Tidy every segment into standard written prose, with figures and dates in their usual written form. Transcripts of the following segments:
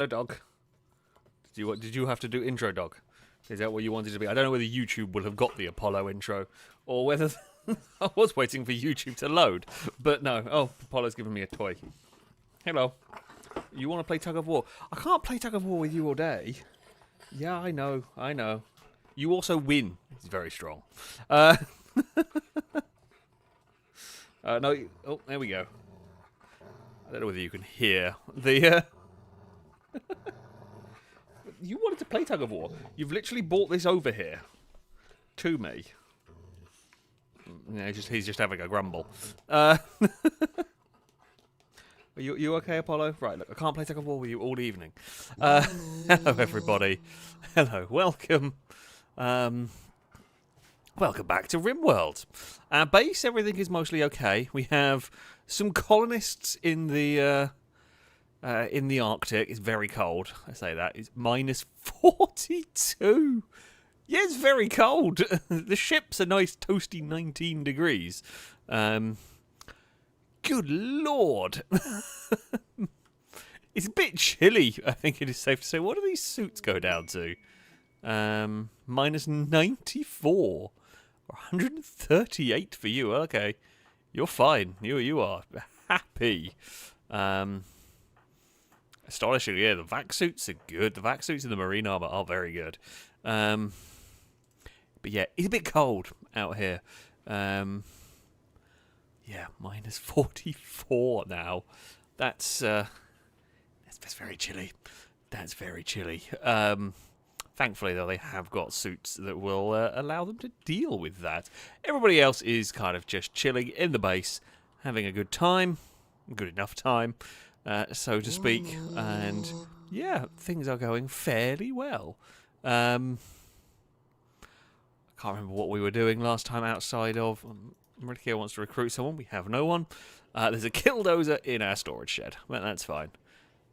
Hello, dog. Did you have to do intro, dog? Is that what you wanted to be? I don't know whether YouTube will have got the Apollo intro, or whether I was waiting for YouTube to load. But no. Oh, Apollo's giving me a toy. Hello. You want to play tug of war? I can't play tug of war with you all day. Yeah, I know. You also win. It's very strong. No. Oh, there we go. I don't know whether you can hear the. You wanted to play tug of war. You've literally brought this over here to me. Yeah, he's just having a grumble. Are you okay, Apollo? Right, look, I can't play tug of war with you all evening. Hello, everybody. Hello, welcome. Welcome back to Rimworld. Our base, everything is mostly okay. We have some colonists in the Arctic. It's very cold. I say that. It's minus 42. Yeah, it's very cold. The ship's a nice toasty 19 degrees. Good lord. It's a bit chilly, I think it is safe to say. What do these suits go down to? Minus 94. 138 for you. Okay. You're fine. You are happy. Astonishingly, yeah, the vac suits are good. The vac suits in the marine armor are very good. But yeah, it's a bit cold out here. Yeah, minus 44 now. That's very chilly. That's very chilly. Thankfully, though, they have got suits that will allow them to deal with that. Everybody else is kind of just chilling in the base, having a good time, good enough time, so to speak. And yeah, things are going fairly well. I can't remember what we were doing last time outside of. Marikio wants to recruit someone. We have no one. There's a killdozer in our storage shed. Well, that's fine.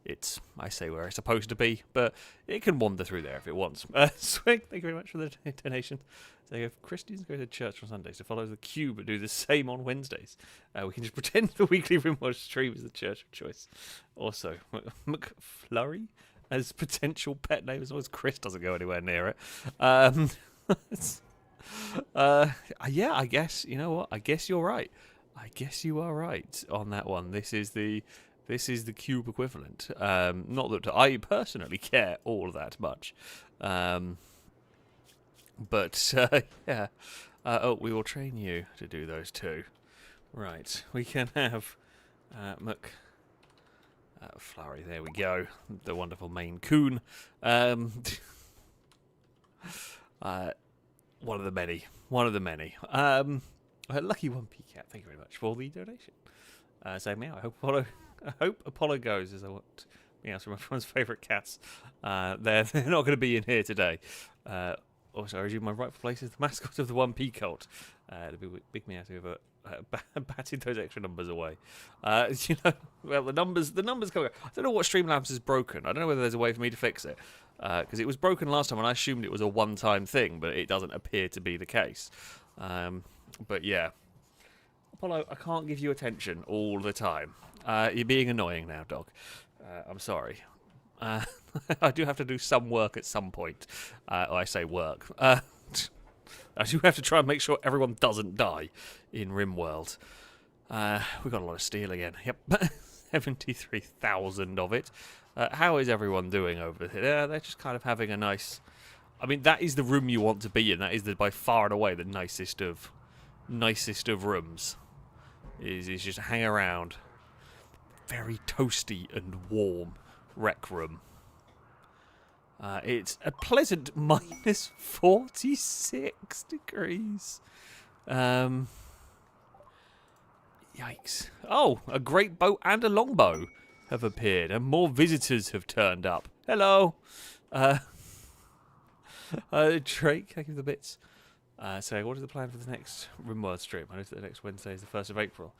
It's, I say, where it's supposed to be, but it can wander through there if it wants. Swing, thank you very much for the donation. So if Christians go to church on Sundays to follow the queue but do the same on Wednesdays, we can just pretend the weekly Rimworld stream is the church of choice. Also, McFlurry as potential pet name, as long as Chris doesn't go anywhere near it. Yeah, I guess, you know what? I guess you're right. I guess you are right on that one. This is the cube equivalent. Not that I personally care all that much. But, yeah. Oh, we will train you to do those two. Right. We can have Flurry. There we go. The wonderful Maine Coon. One of the many. One of the many. Lucky 1p cat. Thank you very much for the donation. So, meow. I hope Apollo goes, as I want meows from everyone's favourite cats. They're not going to be in here today. Also, I resume my rightful place as the mascot of the 1p cult. The big meows who have batted those extra numbers away. You know, well, the numbers come. I don't know what Streamlabs is broken. I don't know whether there's a way for me to fix it. Because it was broken last time and I assumed it was a one-time thing, but it doesn't appear to be the case. But yeah. Apollo, I can't give you attention all the time. You're being annoying now, dog. I'm sorry. I do have to do some work at some point. I say work. I do have to try and make sure everyone doesn't die in Rimworld. We've got a lot of steel again. Yep. 73,000 of it. How is everyone doing over there? They're just kind of having a nice... I mean, that is the room you want to be in. That is by far and away the nicest of rooms. Is just hang around. Very toasty and warm rec room. It's a pleasant minus 46 degrees. Yikes. Oh, a great bow and a longbow have appeared, and more visitors have turned up. Hello. Drake, thank you for the bits. So, what is the plan for the next Rimworld stream? I know that the next Wednesday is the 1st of April.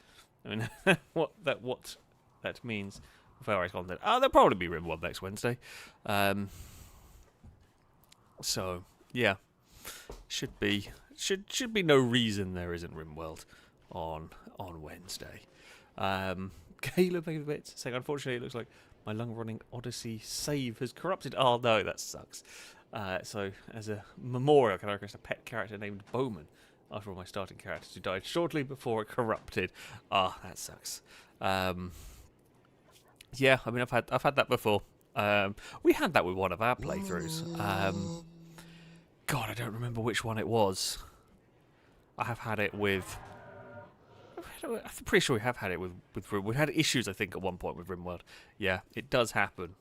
I mean, what that means for FailRace content. There'll probably be Rimworld next Wednesday. So, yeah. Should be no reason there isn't Rimworld on Wednesday. Caleb, thank you for the bits. Saying, unfortunately, it looks like my long-running Odyssey save has corrupted. Oh no, that sucks. So, as a memorial, can I request a pet character named Bowman after all my starting characters who died shortly before it corrupted? Ah, that sucks. Yeah, I mean, I've had that before. We had that with one of our playthroughs. God, I don't remember which one it was. I have had it with. I'm pretty sure we have had it with we had issues, I think, at one point with Rimworld. Yeah, it does happen.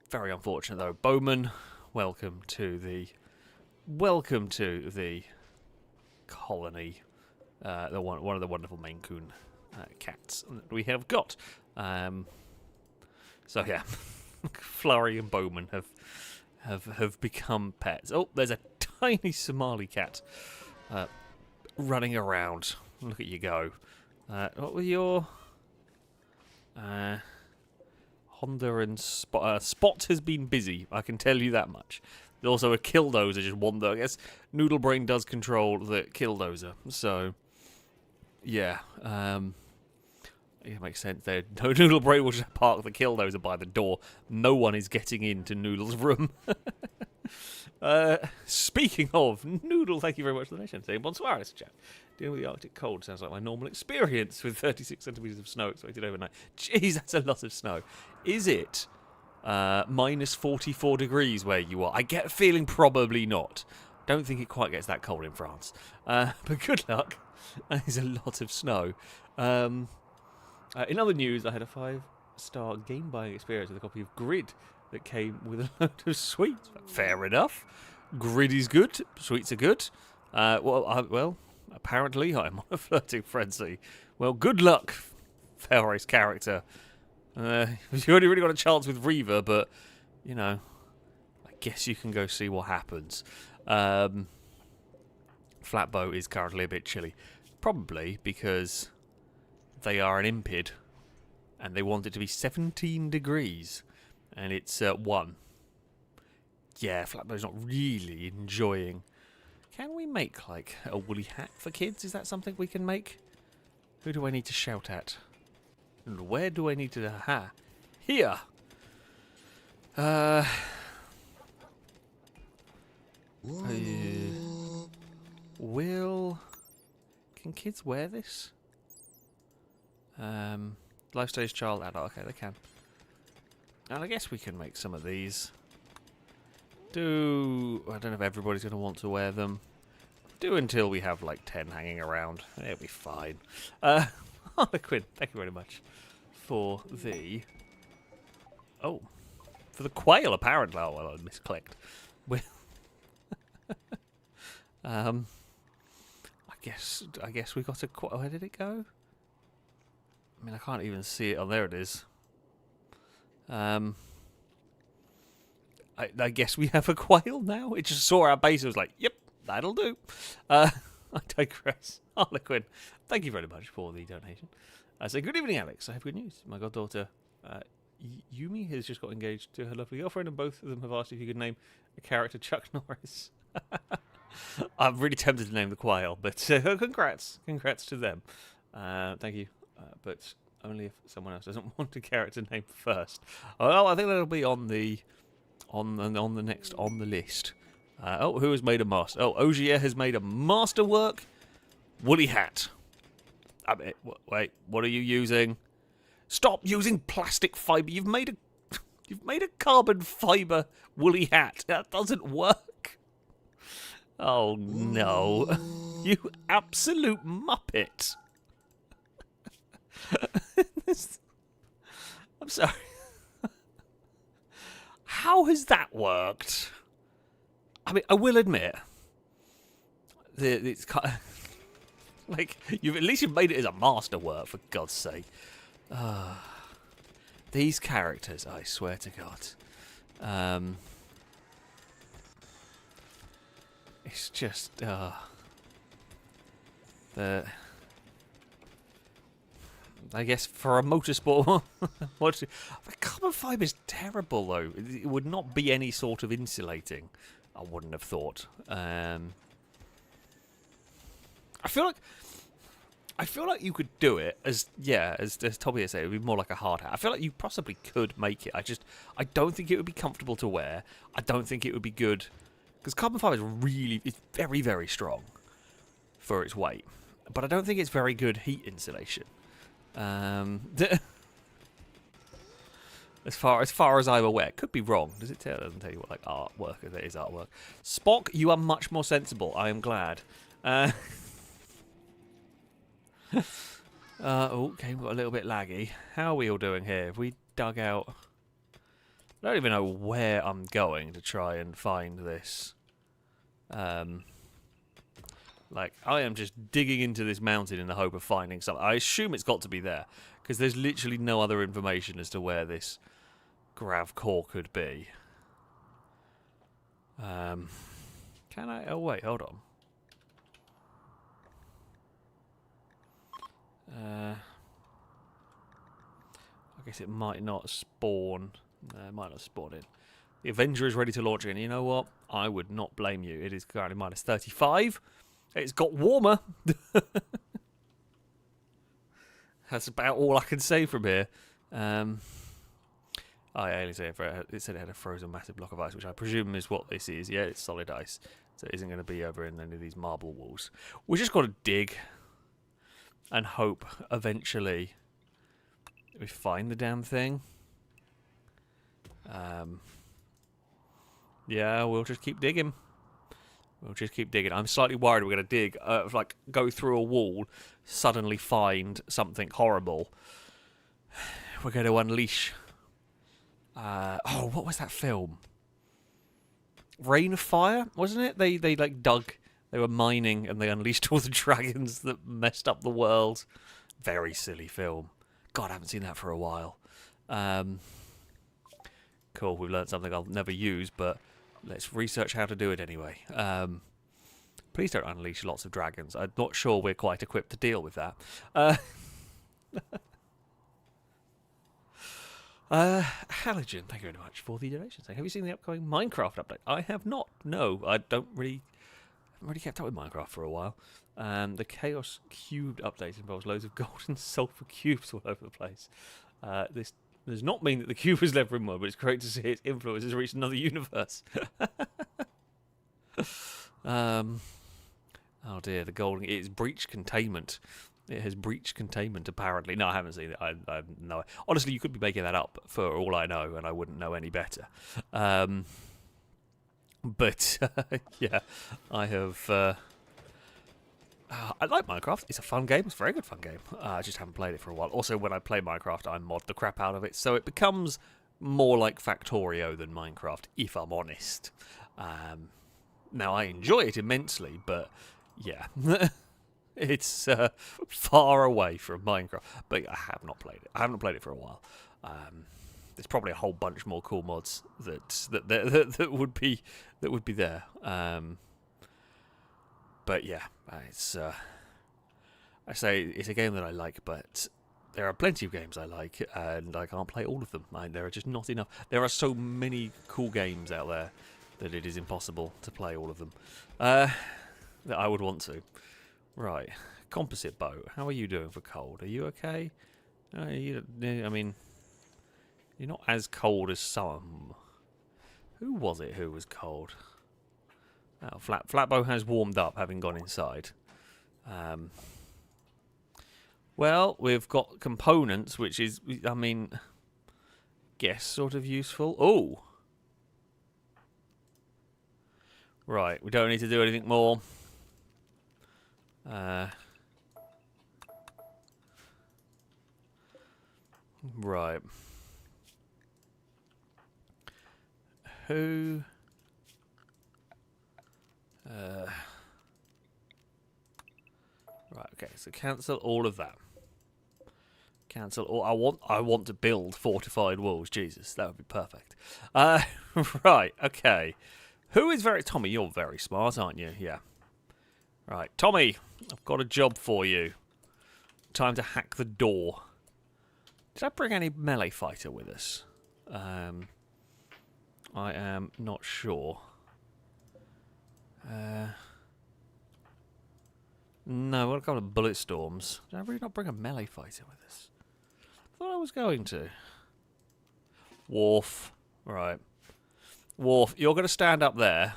Very unfortunate though. Bowman, welcome to the colony. One of the wonderful Maine Coon cats that we have got. So yeah, Flurry and Bowman have become pets. Oh, there's a tiny Somali cat running around. Look at you go. What were your Honda and Spot? Spot has been busy, I can tell you that much. There's also a Killdozer just wander. I guess Noodle Brain does control the Killdozer, so yeah. It makes sense there. No, Noodle Brain will just park the Killdozer by the door. No one is getting into Noodle's room. Speaking of, Noodle, thank you very much for the donation. Saying, bonsoir, this chat. Dealing with the Arctic cold sounds like my normal experience with 36 centimetres of snow expected overnight. Jeez, that's a lot of snow. Is it minus 44 degrees where you are? I get a feeling probably not. Don't think it quite gets that cold in France. But good luck. That is a lot of snow. In other news, I had a 5-star game buying experience with a copy of Grid that came with a load of sweets. Fair enough. Grid is good. Sweets are good. Well, apparently I'm on a flirting frenzy. Well, good luck, FailRace character. You've already really got a chance with Reaver, but, you know, I guess you can go see what happens. Flatbow is currently a bit chilly. Probably because they are an impid, and they want it to be 17 degrees, and it's 1. Yeah, Flatbow's not really enjoying. Can we make, like, a woolly hat for kids? Is that something we can make? Who do I need to shout at? And where do I need to... Aha! Here! Can kids wear this? Life stage child, adult. Okay, they can. And I guess we can make some of these. I don't know if everybody's going to want to wear them. Do until we have like 10 hanging around. It'll be fine. Harlequin, thank you very much for the... Oh, for the quail apparently. Oh, well, I misclicked. I guess we got a quail. Where did it go? I mean, I can't even see it. Oh, there it is. I guess we have a quail now. It just saw our base and was like, yep, that'll do. I digress. Harlequin, thank you very much for the donation. I say, good evening, Alex. I have good news. My goddaughter, Yumi, has just got engaged to her lovely girlfriend, and both of them have asked if you could name a character Chuck Norris. I'm really tempted to name the quail, but congrats to them. Thank you. But only if someone else doesn't want a character name first. Well, I think that'll be on the next on the list. Who has made a master? Oh, Ogier has made a masterwork woolly hat. I mean, wait, what are you using? Stop using plastic fibre. You've made a carbon fibre woolly hat. That doesn't work. Oh no, you absolute muppet. I'm sorry. How has that worked? I mean, I will admit, it's kind of, like at least you've made it as a masterwork, for God's sake. These characters, I swear to God, it's just I guess for a motorsport, carbon fibre is terrible though. It would not be any sort of insulating. I wouldn't have thought. I feel like I feel like you could do it as Tommy said, it would be more like a hard hat. I feel like you possibly could make it. I don't think it would be comfortable to wear. I don't think it would be good because carbon fibre it's very, very strong for its weight, but I don't think it's very good heat insulation. As far as I'm aware, could be wrong. Does it tell? It doesn't tell you what like artwork it is. Artwork. Spock, you are much more sensible. I am glad. Okay, we've got a little bit laggy. How are we all doing here? Have we dug out? I don't even know where I'm going to try and find this. Like, I am just digging into this mountain in the hope of finding something. I assume it's got to be there, because there's literally no other information as to where this grav core could be. Can I? Oh, wait, hold on. I guess it might not spawn. No, it might not spawn in. The Avenger is ready to launch in. You know what? I would not blame you. It is currently minus 35. It's got warmer. That's about all I can say from here. It said it had a frozen massive block of ice, which I presume is what this is. Yeah, it's solid ice. So it isn't going to be over in any of these marble walls. We just got to dig and hope eventually we find the damn thing. Yeah, we'll just keep digging. I'm slightly worried we're going to dig, like go through a wall, suddenly find something horrible. We're going to unleash. What was that film? Rain of Fire, wasn't it? They like dug. They were mining and they unleashed all the dragons that messed up the world. Very silly film. God, I haven't seen that for a while. Cool, we've learned something I'll never use, but let's research how to do it anyway. Please don't unleash lots of dragons. I'm not sure we're quite equipped to deal with that. Halogen, thank you very much for the donation. Have you seen the upcoming Minecraft update? I have not. No, I haven't really kept up with Minecraft for a while. The Chaos Cubed update involves loads of gold and sulfur cubes all over the place. This does not mean that the cube has left Rimworld, but it's great to see its influence has reached another universe. Oh dear, the golden... It's breached containment. It has breached containment, apparently. No, I haven't seen it. I know. Honestly, you could be making that up for all I know, and I wouldn't know any better. But, yeah, I have... I like Minecraft. It's a fun game. It's a very good fun game. I just haven't played it for a while. Also, when I play Minecraft, I mod the crap out of it, so it becomes more like Factorio than Minecraft, if I'm honest. Now, I enjoy it immensely, but, yeah. It's far away from Minecraft. But I have not played it. I haven't played it for a while. There's probably a whole bunch more cool mods that would be there. But yeah, it's I say it's a game that I like, but there are plenty of games I like, and I can't play all of them. There are just not enough. There are so many cool games out there that it is impossible to play all of them. That I would want to. Right, composite boat. How are you doing for cold? Are you okay? I mean, you're not as cold as some. Who was it who was cold? Oh, Flatbow has warmed up, having gone inside. Well, we've got components, which is, I mean, guess sort of useful. Oh! Right, we don't need to do anything more. Right. Who... Right, okay, so cancel all of that. Cancel all... I want to build fortified walls. Jesus, that would be perfect. Right, okay. Who is very... Tommy, you're very smart, aren't you? Yeah. Right, Tommy, I've got a job for you. Time to hack the door. Did I bring any melee fighter with us? I am not sure. No, we've got a couple of bullet storms. Did I really not bring a melee fighter with us? I thought I was going to. Worf. Right. Worf, you're going to stand up there.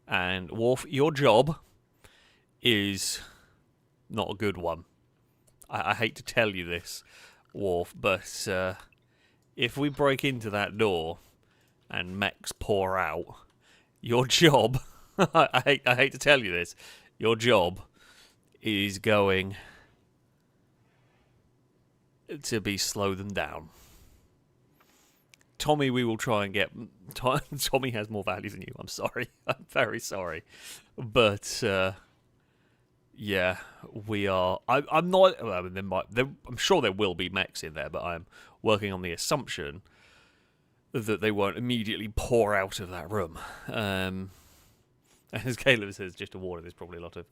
And Worf, your job is not a good one. I hate to tell you this, Worf, but if we break into that door and mechs pour out, your job, I hate to tell you this, your job is going to be slow them down. Tommy, we will try and get... Tommy has more value than you, I'm sorry. I'm very sorry. But, yeah, we are... I'm not... Well, I'm sure there will be mechs in there, but I'm working on the assumption that they won't immediately pour out of that room. As Caleb says, just a warning, there's probably a lot of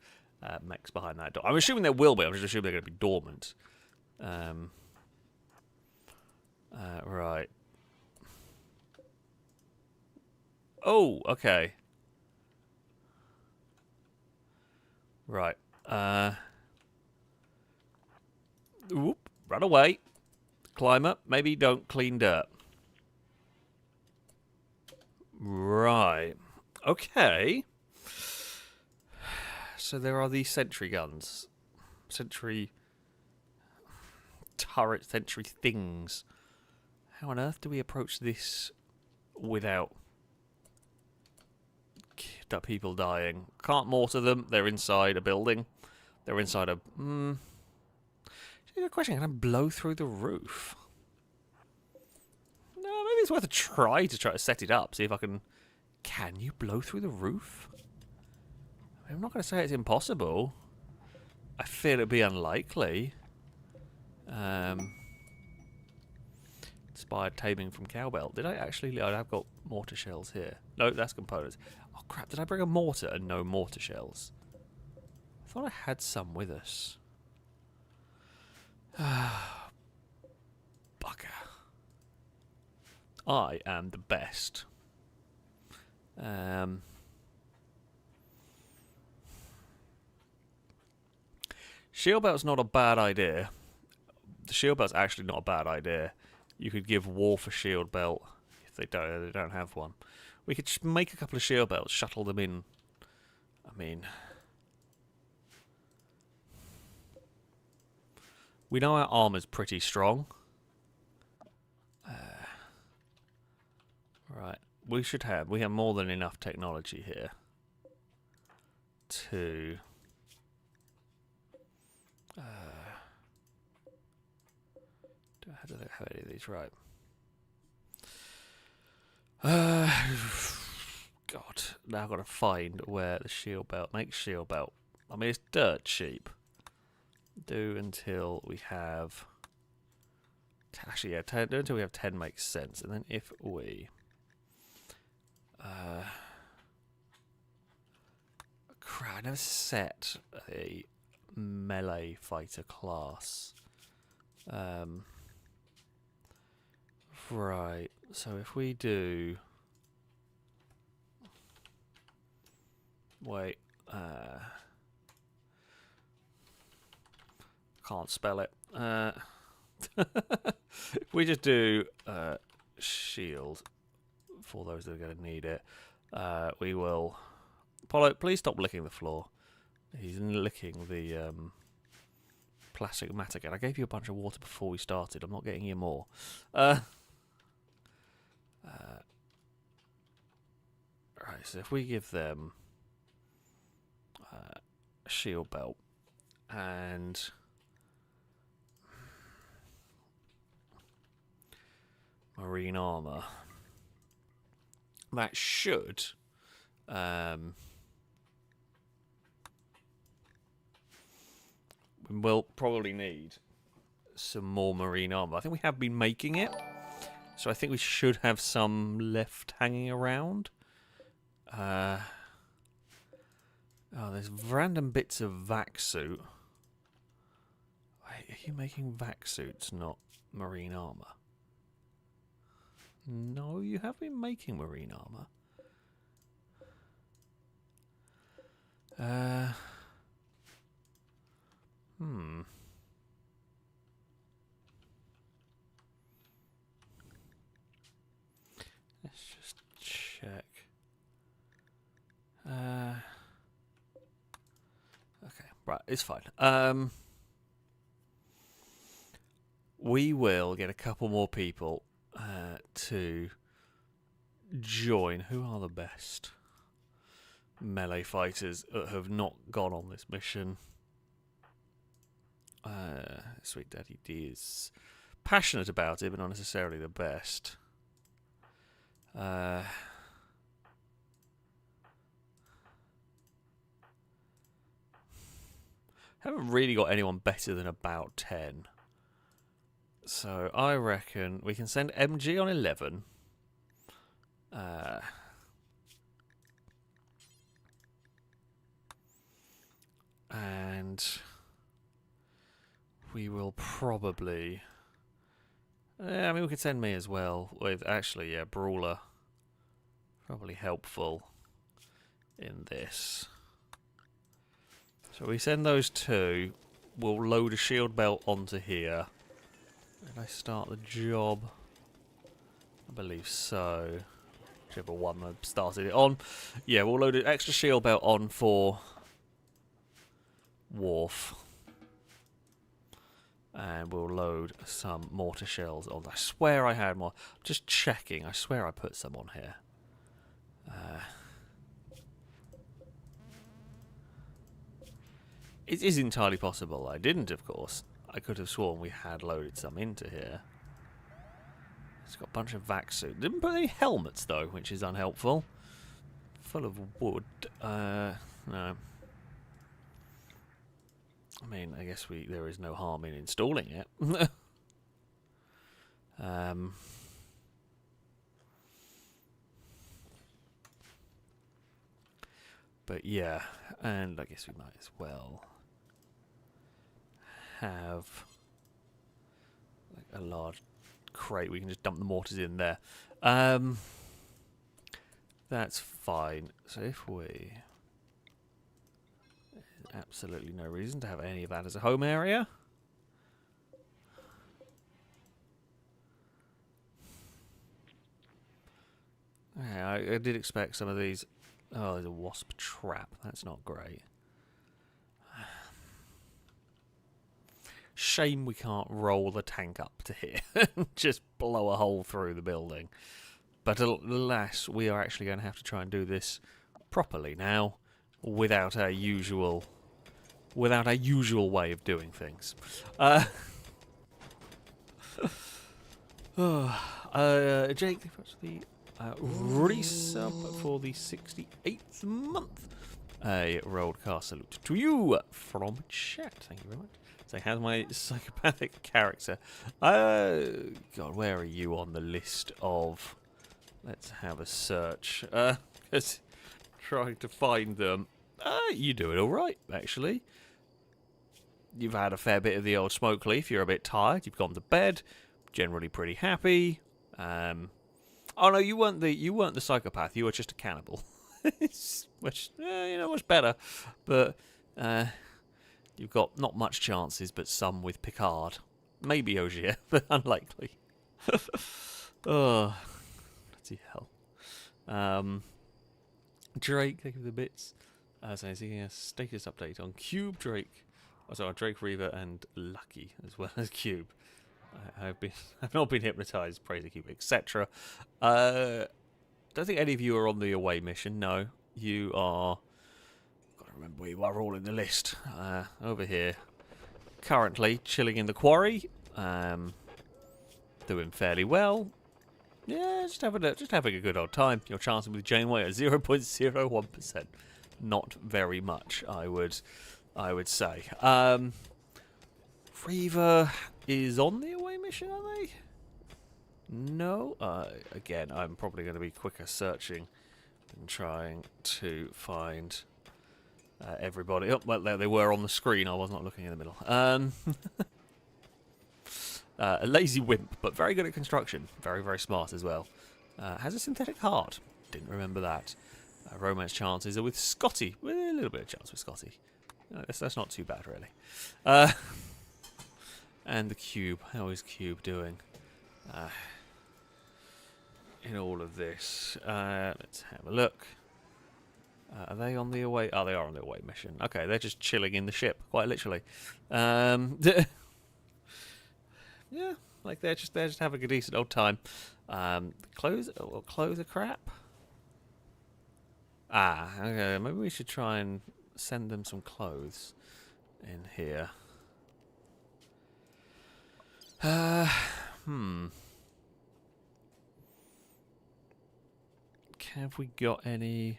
mechs behind that door. I'm assuming there will be. I'm just assuming they're going to be dormant. Right. Oh, okay. Right. Whoop. Run away. Climb up. Maybe don't clean dirt. Right. Okay. So there are these sentry guns. Sentry turret, sentry things. How on earth do we approach this without people dying? Can't mortar them. They're inside a building. They're inside a... Good question. Can I blow through the roof? No, maybe it's worth a try to set it up. See if I can... Can you blow through the roof? I'm not going to say it's impossible. I feel it'd be unlikely. Inspired taming from cowbell. Did I actually... I've got mortar shells here. No, that's components. Oh, crap. Did I bring a mortar and no mortar shells? I thought I had some with us. Bugger. I am the best. Shield belt's not a bad idea. The shield belt's actually not a bad idea. You could give Worf a shield belt if they don't have one. We could just make a couple of shield belts, shuttle them in. I mean, we know our armor's pretty strong. Right, we have more than enough technology here to do I have any of these? Right. God, now I've got to find where the shield belt makes shield belt. I mean, it's dirt cheap. Do until we have... Actually, yeah, do until we have 10 makes sense. And then if we... crap, I never set a melee fighter class. Right, so if we do... Wait, can't spell it. If we just do shield for those that are going to need it, we will... Apollo, please stop licking the floor. He's licking the plastic mat again. I gave you a bunch of water before we started. I'm not getting you more. Right, so if we give them a shield belt and marine armor, that should we'll probably need some more marine armor. I think we have been making it, so I think we should have some left hanging around. Oh, there's random bits of vac suit. Wait, are you making vac suits, not marine armor? No, you have been making marine armor. Let's just check. Okay, right, it's fine. We will get a couple more people to join. Who are the best melee fighters that have not gone on this mission? Sweet Daddy D is passionate about it, but not necessarily the best. Haven't really got anyone better than about 10. So I reckon we can send MG on 11. And we will probably... I mean, we could send me as well with, actually, yeah, Brawler. Probably helpful in this. So we send those two. We'll load a shield belt onto here. Did I start the job? I believe so. Whichever one I started it on. Yeah, we'll load an extra shield belt on for Wharf. And we'll load some mortar shells on. I swear I had more. Just checking. I swear I put some on here. It is entirely possible. I didn't, of course. I could have sworn we had loaded some into here. It's got a bunch of vac suits. Didn't put any helmets, though, which is unhelpful. Full of wood. No. I mean, I guess there is no harm in installing it. But yeah, and I guess we might as well have like a large crate. We can just dump the mortars in there. That's fine. So if we... There's absolutely no reason to have any of that as a home area. Yeah, I did expect some of these... Oh, there's a wasp trap. That's not great. Shame we can't roll the tank up to here and just blow a hole through the building. But alas, we are actually going to have to try and do this properly now, without our usual way of doing things. Jake, that's the resub for the 68th month. A rollcast salute to you from chat. Thank you very much. So how's my psychopathic character? God, where are you on the list of... Let's have a search. Just trying to find them. You do it alright, actually. You've had a fair bit of the old smoke leaf. You're a bit tired. You've gone to bed. Generally pretty happy. Oh no, you weren't the psychopath. You were just a cannibal. Which, much better. But you've got not much chances, but some with Picard. Maybe Ogier, but unlikely. Oh, bloody hell. Drake, thank you for the bits. So he's getting a status update on Cube, Drake. Oh, sorry, Drake, Reaver, and Lucky, as well as Cube. I've not been hypnotised, praise the Cube, etc. Don't think any of you are on the away mission. No, you are. Got to remember where you are all in the list. Over here, currently chilling in the quarry, doing fairly well. Yeah, just having a good old time. Your chances with Janeway are 0.01%. Not very much, I would say. Reaver is on the away mission, are they? No. Again, I'm probably going to be quicker searching and trying to find everybody. Oh, well, there they were on the screen. I was not looking in the middle. A lazy wimp, but very good at construction. Very, very smart as well. Has a synthetic heart. Didn't remember that. Romance chances are with Scotty. With a little bit of chance with Scotty. That's not too bad, really. And the cube. How is cube doing? In all of this. Let's have a look. Are they on the away? Oh, they are on the away mission. Okay, they're just chilling in the ship, quite literally. Yeah, like they're just having a decent old time. Clothes are crap. Okay. Maybe we should try and send them some clothes in here. Have we got any?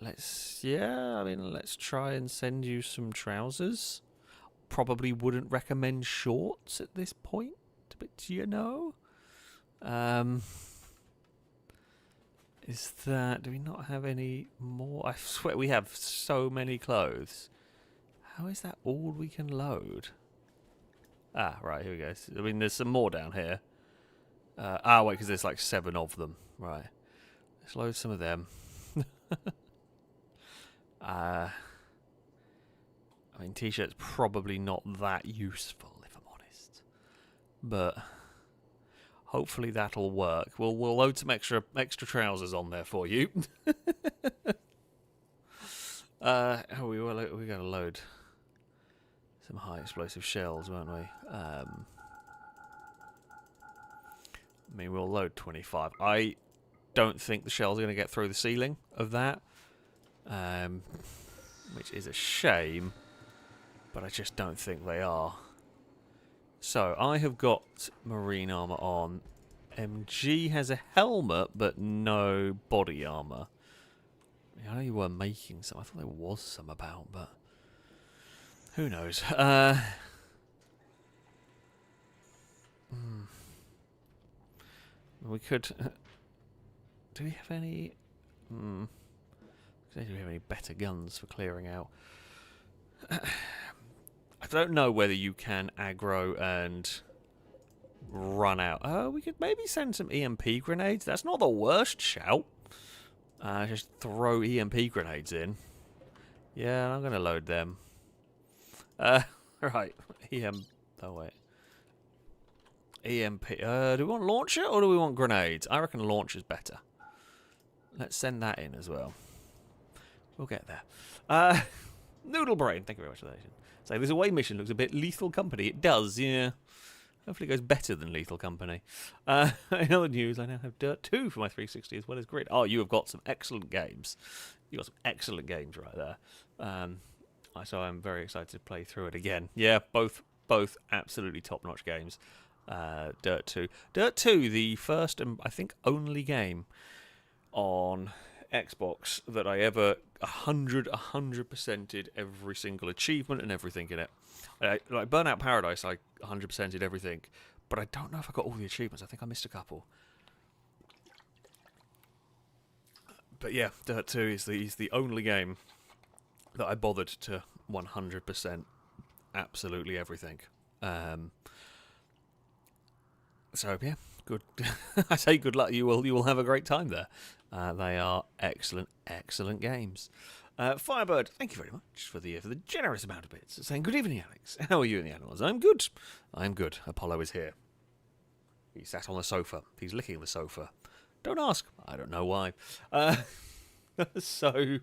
Let's try and send you some trousers. Probably wouldn't recommend shorts at this point, but you know. Is that... Do we not have any more? I swear we have so many clothes. How is that all we can load? Right, here we go. I mean, there's some more down here. Wait, because there's like 7 of them. Right. Let's load some of them. I mean, t-shirts probably not that useful, if I'm honest. But hopefully that'll work. We'll load some extra trousers on there for you. We gotta load some high explosive shells, won't we? I mean, we'll load 25. I don't think the shells are going to get through the ceiling of that. Which is a shame, but I just don't think they are. So, I have got marine armour on. MG has a helmet, but no body armour. I know you were making some. I thought there was some about, but who knows? We could... do we have any... do we have any better guns for clearing out? I don't know whether you can aggro and run out. We could maybe send some EMP grenades. That's not the worst shout. Just throw EMP grenades in. Yeah, I'm going to load them. Right. Oh, wait. EMP. Do we want launcher or do we want grenades? I reckon launcher's better. Let's send that in as well. We'll get there. Noodle Brain, thank you very much for that. So this away mission looks a bit Lethal Company. It does, yeah. Hopefully it goes better than Lethal Company. In other news, I now have Dirt 2 for my 360 as well as Grid. Oh, you have got some excellent games. You got some excellent games right there. So I'm very excited to play through it again. Yeah, both absolutely top-notch games. Dirt 2. Dirt 2, the first and I think only game on Xbox that I ever 100%ed every single achievement and everything in it. Like Burnout Paradise, I 100%ed everything, but I don't know if I got all the achievements. I think I missed a couple. But yeah, Dirt 2 is the only game that I bothered to 100% absolutely everything. So yeah, good. I say good luck. You will have a great time there. They are excellent games. Firebird, thank you very much for the generous amount of bits. Saying good evening, Alex. How are you and the animals? I'm good. Apollo is here. He sat on the sofa. He's licking the sofa. Don't ask. I don't know why. So,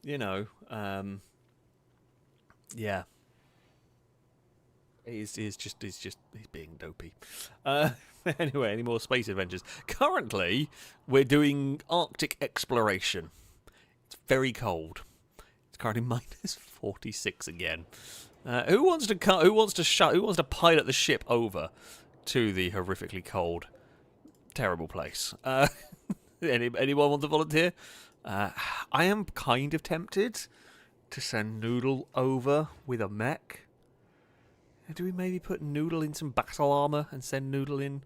you know, yeah. He's being dopey. Anyway, any more space adventures? Currently, we're doing Arctic exploration. It's very cold. It's currently minus 46 again. Who wants to pilot the ship over to the horrifically cold, terrible place? Anyone want to volunteer? I am kind of tempted to send Noodle over with a mech. Do we maybe put Noodle in some battle armour and send Noodle in?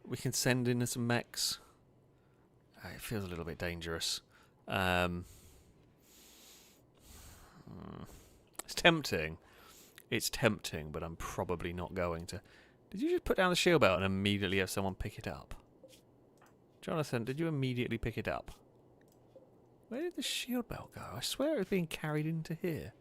We can send in some mechs. It feels a little bit dangerous. It's tempting. It's tempting, but I'm probably not going to. Did you just put down the shield belt and immediately have someone pick it up? Jonathan, did you immediately pick it up? Where did the shield belt go? I swear it was being carried into here.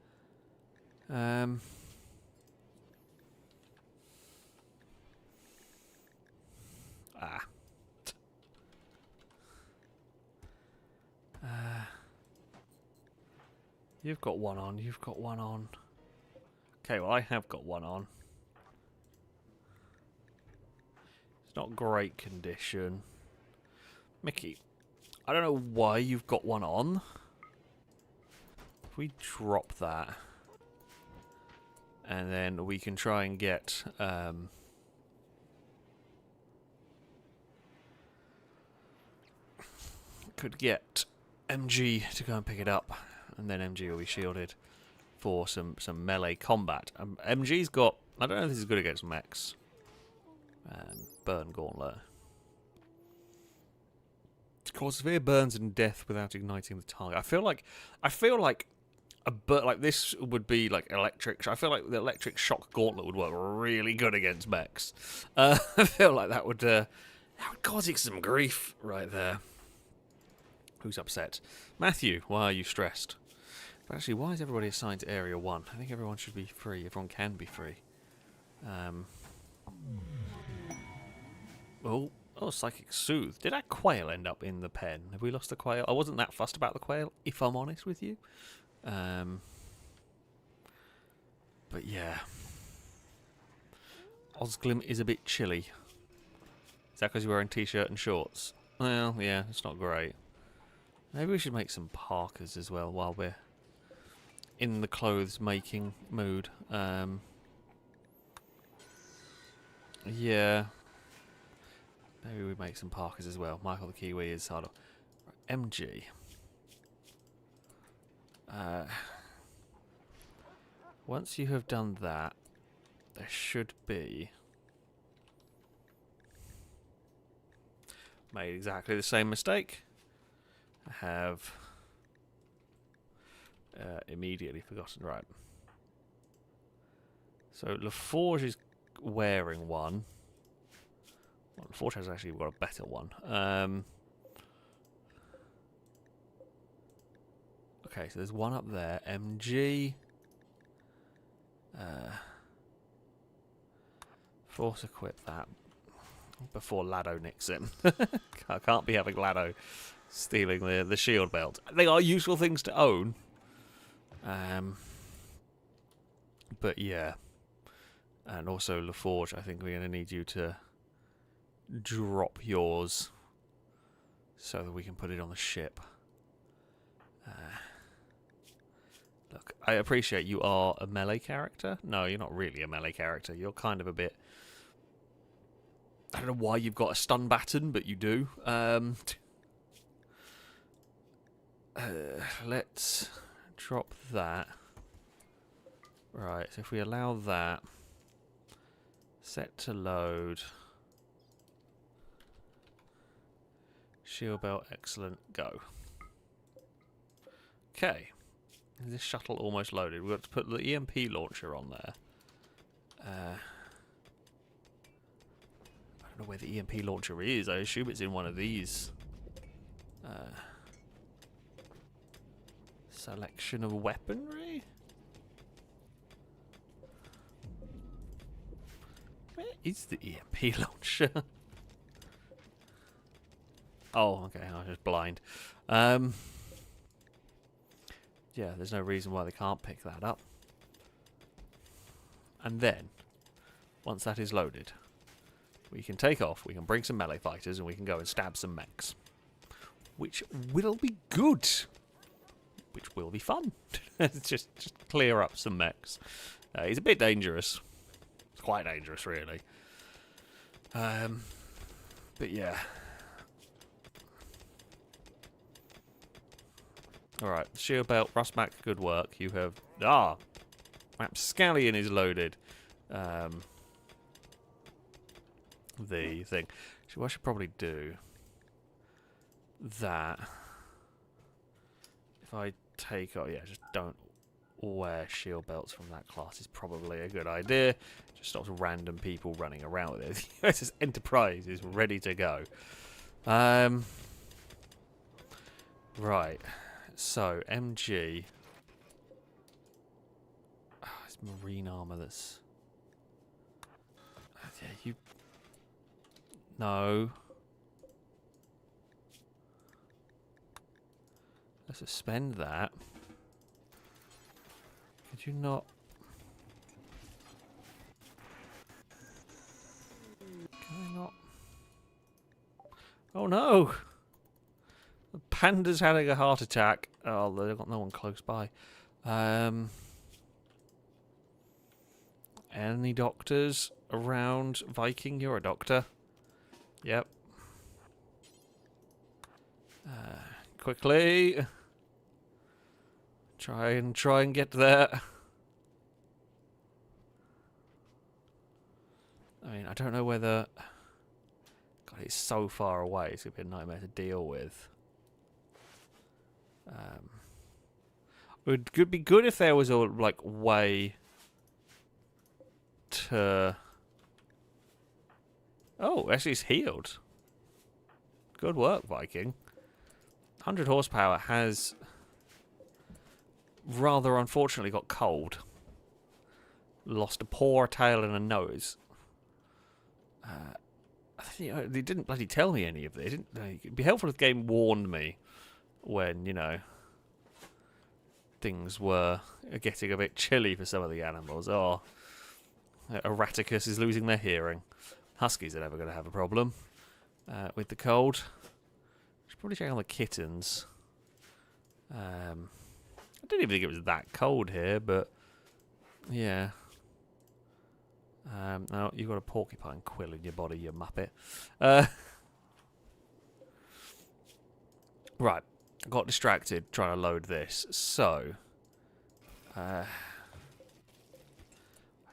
You've got one on, you've got one on. Okay, well I have got one on. It's not great condition. Mickey, I don't know why you've got one on. If we drop that, and then we can try and get could get MG to go and pick it up, and then MG will be shielded for some melee combat. MG's got, I don't know if this is good against mechs. Burn Gauntlet. Cause severe burns and death without igniting the target. I feel like like this would be like electric. I feel like the electric shock gauntlet would work really good against mechs. I feel like that would cause it some grief right there. Who's upset? Matthew, why are you stressed? But actually, why is everybody assigned to Area 1? I think everyone should be free. Everyone can be free. Oh, Psychic Soothe. Did that quail end up in the pen? Have we lost the quail? I wasn't that fussed about the quail, if I'm honest with you. But yeah. Osglim is a bit chilly. Is that because you're wearing t-shirt and shorts? Well, yeah, it's not great. Maybe we should make some parkas as well while we're in the clothes making mood. Yeah. Maybe we make some parkas as well. Michael the Kiwi is hard. Right, MG. Once you have done that, there should be... Made exactly the same mistake. I have immediately forgotten. Right. So LaForge is wearing one. Well, LaForge has actually got a better one. Okay, so there's one up there. MG. Force equip that before Lado nicks him. I can't be having Lado stealing the shield belt. They are useful things to own. But yeah. And also LaForge, I think we're going to need you to drop yours so that we can put it on the ship. Look, I appreciate you are a melee character. No, you're not really a melee character. You're kind of a bit... I don't know why you've got a stun baton, but you do. Let's drop that. Right, so if we allow that, set to load, shield belt, excellent, go. Okay, is this shuttle almost loaded? We've got to put the EMP launcher on there. I don't know where the EMP launcher is. I assume it's in one of these. Selection of weaponry? Where is the EMP launcher? Oh, okay, I was just blind. Yeah, there's no reason why they can't pick that up. And then, once that is loaded, we can take off, we can bring some melee fighters, and we can go and stab some mechs. Which will be good. Which will be fun. just clear up some mechs. He's a bit dangerous. It's quite dangerous, really. But yeah. Alright, shield belt, Rustmac, good work. You have... Rapscallion is loaded. The thing. So what I should probably do... That... If I take... Oh, yeah, just don't wear shield belts from that class is probably a good idea. Just stops random people running around with it. The USS Enterprise is ready to go. Right. So, MG. Oh, it's marine armor that's... Yeah, you... No. Let's suspend that. Could you not... Can I not... Oh no! The panda's having a heart attack. Oh, they've got no one close by. Any doctors around? Viking, you're a doctor. Yep. Quickly. Try and get there. I mean, I don't know whether... God, it's so far away. It's going to be a nightmare to deal with. It would be good if there was a, like, way to... Oh, actually it's healed. Good work, Viking. 100 horsepower has rather unfortunately got cold. Lost a paw, a tail, and a nose. They didn't bloody tell me any of this. It'd be helpful if the game warned me when, you know, things were getting a bit chilly for some of the animals. Oh, Eraticus is losing their hearing. Huskies are never going to have a problem with the cold. Should probably check on the kittens. I didn't even think it was that cold here, but yeah. No, you've got a porcupine quill in your body, you muppet. Right, I got distracted trying to load this, so I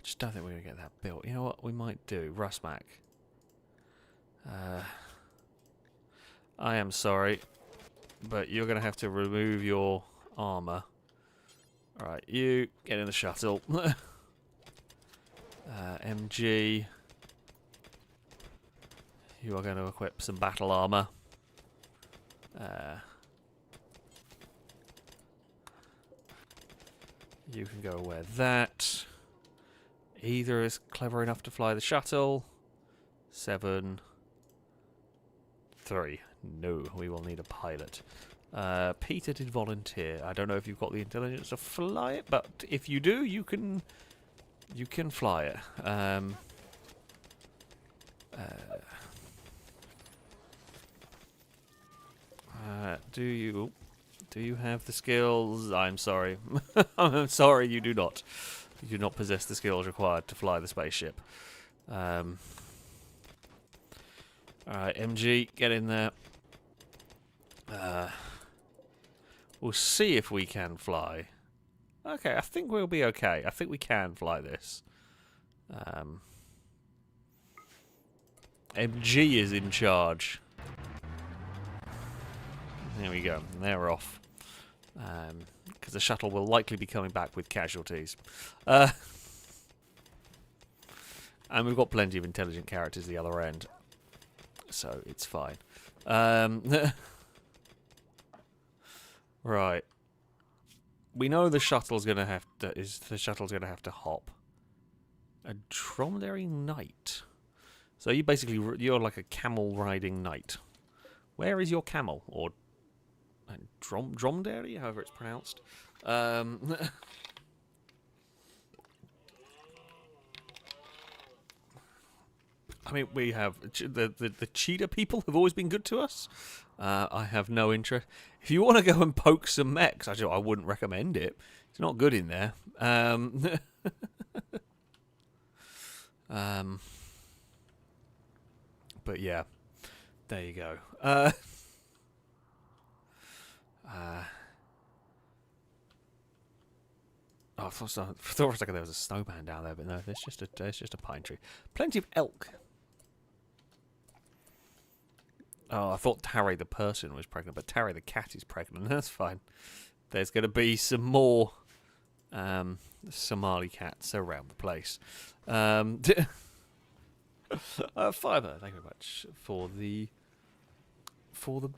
just don't think we're going to get that built. You know what we might do? Rusmac. I am sorry, but you're going to have to remove your armour. Alright, you get in the shuttle. MG. You are going to equip some battle armour. You can go wear that. Either is clever enough to fly the shuttle. 7. 3. No, we will need a pilot. Peter did volunteer. I don't know if you've got the intelligence to fly it, but if you do, you can fly it. Do you have the skills? I'm sorry. I'm sorry, you do not. You do not possess the skills required to fly the spaceship. Alright, MG, get in there. We'll see if we can fly. Okay, I think we'll be okay. I think we can fly this. MG is in charge. There we go. They're off. Because the shuttle will likely be coming back with casualties. And we've got plenty of intelligent characters at the other end. So it's fine. Right. We know the shuttle's gonna have to hop. A dromedary knight. So you're like a camel riding knight. Where is your camel? Or dromedary, however it's pronounced. I mean, we have the cheetah people have always been good to us. I have no interest. If you want to go and poke some mechs, actually, I wouldn't recommend it. It's not good in there. But yeah, there you go. I thought for a second there was a snowman down there, but no, there's just a pine tree. Plenty of elk. Oh, I thought Tarry the person was pregnant, but Tarry the cat is pregnant. That's fine. There's going to be some more Somali cats around the place. Fiber, thank you very much for the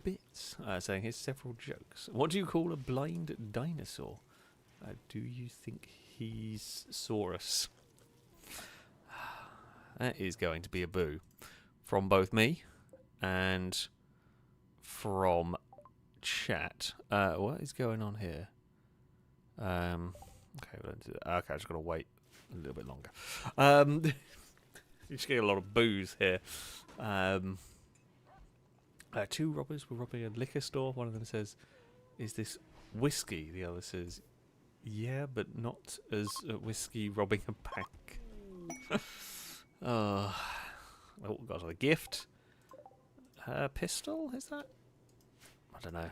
bits. Saying here's several jokes. What do you call a blind dinosaur? Do you think he's Saurus? That is going to be a boo from both me and from chat. What is going on here? Okay, I just got to wait a little bit longer. You're just getting a lot of boos here. Two robbers were robbing a liquor store. One of them says, "Is this whiskey?" The other says, "Yeah, but not as a whiskey robbing a bank." Oh, got a gift. Pistol, is that? I don't know.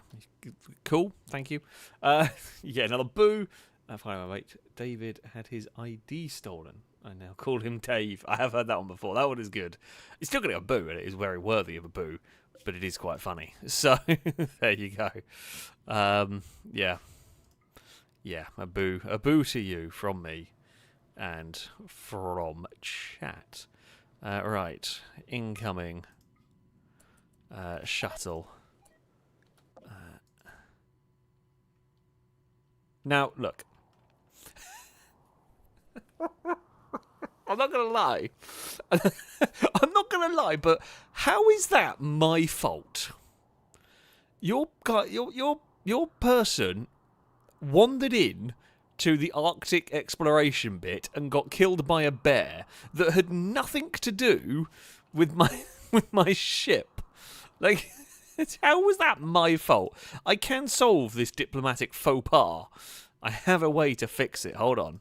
Cool, thank you. Yeah, another boo. Finally, my mate David had his ID stolen. I now call him Dave. I have heard that one before. That one is good. It's still going to get a boo, and it is very worthy of a boo, but it is quite funny. So, there you go. Yeah, a boo to you from me and from chat. Right, incoming shuttle. Now, look. I'm not going to lie. I'm not going to lie, but how is that my fault? Your person wandered in to the Arctic exploration bit and got killed by a bear that had nothing to do with my ship. Like, how was that my fault? I can solve this diplomatic faux pas. I have a way to fix it. Hold on.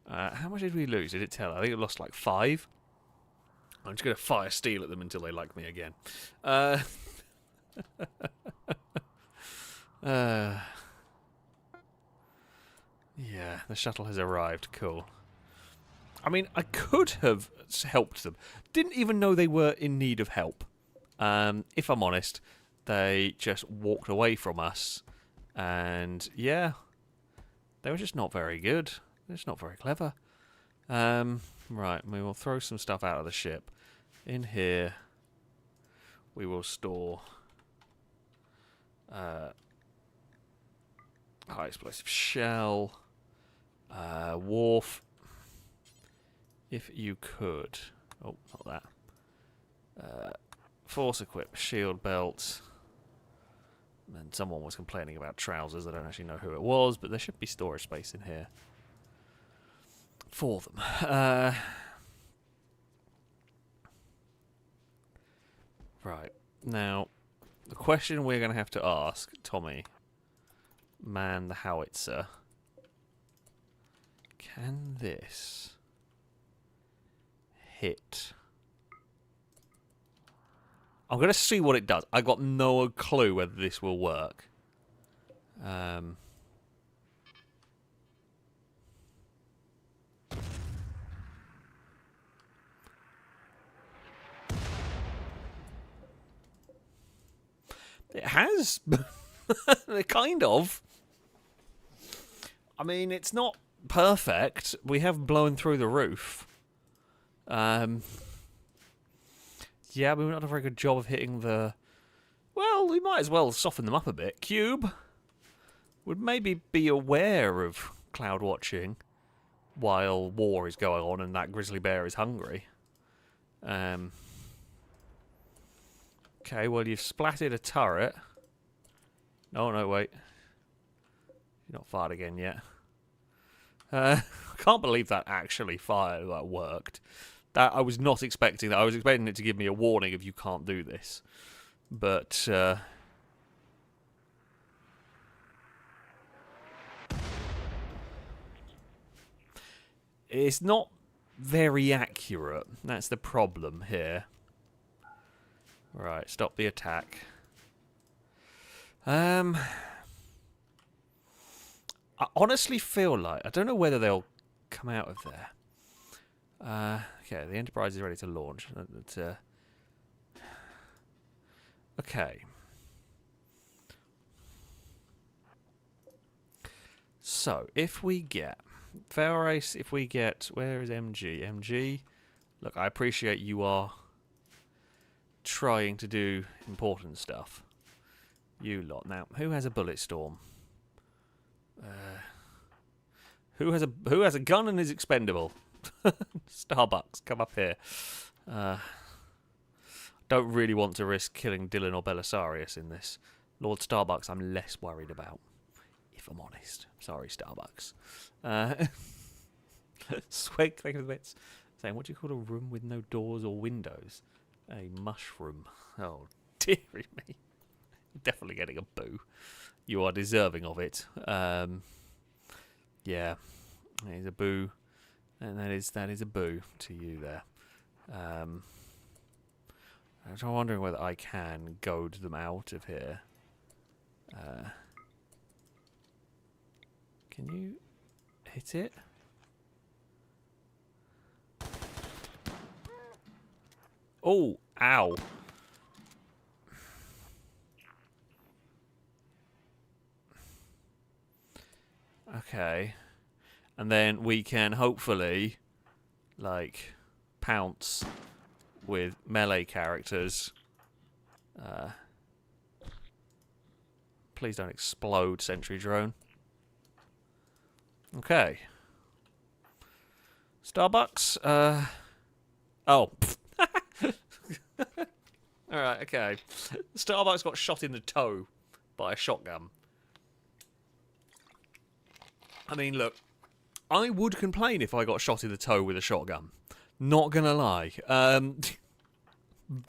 How much did we lose? Did it tell? I think it lost like 5. I'm just going to fire steel at them until they like me again. Yeah, the shuttle has arrived. Cool. I mean, I could have helped them. Didn't even know they were in need of help. If I'm honest, they just walked away from us. And, yeah, they were just not very good. They're just not very clever. Right, we will throw some stuff out of the ship. In here, we will store high explosive shell, wharf, if you could. Oh, not that. Force equip, shield belt. And someone was complaining about trousers. I don't actually know who it was, but there should be storage space in here for them. Right. Now, the question we're going to have to ask, Tommy, man the howitzer, can this hit? I'm going to see what it does. I got no clue whether this will work. It has. Kind of. I mean, it's not perfect. We have blown through the roof. Yeah, we've not done a very good job of hitting the... Well, we might as well soften them up a bit. Cube would maybe be aware of cloud watching while war is going on and that grizzly bear is hungry. Okay, well, you've splatted a turret. No, wait. You're not fired again yet. I can't believe that actually fired, that worked. That I was not expecting that. I was expecting it to give me a warning of you can't do this. But, it's not very accurate. That's the problem here. Right, stop the attack. I honestly feel like... I don't know whether they'll come out of there. Okay, the Enterprise is ready to launch. Okay. So, if we get FailRace, if we get, where is MG? MG, look, I appreciate you are trying to do important stuff. You lot. Now, who has a bullet storm? Who has a gun and is expendable? Starbucks, come up here. Don't really want to risk killing Dylan or Belisarius in this. Lord Starbucks, I'm less worried about, if I'm honest. Sorry, Starbucks. Swig, think of the bits. Saying, what do you call a room with no doors or windows? A mushroom. Oh, dearie me. Definitely getting a boo. You are deserving of it. Yeah, it is a boo, and that is a boo to you there. I'm wondering whether I can goad them out of here. Can you hit it? Oh, ow. Okay. And then we can hopefully, like, pounce with melee characters. Please don't explode, sentry drone. Okay. Starbucks. Oh. Alright, okay. Starbucks got shot in the toe by a shotgun. I mean, look, I would complain if I got shot in the toe with a shotgun. Not gonna lie.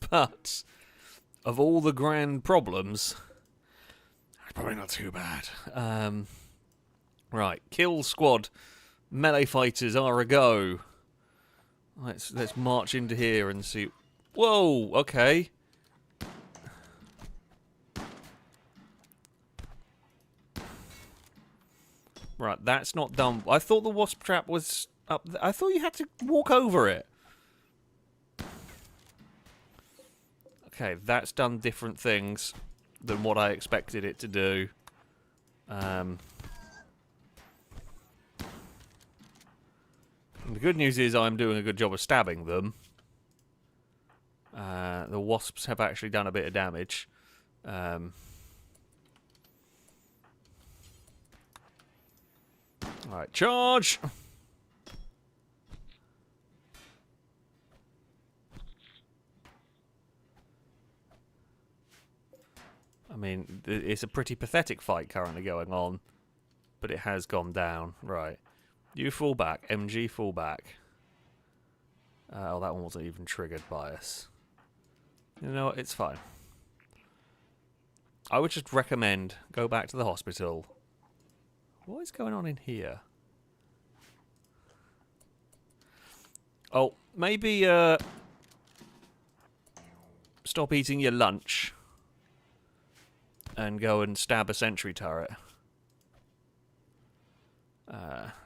But of all the grand problems, it's probably not too bad. Right, kill squad, melee fighters are a go. Let's march into here and see. Whoa, okay. Right, that's not done. I thought the wasp trap was up. I thought you had to walk over it. Okay, that's done different things than what I expected it to do. The good news is I'm doing a good job of stabbing them. The wasps have actually done a bit of damage. Alright, charge! I mean, it's a pretty pathetic fight currently going on, but it has gone down. Right. You fall back. MG fall back. Oh, that one wasn't even triggered by us. You know what? It's fine. I would just recommend go back to the hospital. What is going on in here? Oh, maybe stop eating your lunch and go and stab a sentry turret.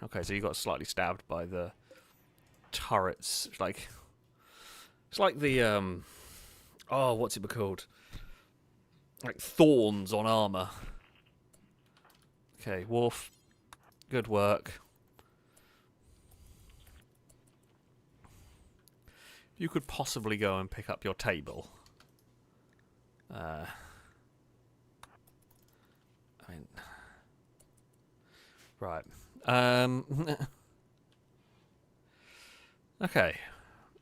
Okay, so you got slightly stabbed by the turrets. It's like the oh, what's it called? Like thorns on armor. Okay, Wolf. Good work. You could possibly go and pick up your table. I mean, right. Okay.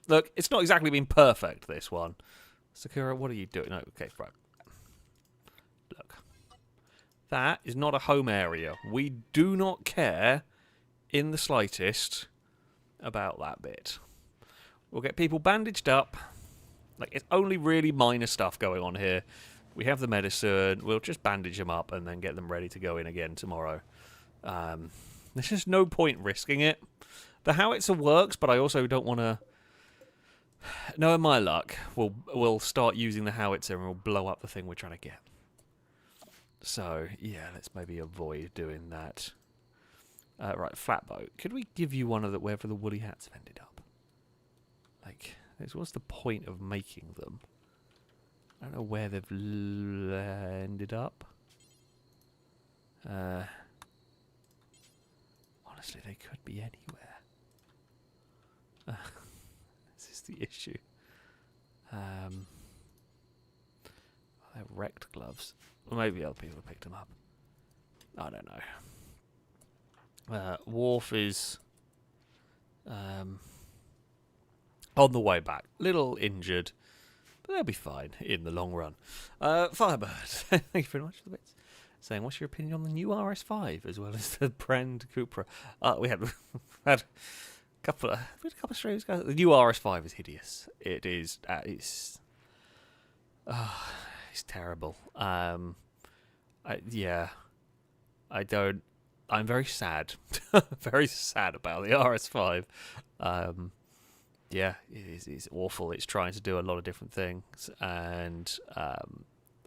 Look, it's not exactly been perfect, this one. Sakura, what are you doing? No, okay, right. Look. That is not a home area. We do not care in the slightest about that bit. We'll get people bandaged up. Like, it's only really minor stuff going on here. We have the medicine. We'll just bandage them up and then get them ready to go in again tomorrow. There's just no point risking it. The howitzer works, but I also don't want to... Knowing my luck, we'll start using the howitzer and we'll blow up the thing we're trying to get. So, yeah, let's maybe avoid doing that. Right, flatboat. Could we give you one of the wherever the woolly hats have ended up? Like, what's the point of making them? I don't know where they've ended up. honestly, they could be anywhere. This is the issue. They're wrecked gloves. Well, maybe other people have picked them up. I don't know. Worf is on the way back. Little injured, but they'll be fine in the long run. Firebird, thank you very much for the bits. Saying, what's your opinion on the new RS5 as well as the brand Cupra? We had a couple of streams ago. The new RS5 is hideous. It is. It's terrible. I don't. I'm very sad. Very sad about the RS5. It's awful. It's trying to do a lot of different things, and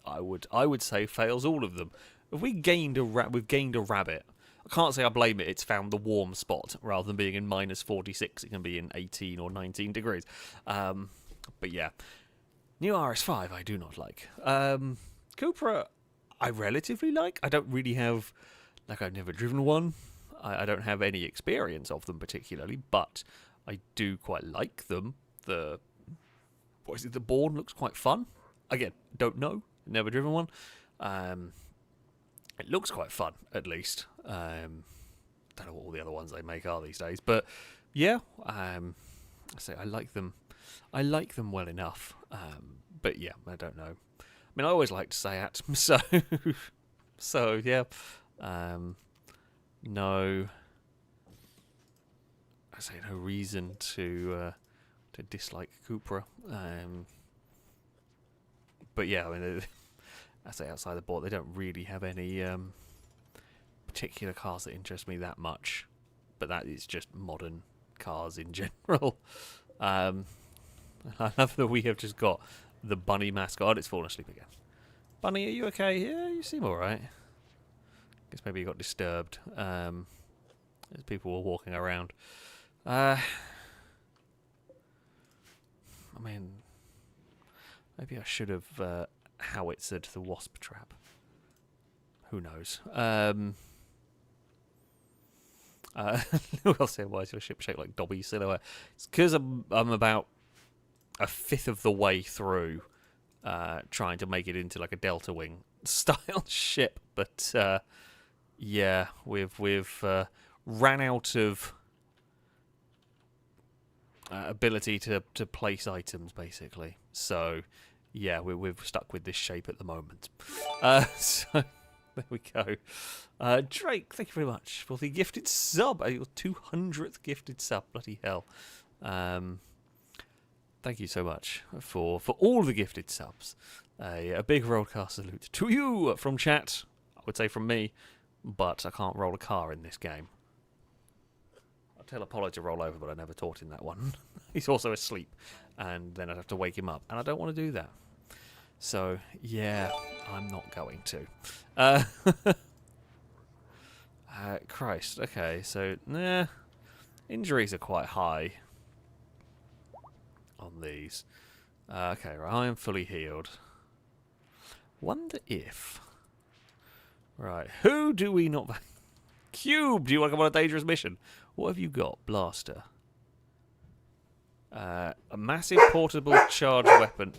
I would say fails all of them. If we gained we've gained a rabbit. I can't say I blame it. It's found the warm spot rather than being in minus 46. It can be in 18 or 19 degrees. But yeah, new RS5 I do not like. Cupra I relatively like. I don't really have, I've never driven one. I don't have any experience of them particularly, but I do quite like them. The Born looks quite fun. Again, don't know. Never driven one. It looks quite fun, at least. Don't know what all the other ones they make are these days, but yeah, I say I like them. I like them well enough, but yeah, I don't know. I mean, I always liked Seat, so yeah, no. I say no reason to dislike Cupra, but yeah, I mean. I say outside the board, they don't really have any particular cars that interest me that much. But that is just modern cars in general. I love that we have just got the bunny mascot. It's fallen asleep again. Bunny, are you okay? Yeah, you seem alright. Guess maybe you got disturbed as people were walking around. I mean, maybe I should have... howitzered the wasp trap. Who knows? We'll say, why is your ship shaped like Dobby's silhouette? It's because I'm about a fifth of the way through trying to make it into like a Delta Wing style ship, but yeah, we've ran out of ability to place items basically. So yeah, we're stuck with this shape at the moment. So there we go. Drake, thank you very much for the gifted sub. Your 200th gifted sub. Bloody hell. Thank you so much for all the gifted subs. A big rollcast salute to you from chat. I would say from me, but I can't roll a car in this game. I'll tell Apollo to roll over, but I never taught him that one. He's also asleep, and then I'd have to wake him up, and I don't want to do that. So, yeah, I'm not going to. Christ, okay, so, injuries are quite high on these. Okay, right, I am fully healed. Wonder if... Right, who do we not... Cube, do you want to come on a dangerous mission? What have you got? Blaster. A massive portable charged weapon.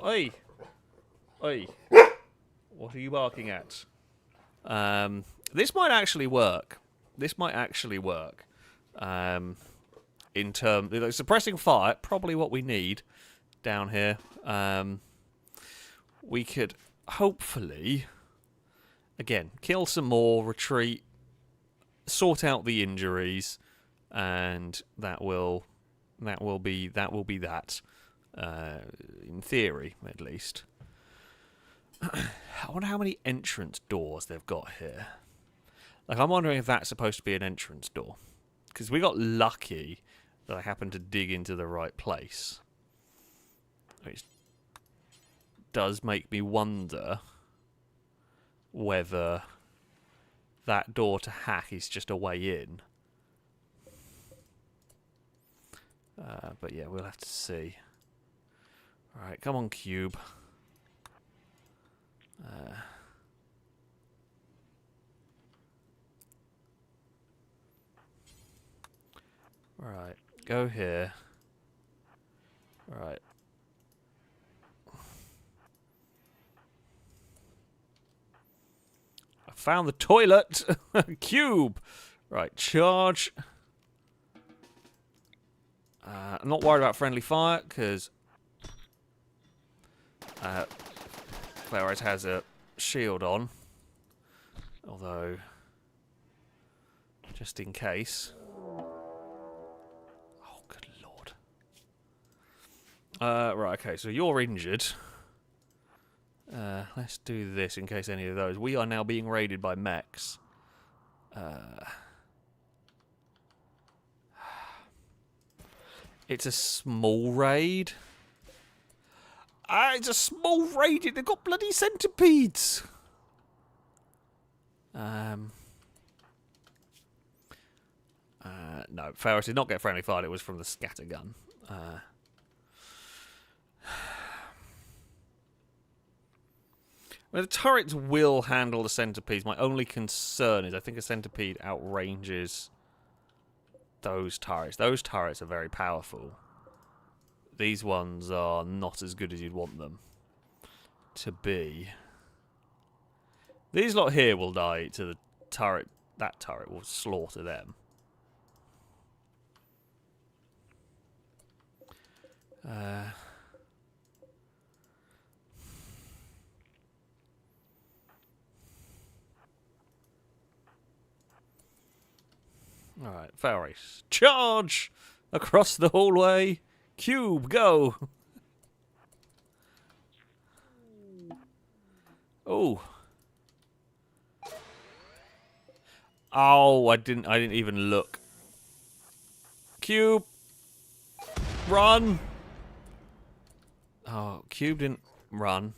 Oi! Oi! What are you barking at? This might actually work. This might actually work. In terms... suppressing fire, probably what we need down here. We could hopefully... Again, kill some more, retreat, sort out the injuries, and that will be that. In theory, at least. I wonder how many entrance doors they've got here. Like, I'm wondering if that's supposed to be an entrance door, because we got lucky that I happened to dig into the right place, which does make me wonder whether that door to hack is just a way in. But yeah, we'll have to see. Alright, come on, Cube. Right, go here. Right. I found the toilet! Cube! Right, charge. I'm not worried about friendly fire, because FailRace has a shield on. Although, just in case. Oh, good lord. Right, okay, so you're injured. Let's do this in case any of those. We are now being raided by mechs. It's a small raid. It's a small raid. They've got bloody centipedes. No, FailRace did not get friendly fire. It was from the scattergun. Well, the turrets will handle the centipedes. My only concern is I think a centipede outranges those turrets. Those turrets are very powerful. These ones are not as good as you'd want them to be. These lot here will die to the turret. That turret will slaughter them. Alright, FailRace. Charge! Across the hallway. Cube, go! Oh. Oh, I didn't even look. Cube! Run! Oh, Cube didn't run.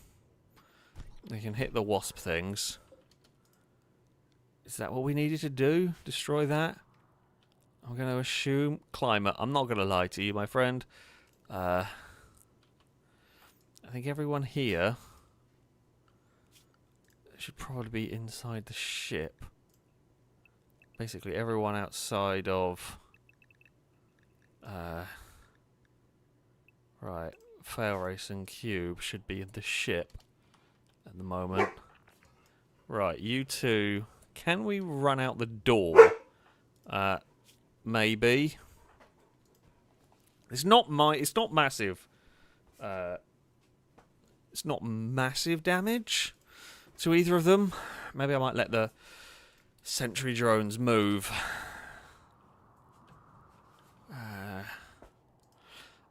They can hit the wasp things. Is that what we needed to do? Destroy that? I'm going to assume climber. I'm not going to lie to you, my friend. I think everyone here should probably be inside the ship. Basically, everyone outside of... right, FailRace and Cube should be in the ship at the moment. Right, you two... Can we run out the door? Maybe. It's not massive. It's not massive damage to either of them. Maybe I might let the sentry drones move.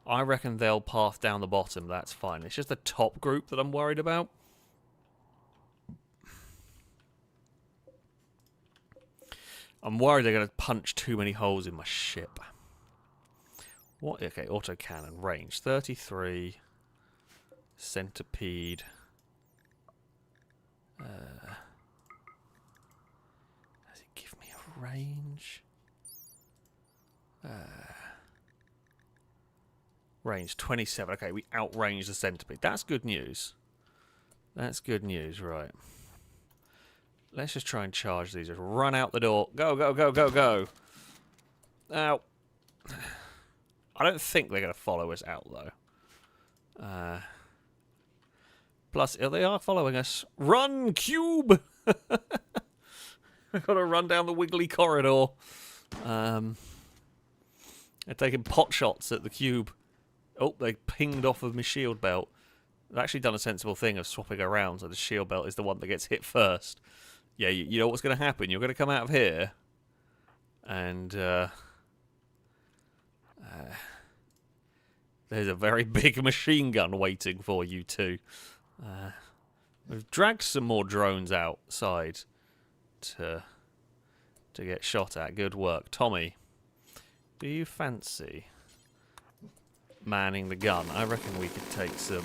I reckon they'll path down the bottom. That's fine. It's just the top group that I'm worried about. I'm worried they're going to punch too many holes in my ship. What? Okay, autocannon. Range 33. Centipede. Does it give me a range? Range 27. Okay, we outranged the centipede. That's good news. That's good news, right. Let's just try and charge these. Just run out the door. Go, go, go, go, go. Ow. I don't think they're going to follow us out, though. Plus, they are following us. Run, Cube! I've got to run down the wiggly corridor. They're taking pot shots at the Cube. Oh, they pinged off of my shield belt. They've actually done a sensible thing of swapping around, so the shield belt is the one that gets hit first. Yeah, you know what's going to happen. You're going to come out of here, and there's a very big machine gun waiting for you two. We've dragged some more drones outside to get shot at. Good work. Tommy, do you fancy manning the gun? I reckon we could take some...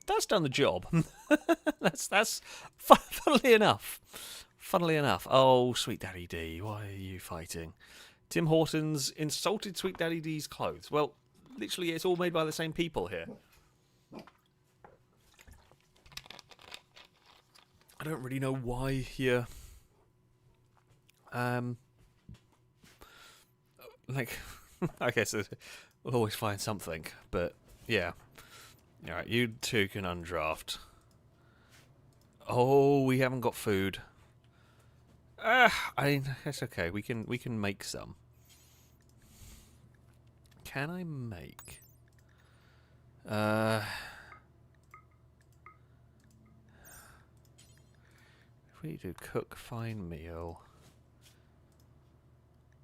That's done the job. that's funnily enough. Funnily enough. Oh, Sweet Daddy D, why are you fighting? Tim Hortons insulted Sweet Daddy D's clothes. Well, literally, it's all made by the same people here. I don't really know why here. Like, I guess we'll always find something, but yeah. Alright, you two can undraft. Oh, we haven't got food. I mean, that's okay. We can make some. Can I make? If we do cook fine meal,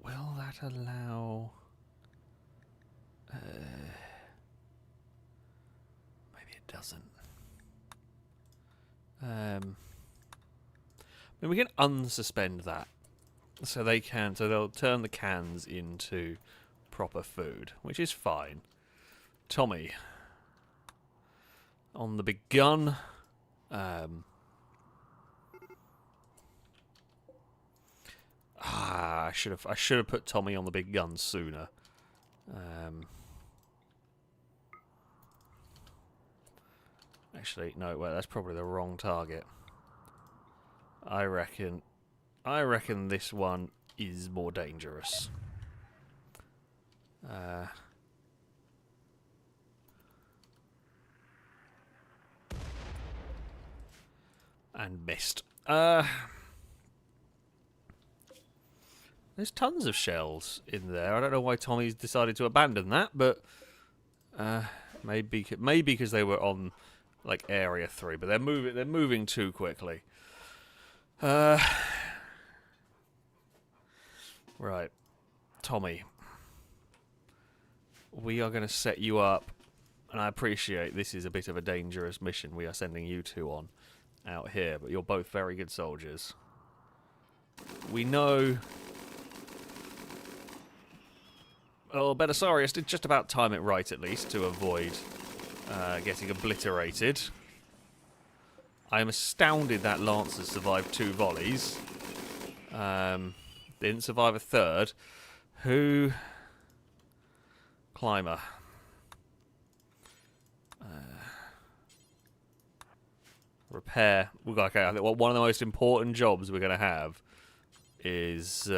will that allow? Maybe it doesn't. I mean, we can unsuspend that, so they'll turn the cans into proper food, which is fine. Tommy, on the big gun. I should have put Tommy on the big gun sooner. Actually, no, well, that's probably the wrong target. I reckon this one is more dangerous. And missed. There's tons of shells in there. I don't know why Tommy's decided to abandon that, but maybe because they were on like area 3, but they're moving too quickly. Right, Tommy, we are going to set you up, and I appreciate this is a bit of a dangerous mission we are sending you two on out here, but you're both very good soldiers. We know. Oh, Belisarius did just about time it right, at least, to avoid getting obliterated. I am astounded that Lancer survived 2 volleys. Didn't survive a third. Who? Climber. Repair. Okay, I think one of the most important jobs we're going to have is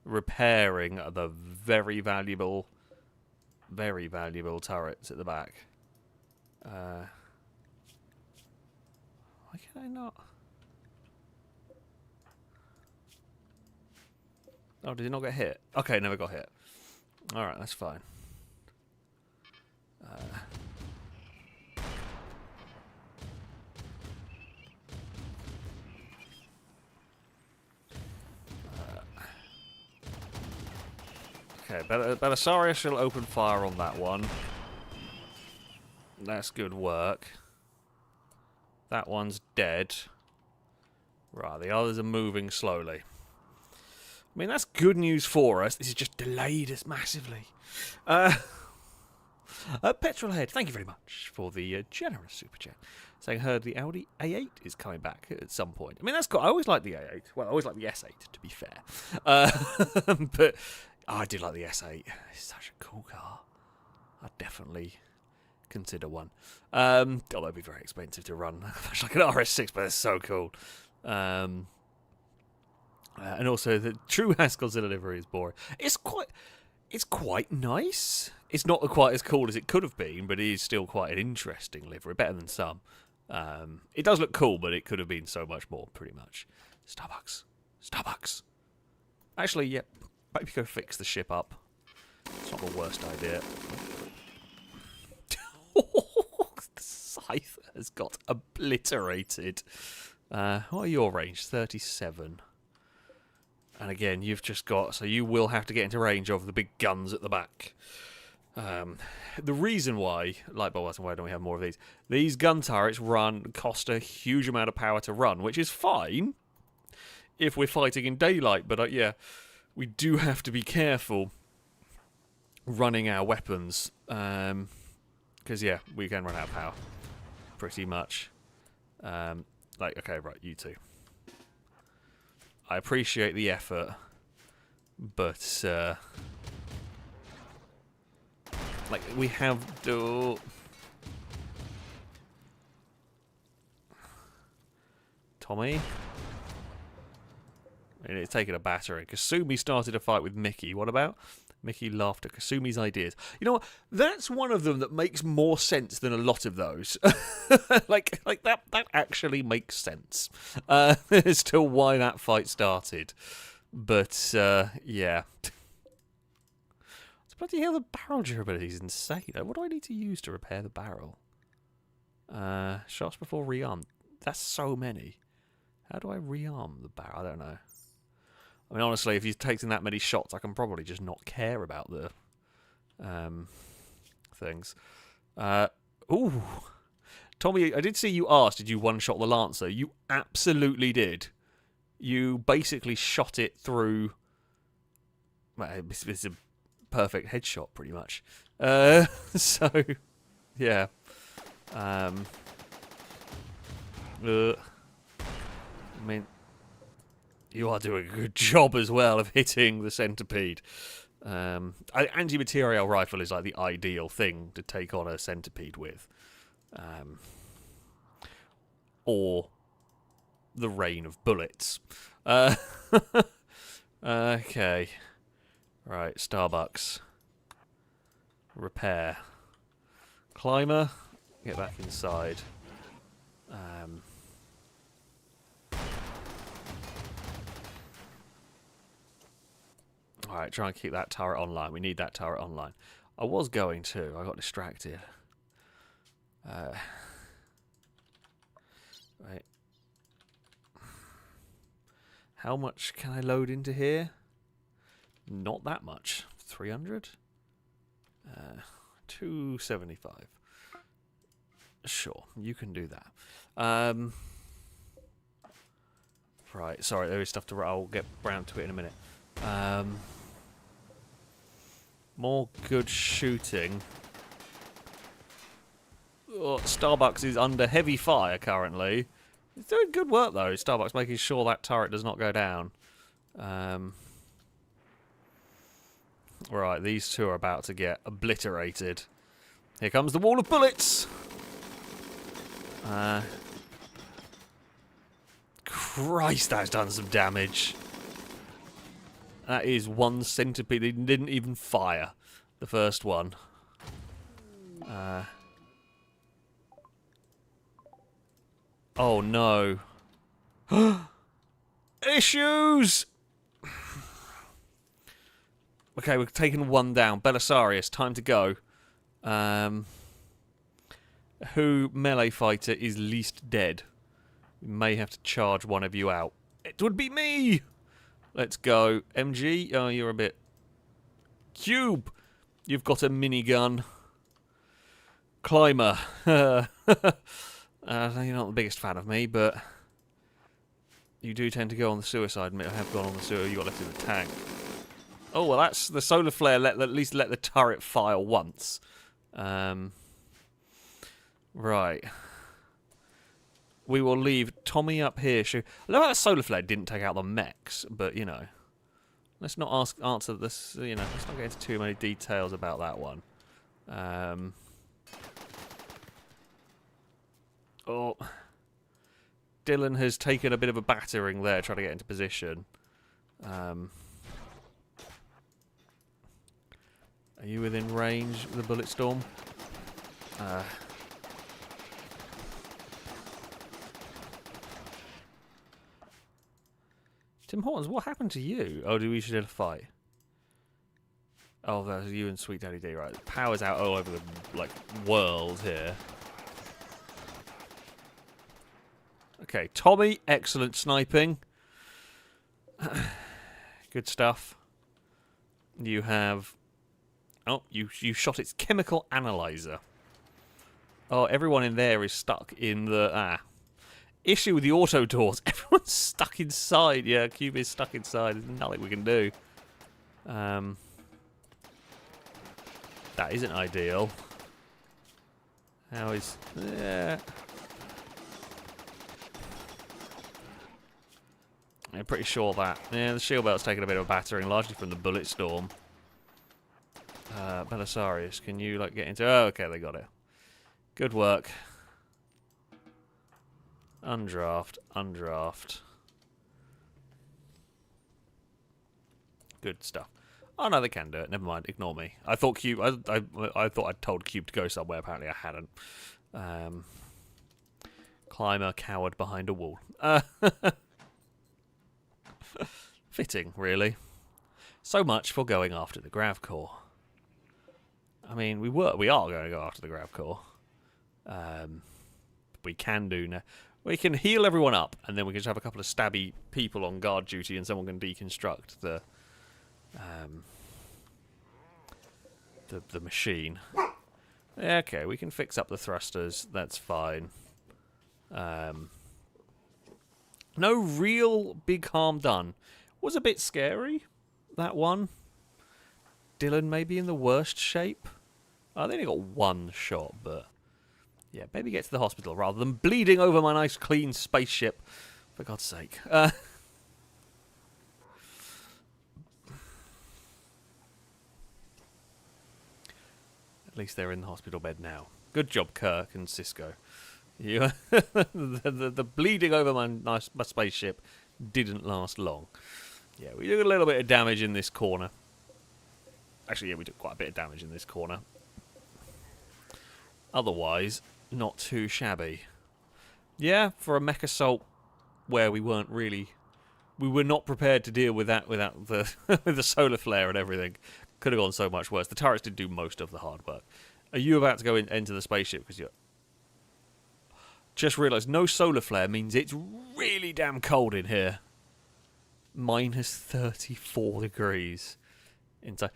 repairing the very valuable turrets at the back. Why can I not? Oh, did it not get hit? Okay, never got hit. Alright, that's fine. Okay, Belisarius shall open fire on that one. That's good work. That one's dead. Right, the others are moving slowly. I mean, that's good news for us. This has just delayed us massively. Petrolhead, thank you very much for the generous super chat. Saying, heard the Audi A8 is coming back at some point. I mean, that's cool. I always like the A8. Well, I always like the S8, to be fair. But I did like the S8. It's such a cool car. I'd definitely consider one. Although it'd be very expensive to run. Much like an RS6, but it's so cool. And also, the true Godzilla livery is boring. It's quite nice. It's not quite as cool as it could have been, but it is still quite an interesting livery. Better than some. It does look cool, but it could have been so much more, pretty much. Starbucks. Actually, yep. Maybe go fix the ship up. It's not the worst idea. The Scythe has got obliterated. What are your range? 37. And again, you've just got... So you will have to get into range of the big guns at the back. The reason why... Lightbulb, why don't we have more of these? These gun turrets cost a huge amount of power to run, which is fine if we're fighting in daylight. But yeah, we do have to be careful running our weapons. Because, yeah, we can run out of power. Pretty much. Okay, right, you two. I appreciate the effort, but we have to. Tommy. And it's taken a battering. Kasumi started a fight with Mickey. What about? Mickey laughed at Kasumi's ideas. You know what? That's one of them that makes more sense than a lot of those. like that actually makes sense as to why that fight started. But yeah. Bloody hell, the barrel durability is insane. What do I need to use to repair the barrel? Shots before rearm. That's so many. How do I rearm the barrel? I don't know. I mean, honestly, if you've taken that many shots, I can probably just not care about the things. Ooh. Tommy, I did see you ask, did you one-shot the Lancer? You absolutely did. You basically shot it through... Well, it's a perfect headshot, pretty much. So, yeah. I mean... You are doing a good job as well of hitting the centipede. Anti-material rifle is like the ideal thing to take on a centipede with. Or the rain of bullets. Okay. Right, Starbucks. Repair. Climber. Get back inside. Alright, try and keep that turret online. We need that turret online. I was going to. I got distracted. Right. How much can I load into here? Not that much. 300? 275. Sure, you can do that. Right, sorry, there is stuff to... I'll get round to it in a minute. More good shooting. Oh, Starbucks is under heavy fire currently. It's doing good work though, Starbucks, making sure that turret does not go down. Right, these two are about to get obliterated. Here comes the wall of bullets! Christ, that's done some damage. That is one centipede. They didn't even fire the first one. Oh no. Issues! Okay, we've taken one down. Belisarius, time to go. Who melee fighter is least dead? We may have to charge one of you out. It would be me! Let's go. MG, oh, you're a bit... Cube! You've got a minigun. Climber. You're not the biggest fan of me, but... You do tend to go on the suicide. I have gone on the sewer. You got left in the tank. Oh, well, that's... The solar flare at least let the turret fire once. Right. We will leave Tommy up here. I love how the solar flare didn't take out the mechs, but, you know. Let's not answer this, you know, let's not get into too many details about that one. Oh. Dylan has taken a bit of a battering there, trying to get into position. Are you within range of the bullet storm? Tim Hortons, what happened to you? Oh, we should have a fight. Oh, that was you and Sweet Daddy D, right? Power's out all over the, like, world here. Okay, Tommy, excellent sniping. Good stuff. You have... Oh, you shot its chemical analyzer. Oh, everyone in there is stuck in the... Issue with the auto doors. Everyone's stuck inside. Yeah, Cube is stuck inside. There's nothing we can do. That isn't ideal. How is... Yeah. I'm pretty sure that... Yeah, the shield belt's taken a bit of a battering, largely from the bullet storm. Belisarius, can you, like, get into... Oh, okay, they got it. Good work. Undraft. Undraft. Good stuff. Oh no, they can do it. Never mind. Ignore me. I thought Cube. I thought I'd told Cube to go somewhere. Apparently, I hadn't. Climber cowered behind a wall. Fitting, really. So much for going after the grav core. I mean, we are going to go after the grav core. We can do now. We can heal everyone up, and then we can just have a couple of stabby people on guard duty, and someone can deconstruct the machine. Okay, we can fix up the thrusters. That's fine. No real big harm done. Was a bit scary, that one. Dylan maybe in the worst shape. Oh, they only got one shot, but yeah, maybe get to the hospital rather than bleeding over my nice clean spaceship. For God's sake. At least they're in the hospital bed now. Good job, Kirk and Cisco. You, the bleeding over my spaceship didn't last long. Yeah, we did a little bit of damage in this corner. Actually, yeah, we did quite a bit of damage in this corner. Otherwise, not too shabby. Yeah, for a mech assault where we were not prepared to deal with that without the with the solar flare and everything. Could have gone so much worse. The turrets did do most of the hard work. Are you about to go into the spaceship? Because you're... Just realised no solar flare means it's really damn cold in here. Minus 34 degrees inside.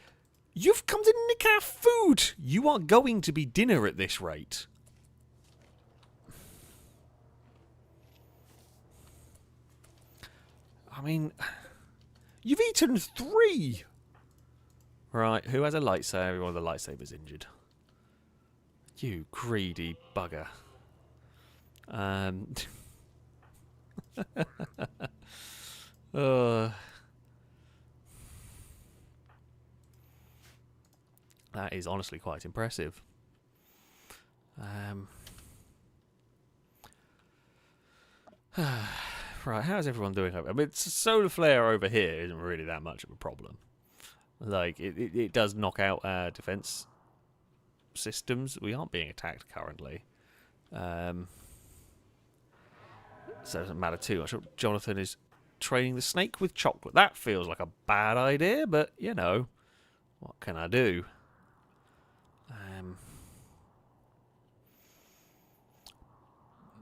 You've come to nick our food! You are going to be dinner at this rate. I mean, you've eaten 3! Right, who has a lightsaber? Everyone with a lightsaber's injured. You greedy bugger. That is honestly quite impressive. Right, how's everyone doing? I mean, solar flare over here isn't really that much of a problem. Like, it does knock out our defense systems. We aren't being attacked currently. So it doesn't matter too much. Jonathan is training the snake with chocolate. That feels like a bad idea, but, you know, what can I do?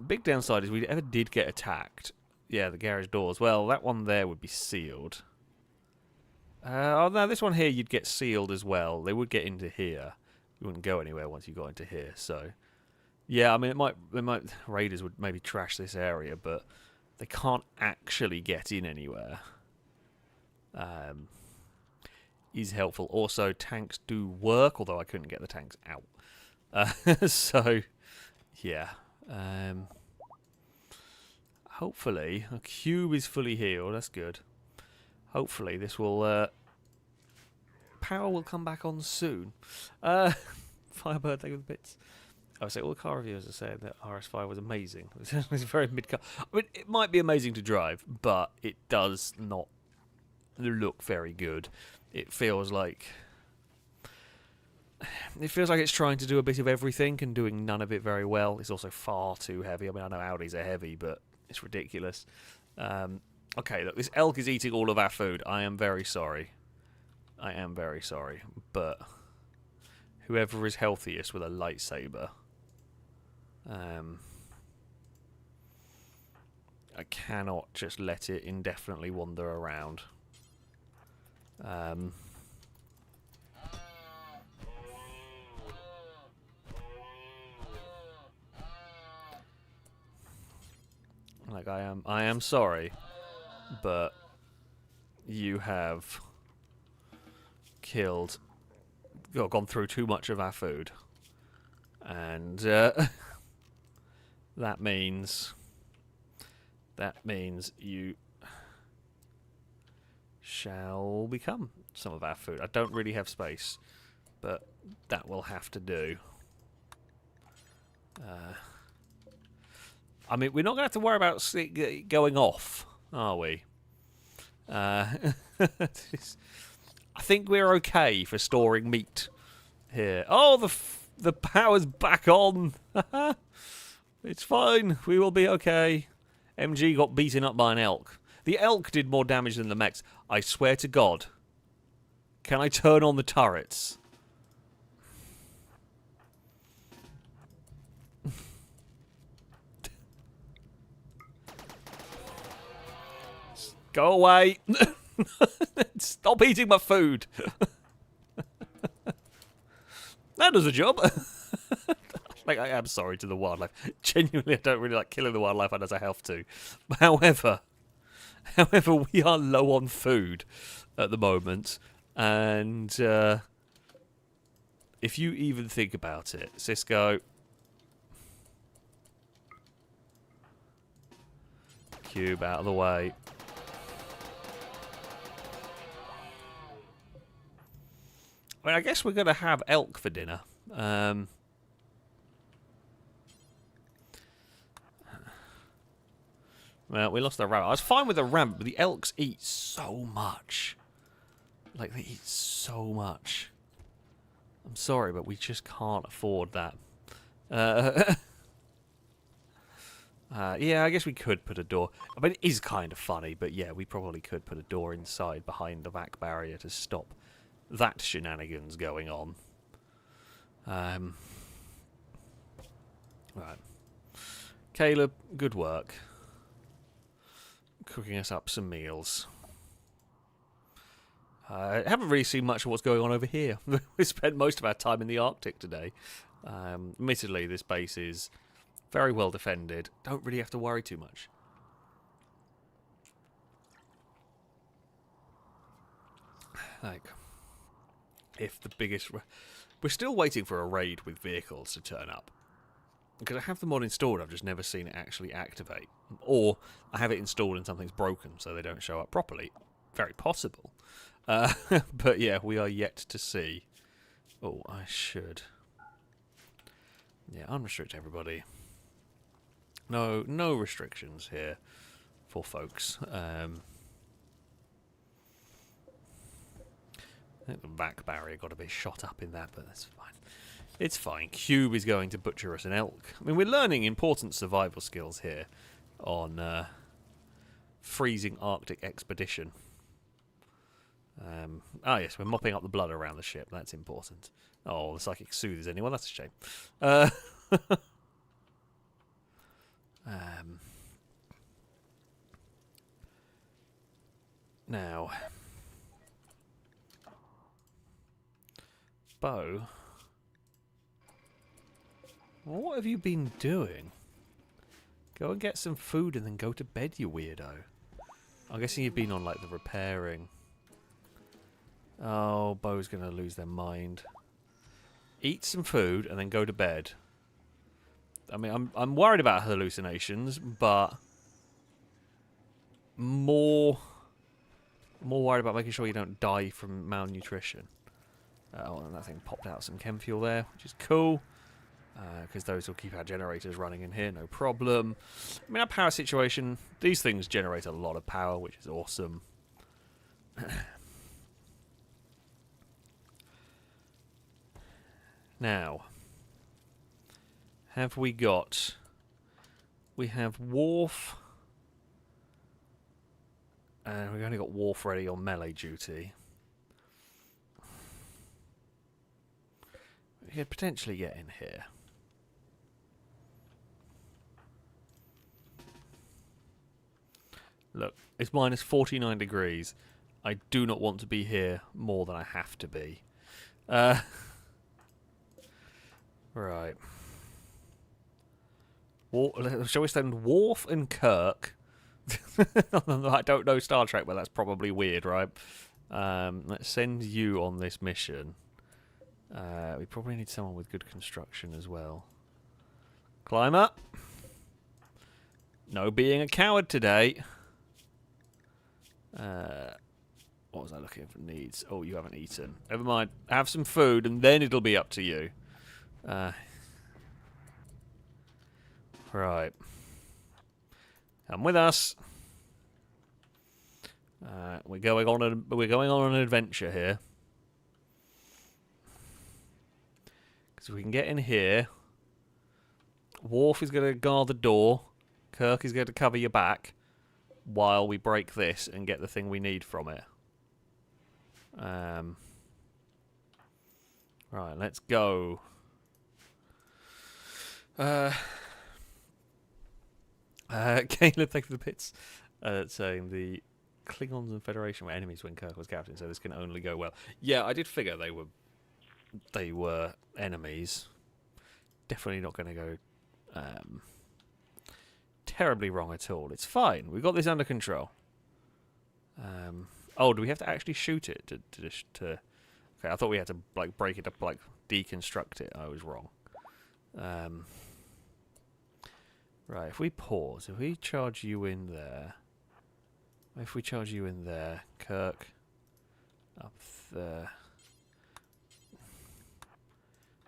Big downside is we ever did get attacked. Yeah, the garage doors. Well, that one there would be sealed. Oh, no, this one here you'd get sealed as well. They would get into here. You wouldn't go anywhere once you got into here, so... Yeah, I mean, Raiders would maybe trash this area, but they can't actually get in anywhere. Is helpful. Also, tanks do work, although I couldn't get the tanks out. So, yeah. Hopefully, a cube is fully healed. That's good. Hopefully, this will... power will come back on soon. Firebird, thank you for the bits. I would say all the car reviewers are saying that RS5 was amazing. It was very mid-car. I mean, it might be amazing to drive, but it does not look very good. It feels like it's trying to do a bit of everything and doing none of it very well. It's also far too heavy. I mean, I know Audis are heavy, but it's ridiculous. Okay, look, this elk is eating all of our food. I am very sorry. I am very sorry, but whoever is healthiest with a lightsaber... I cannot just let it indefinitely wander around. Like I am sorry, but you have gone through too much of our food, and that means you shall become some of our food. I don't really have space, but that will have to do. I mean, we're not going to have to worry about it going off, are we? I think we're okay for storing meat here. Oh, the power's back on. It's fine. We will be okay. MG got beaten up by an elk. The elk did more damage than the mechs. I swear to God. Can I turn on the turrets? Go away. Stop eating my food. That does the job. Like, I am sorry to the wildlife. Genuinely, I don't really like killing the wildlife as I have to. However, we are low on food at the moment. And if you even think about it, Cisco... Cube out of the way. I mean, I guess we're going to have elk for dinner. Well, we lost the rabbit. I was fine with the rabbit, but the elks eat so much. Like, they eat so much. I'm sorry, but we just can't afford that. Yeah, I guess we could put a door. I mean, it is kind of funny, but yeah, we probably could put a door inside behind the back barrier to stop that shenanigans going on. Right. Caleb, good work. Cooking us up some meals. I haven't really seen much of what's going on over here. We spent most of our time in the Arctic today. Admittedly, this base is very well defended. Don't really have to worry too much. Like, if the biggest... We're still waiting for a raid with vehicles to turn up. Because I have the mod installed, I've just never seen it actually activate. Or I have it installed and something's broken, so they don't show up properly. Very possible. But yeah, we are yet to see. Oh, I should. Yeah, unrestrict everybody. No restrictions here for folks. I think the back barrier got a bit shot up in that, but that's fine. It's fine. Cube is going to butcher us an elk. I mean, we're learning important survival skills here on freezing Arctic expedition. Yes, we're mopping up the blood around the ship. That's important. Oh, the psychic soothes anyone. That's a shame. Now, Bo, what have you been doing? Go and get some food and then go to bed, you weirdo. I'm guessing you've been on, like, the repairing. Oh, Bo's going to lose their mind. Eat some food and then go to bed. I mean, I'm worried about hallucinations, but more worried about making sure you don't die from malnutrition. Oh, and that thing popped out some chem fuel there, which is cool. Because those will keep our generators running in here, no problem. I mean, our power situation, these things generate a lot of power, which is awesome. Now, have we got... We have Wharf. And we've only got Wharf ready on melee duty. We could potentially get in here. Look, it's minus 49 degrees. I do not want to be here more than I have to be. Right. Shall we send Worf and Kirk? I don't know Star Trek, but that's probably weird, right? Let's send you on this mission. We probably need someone with good construction as well. Climb up. No being a coward today. What was I looking for? Needs. Oh, you haven't eaten. Never mind. Have some food and then it'll be up to you. Right. Come with us. We're going on an adventure here. Because we can get in here. Worf is going to guard the door. Kirk is going to cover your back while we break this and get the thing we need from it. Right, let's go. Caleb, thank you for the bits. Saying the Klingons and Federation were enemies when Kirk was captain, so this can only go well. Yeah, I did figure they were enemies. Definitely not going to go terribly wrong at all. It's fine. We've got this under control. Oh, do we have to actually shoot it to? Okay, I thought we had to like break it up, like deconstruct it. I was wrong. Right, if we pause, if we charge you in there, Kirk, up there.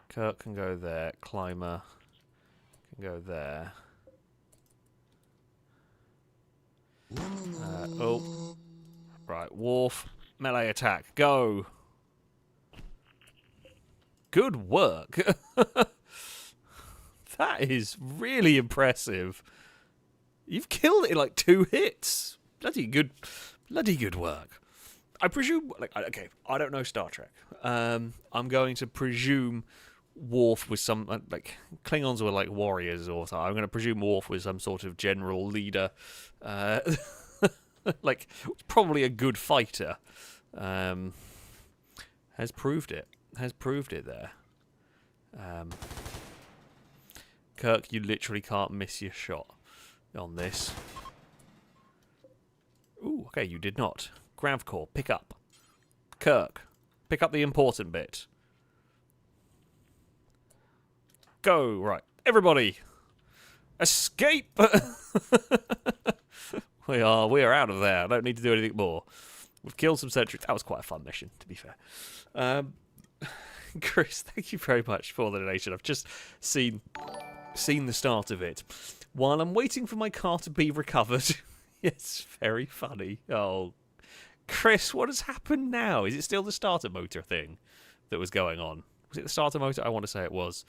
Kirk can go there. Climber can go there. Oh, right. Worf, melee attack. Go. Good work. That is really impressive. You've killed it in like 2 hits. Bloody good work. I presume, like, okay, I don't know Star Trek. I'm going to presume Worf was some, like, Klingons were like warriors or something. I'm going to presume Worf was some sort of general leader. Like, probably a good fighter. Has proved it there. Kirk, you literally can't miss your shot on this. Ooh, okay, you did not. Gravcore, pick up. Kirk, pick up the important bit. Go, right. Everybody, escape! We are out of there. I don't need to do anything more. We've killed some sentries. That was quite a fun mission, to be fair. Chris, thank you very much for the donation. I've just seen the start of it. While I'm waiting for my car to be recovered. It's very funny. Oh, Chris, what has happened now? Is it still the starter motor thing that was going on? Was it the starter motor? I want to say it was.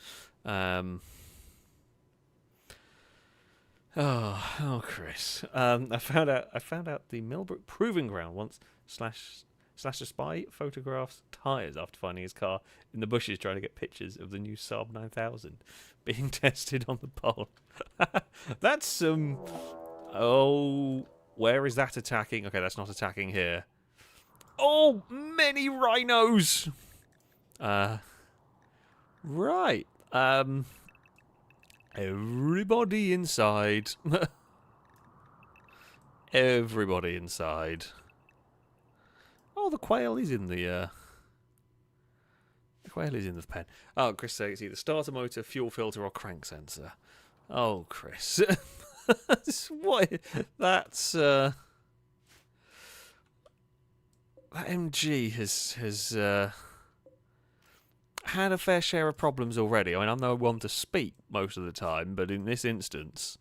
Oh, Chris. I found out the Millbrook Proving Ground once Slasher Spy photographs tyres after finding his car in the bushes trying to get pictures of the new Saab 9000 being tested on the pole. That's some... Oh, where is that attacking? Okay, that's not attacking here. Oh, many rhinos! Right. Everybody inside. Everybody inside. Oh, the quail is in the quail is in the pen. Oh, Chris says it's either starter motor, fuel filter, or crank sensor. Oh, Chris. What? That's that MG has had a fair share of problems already. I mean, I'm no one to speak most of the time, but in this instance,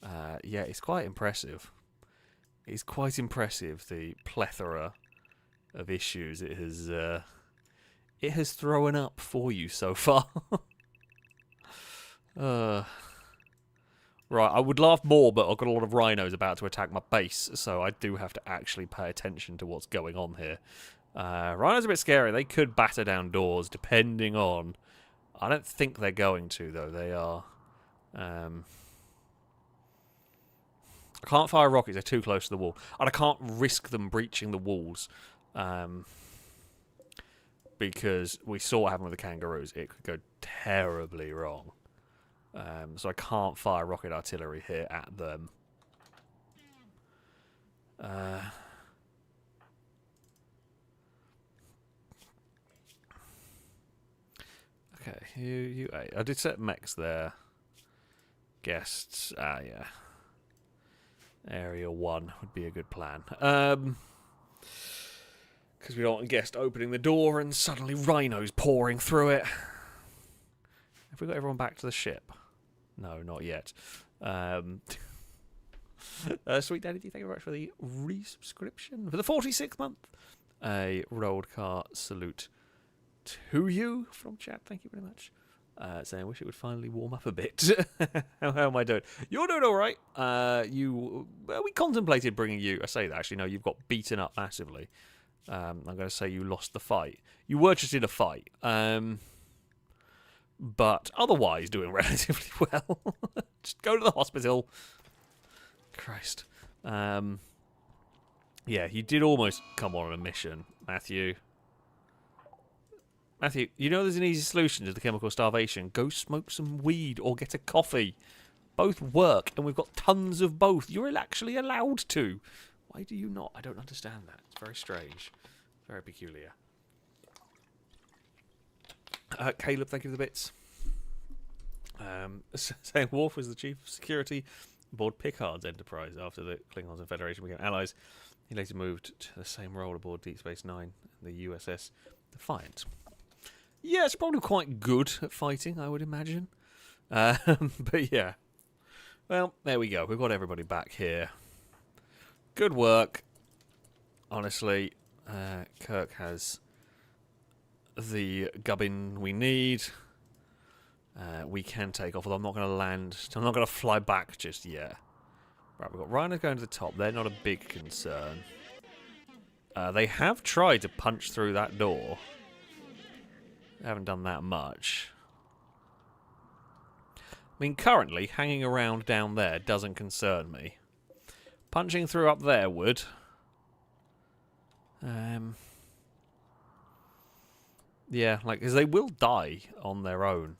yeah, it's quite impressive. It's quite impressive, the plethora of issues it has thrown up for you so far. Right, I would laugh more, but I've got a lot of rhinos about to attack my base, so I do have to actually pay attention to what's going on here. Rhinos are a bit scary. They could batter down doors, depending on... I don't think they're going to, though. They are... I can't fire rockets. They're too close to the wall. And I can't risk them breaching the walls. Because we saw what happened with the kangaroos. It could go terribly wrong. So I can't fire rocket artillery here at them. Okay, you I did set mechs there. Guests, yeah. Area 1 would be a good plan. Because we don't want a guest opening the door and suddenly rhinos pouring through it. Have we got everyone back to the ship? No, not yet. Sweet Daddy, thank you very much for the resubscription for the 46th month. A rolled car salute to you from chat. Thank you very much. Saying I wish it would finally warm up a bit. how am I doing? You're doing all right. We contemplated bringing you. I say that actually. No, you've got beaten up massively. I'm going to say you lost the fight. You were just in a fight. But otherwise doing relatively well. Just go to the hospital. Christ. Yeah, you did almost come on a mission, Matthew. Matthew, you know there's an easy solution to the chemical starvation. Go smoke some weed or get a coffee. Both work, and we've got tons of both. You're actually allowed to. Why do you not? I don't understand that. It's very strange. Very peculiar. Caleb, thank you for the bits. Saying Worf was the chief of security aboard Picard's Enterprise after the Klingons and Federation became allies. He later moved to the same role aboard Deep Space Nine, the USS Defiant. Yeah, it's probably quite good at fighting, I would imagine. But yeah. Well, there we go. We've got everybody back here. Good work. Honestly, Kirk has the gubbin we need. We can take off, although I'm not going to land. I'm not going to fly back just yet. Right, we've got Rhinos going to the top. They're not a big concern. They have tried to punch through that door. They haven't done that much. I mean, currently, hanging around down there doesn't concern me. Punching through up there would. Yeah, like, because they will die on their own.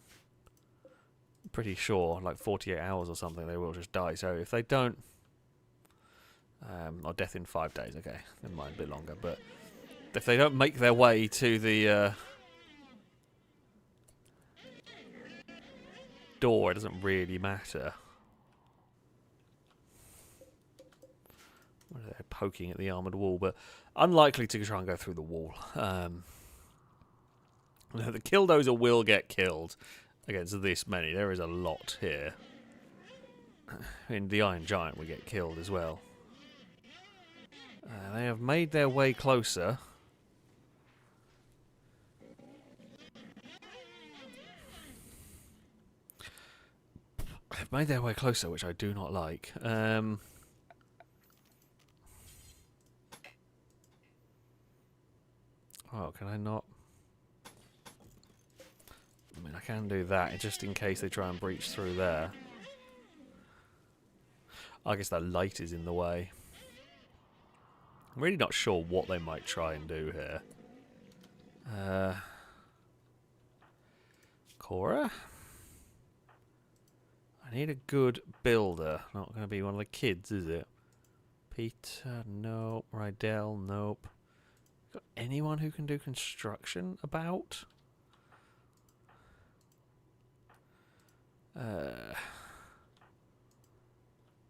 Pretty sure, like 48 hours or something, they will just die. So if they don't... or death in 5 days, okay. Never mind, a bit longer. But if they don't make their way to the... door, it doesn't really matter. They're poking at the armoured wall, but unlikely to try and go through the wall. The Killdozer will get killed against this many. There is a lot here. I mean, the Iron Giant will get killed as well. They have made their way closer. They've made their way closer, which I do not like. Oh, can I not? I mean, I can do that, just in case they try and breach through there. I guess that light is in the way. I'm really not sure what they might try and do here. Cora? I need a good builder. Not going to be one of the kids, is it? Peter, nope. Rydell, nope. Got anyone who can do construction about?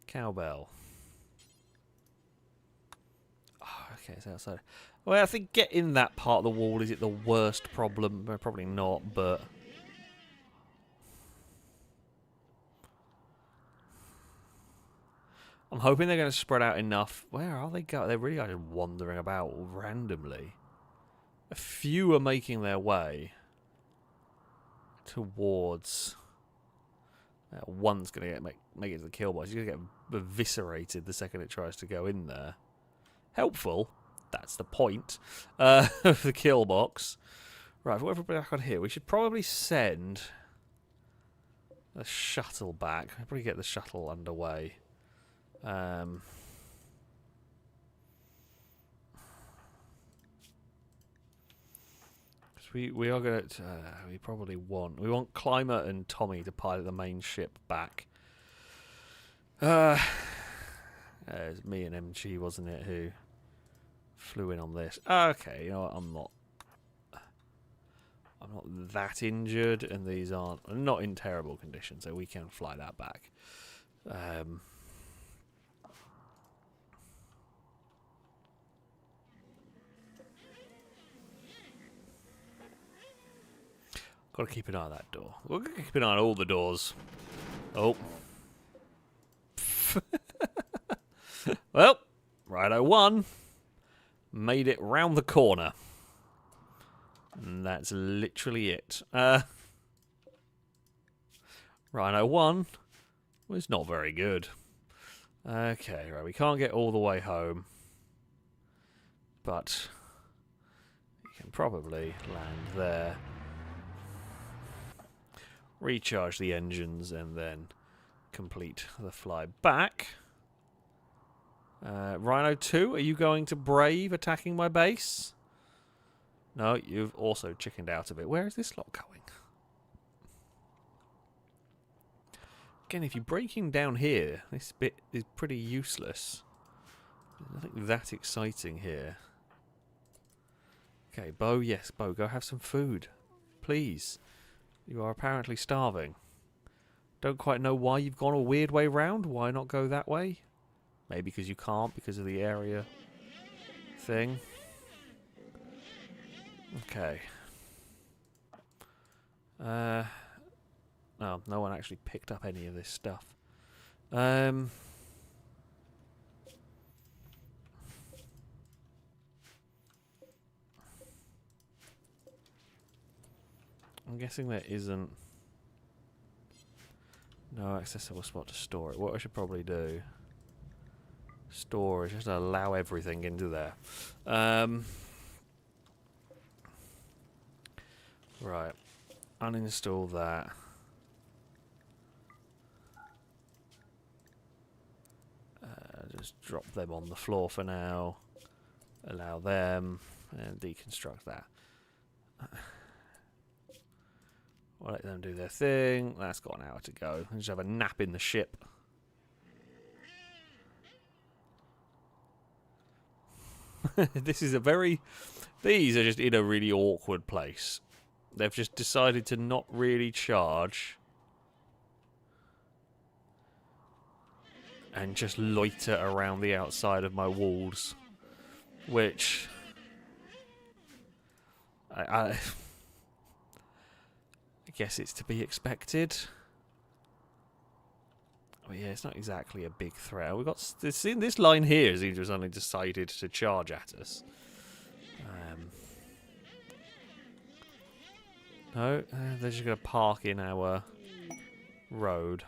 Cowbell. Oh, okay, it's outside. Well, I think getting that part of the wall, is it the worst problem? Probably not, but... I'm hoping they're going to spread out enough. Where are they going? They're really just wandering about randomly. A few are making their way towards... one's going to make it to the kill box. He's going to get eviscerated the second it tries to go in there. Helpful. That's the point of the kill box. Right, if we're back on here, we should probably send the shuttle back. I'll probably get the shuttle underway. We are going to... we probably want... We want Climber and Tommy to pilot the main ship back. It was me and MG, wasn't it, who flew in on this. Okay, you know what, I'm not that injured, and these aren't... I'm not in terrible condition, so we can fly that back. Got to keep an eye on that door. We're going to keep an eye on all the doors. Oh. Rhino 1 made it round the corner. And that's literally it. Rhino 1 was not very good. Okay, right, we can't get all the way home. But we can probably land there. Recharge the engines and then complete the fly back. Rhino 2, are you going to brave attacking my base? No, you've also chickened out a bit. Where is this lot going? Again, if you're breaking down here, this bit is pretty useless. There's nothing that exciting here. Okay, Bo, yes, Bo, go have some food. Please. You are apparently starving. Don't quite know why you've gone a weird way round. Why not go that way? Maybe because you can't, because of the area thing. Okay. Oh, no one actually picked up any of this stuff. I'm guessing there isn't no accessible spot to store it. What I should probably do, storage, just allow everything into there. Right, uninstall that. Just drop them on the floor for now. Allow them and deconstruct that. We'll let them do their thing. That's got an hour to go. Just have a nap in the ship. This is a very... These are just in a really awkward place. They've just decided to not really charge. And just loiter around the outside of my walls. Which... I guess it's to be expected. Oh yeah, it's not exactly a big threat. We've got this line here seems to have suddenly decided to charge at us. No, they're just going to park in our road.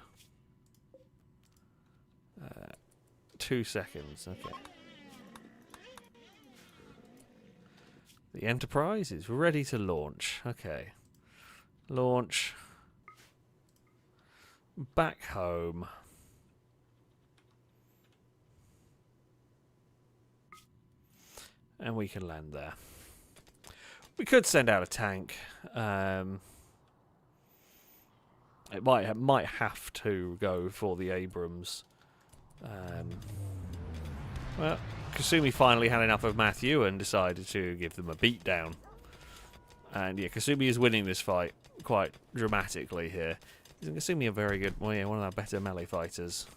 2 seconds, okay. The Enterprise is ready to launch. Okay. Launch. Back home. And we can land there. We could send out a tank. It might have to go for the Abrams. Well, Kasumi finally had enough of Matthew and decided to give them a beatdown. And yeah, Kasumi is winning this fight quite dramatically here. Isn't Kasumi a very good, well, yeah, one of our better melee fighters?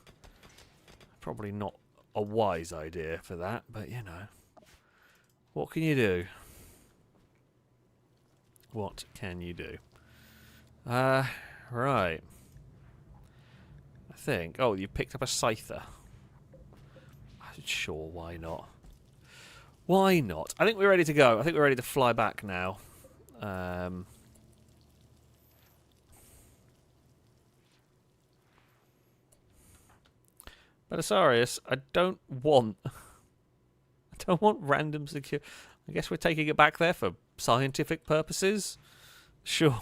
Probably not a wise idea for that, but you know. What can you do? What can you do? Right. I think... Oh, you picked up a scyther. Sure, why not? Why not? I think we're ready to go. I think we're ready to fly back now. But Asarius, I don't want random secure. I guess we're taking it back there for scientific purposes. Sure.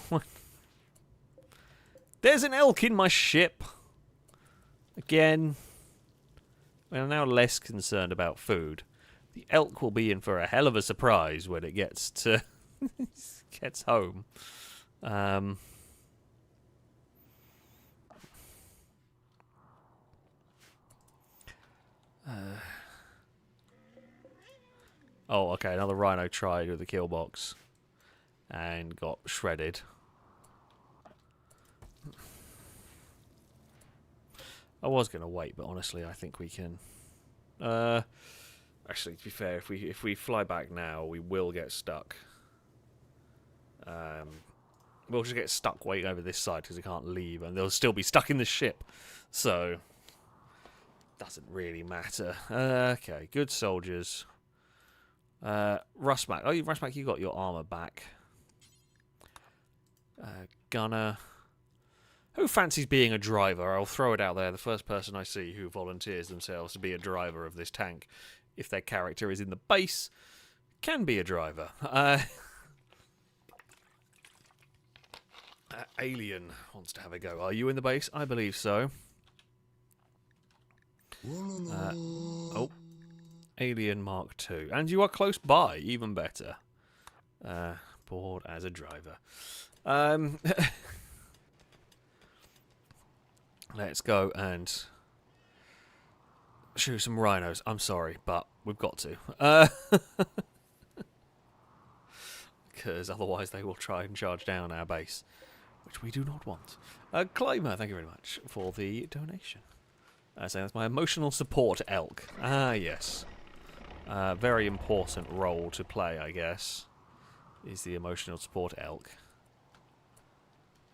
There's an elk in my ship. Again. We are now less concerned about food. The elk will be in for a hell of a surprise when it gets to gets home. Oh, okay. Another rhino tried with the kill box and got shredded. I was going to wait, but honestly, I think we can. Actually, to be fair, if we fly back now, we will get stuck. We'll just get stuck waiting over this side because we can't leave, and they'll still be stuck in the ship. So, doesn't really matter. Okay, good soldiers. Rustmac. Oh, Rustmac, you got your armor back. Gunner. Who fancies being a driver? I'll throw it out there. The first person I see who volunteers themselves to be a driver of this tank, if their character is in the base, can be a driver. Alien wants to have a go. Are you in the base? I believe so. Oh. Alien Mark II. And you are close by. Even better. Board as a driver. Let's go and shoot some rhinos. I'm sorry, but we've got to. Because otherwise they will try and charge down our base, which we do not want. Clymer, thank you very much for the donation. So that's my emotional support elk. Ah, yes. Very important role to play, I guess, is the emotional support elk.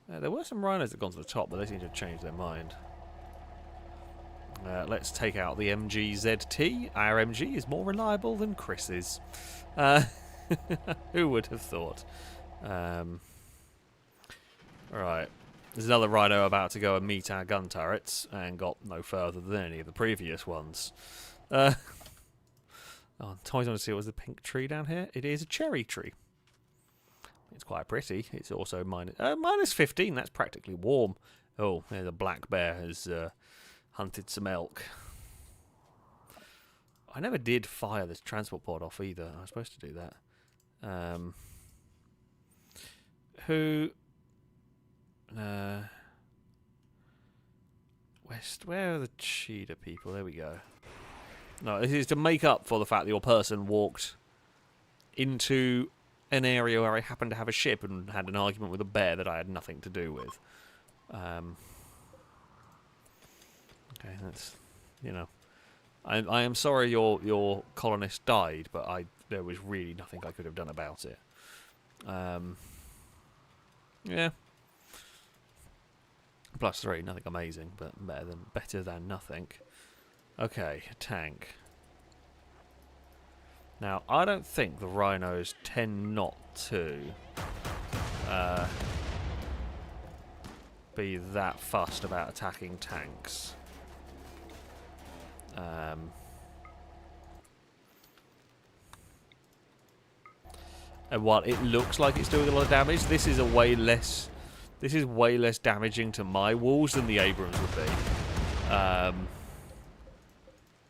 There were some rhinos that gone to the top, but they seem to have changed their mind. Let's take out the MGZT. Our MG is more reliable than Chris's. Who would have thought? Right. There's another rhino about to go and meet our gun turrets, and got no further than any of the previous ones. Oh, Toys want to see, was the pink tree down here? It is a cherry tree. It's quite pretty. It's also minus 15. That's practically warm. Oh, there's a black bear has hunted some elk. I never did fire this transport pod off either. I was supposed to do that. West. Where are the cheetah people? There we go. No, this is to make up for the fact that your person walked into an area where I happened to have a ship and had an argument with a bear that I had nothing to do with. Okay, that's, you know, I am sorry your colonist died, but there was really nothing I could have done about it. Yeah. +3, nothing amazing, but better than nothing. Okay, tank. Now, I don't think the rhinos tend not to be that fussed about attacking tanks. And while it looks like it's doing a lot of damage, this is way less damaging to my walls than the Abrams would be.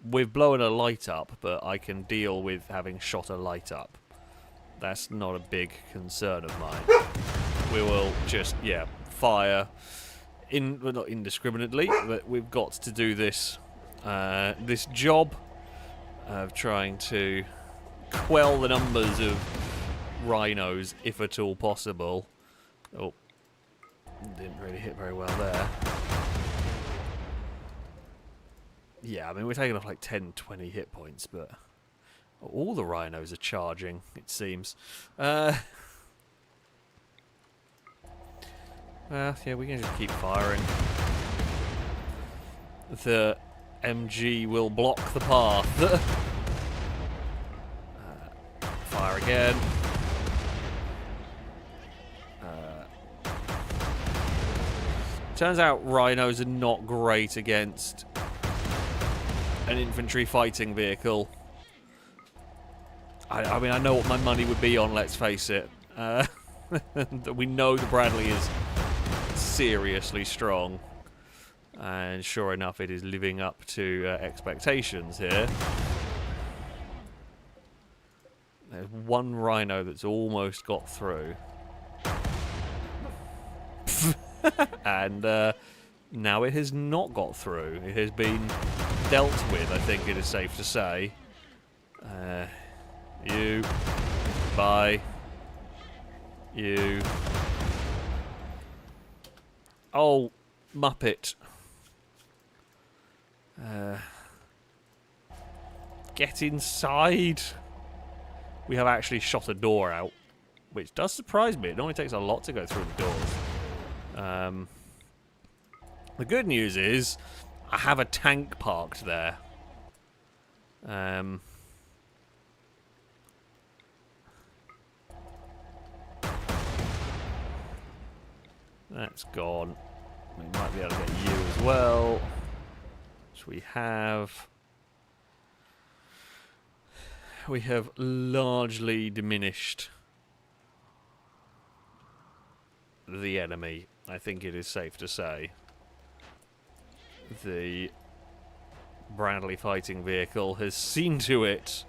We've blown a light up, but I can deal with having shot a light up. That's not a big concern of mine. We will just, yeah, fire well, not indiscriminately, but we've got to do this this job of trying to quell the numbers of rhinos, if at all possible. Oh, didn't really hit very well there. Yeah, I mean, we're taking off like 10, 20 hit points, but all the rhinos are charging, it seems. Well, yeah, we can just keep firing. The MG will block the path. Fire again. Turns out rhinos are not great against an infantry fighting vehicle. I mean, I know what my money would be on, let's face it. We know the Bradley is seriously strong. And sure enough, it is living up to expectations here. There's one rhino that's almost got through. And now it has not got through. It has been dealt with, I think it is safe to say. You. Bye. You. Oh, Muppet. Get inside. We have actually shot a door out, which does surprise me. It normally takes a lot to go through the doors. The good news is I have a tank parked there. That's gone. We might be able to get you as well. Which we have. We have largely diminished the enemy, I think it is safe to say. The Bradley fighting vehicle has seen to it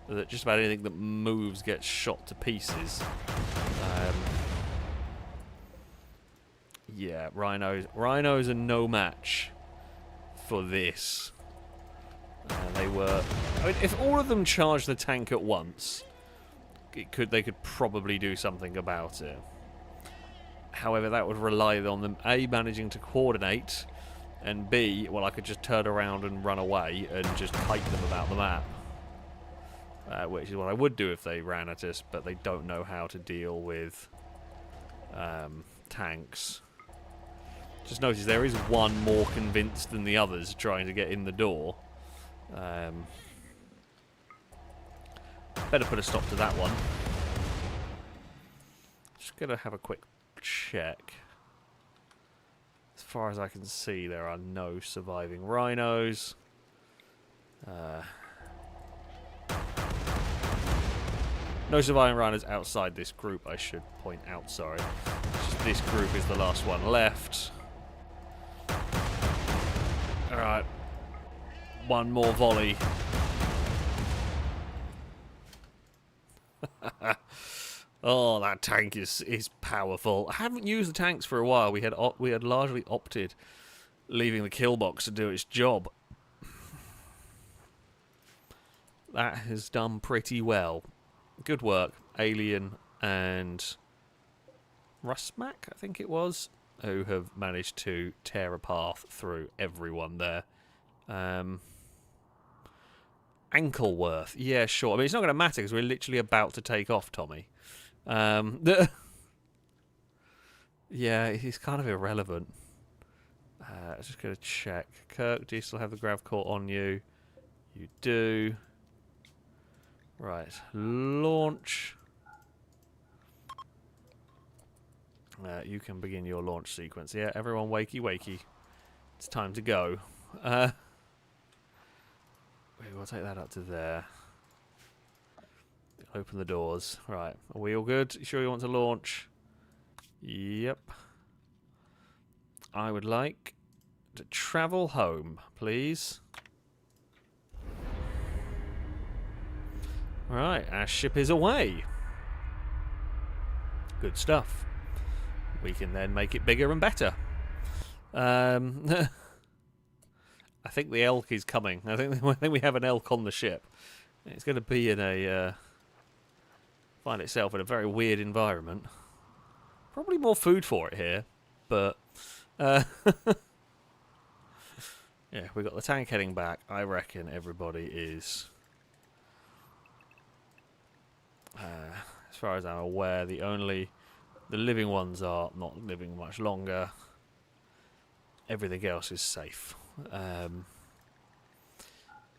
that just about anything that moves gets shot to pieces. Yeah, rhinos are no match for this. They were. I mean, if all of them charged the tank at once, they could probably do something about it. However, that would rely on them A, managing to coordinate, and B, well, I could just turn around and run away and just kite them about the map. Which is what I would do if they ran at us, but they don't know how to deal with tanks. Just notice there is one more convinced than the others trying to get in the door. Better put a stop to that one. Just gonna have a quick check. As far as I can see, there are no surviving rhinos. No surviving rhinos outside this group, I should point out, sorry. Just this group is the last one left. Alright. One more volley. Oh, that tank is powerful. I haven't used the tanks for a while. We had largely opted leaving the kill box to do its job. That has done pretty well. Good work, Alien and Rustmac, I think it was, who have managed to tear a path through everyone there. Ankleworth, yeah, sure. I mean, it's not going to matter because we're literally about to take off, Tommy. Yeah, he's kind of irrelevant. Just going to check. Kirk, do you still have the grav core on you? You do. Right, launch. You can begin your launch sequence. Yeah, everyone wakey wakey. It's time to go. We'll take that up to there. Open the doors. Right, are we all good? You sure you want to launch? Yep. I would like to travel home, please. Right, our ship is away. Good stuff. We can then make it bigger and better. I think the elk is coming. I think we have an elk on the ship. It's going to be in a find itself in a very weird environment. Probably more food for it here, but yeah, we got the tank heading back. I reckon everybody is, as far as I'm aware, the living ones are not living much longer. Everything else is safe.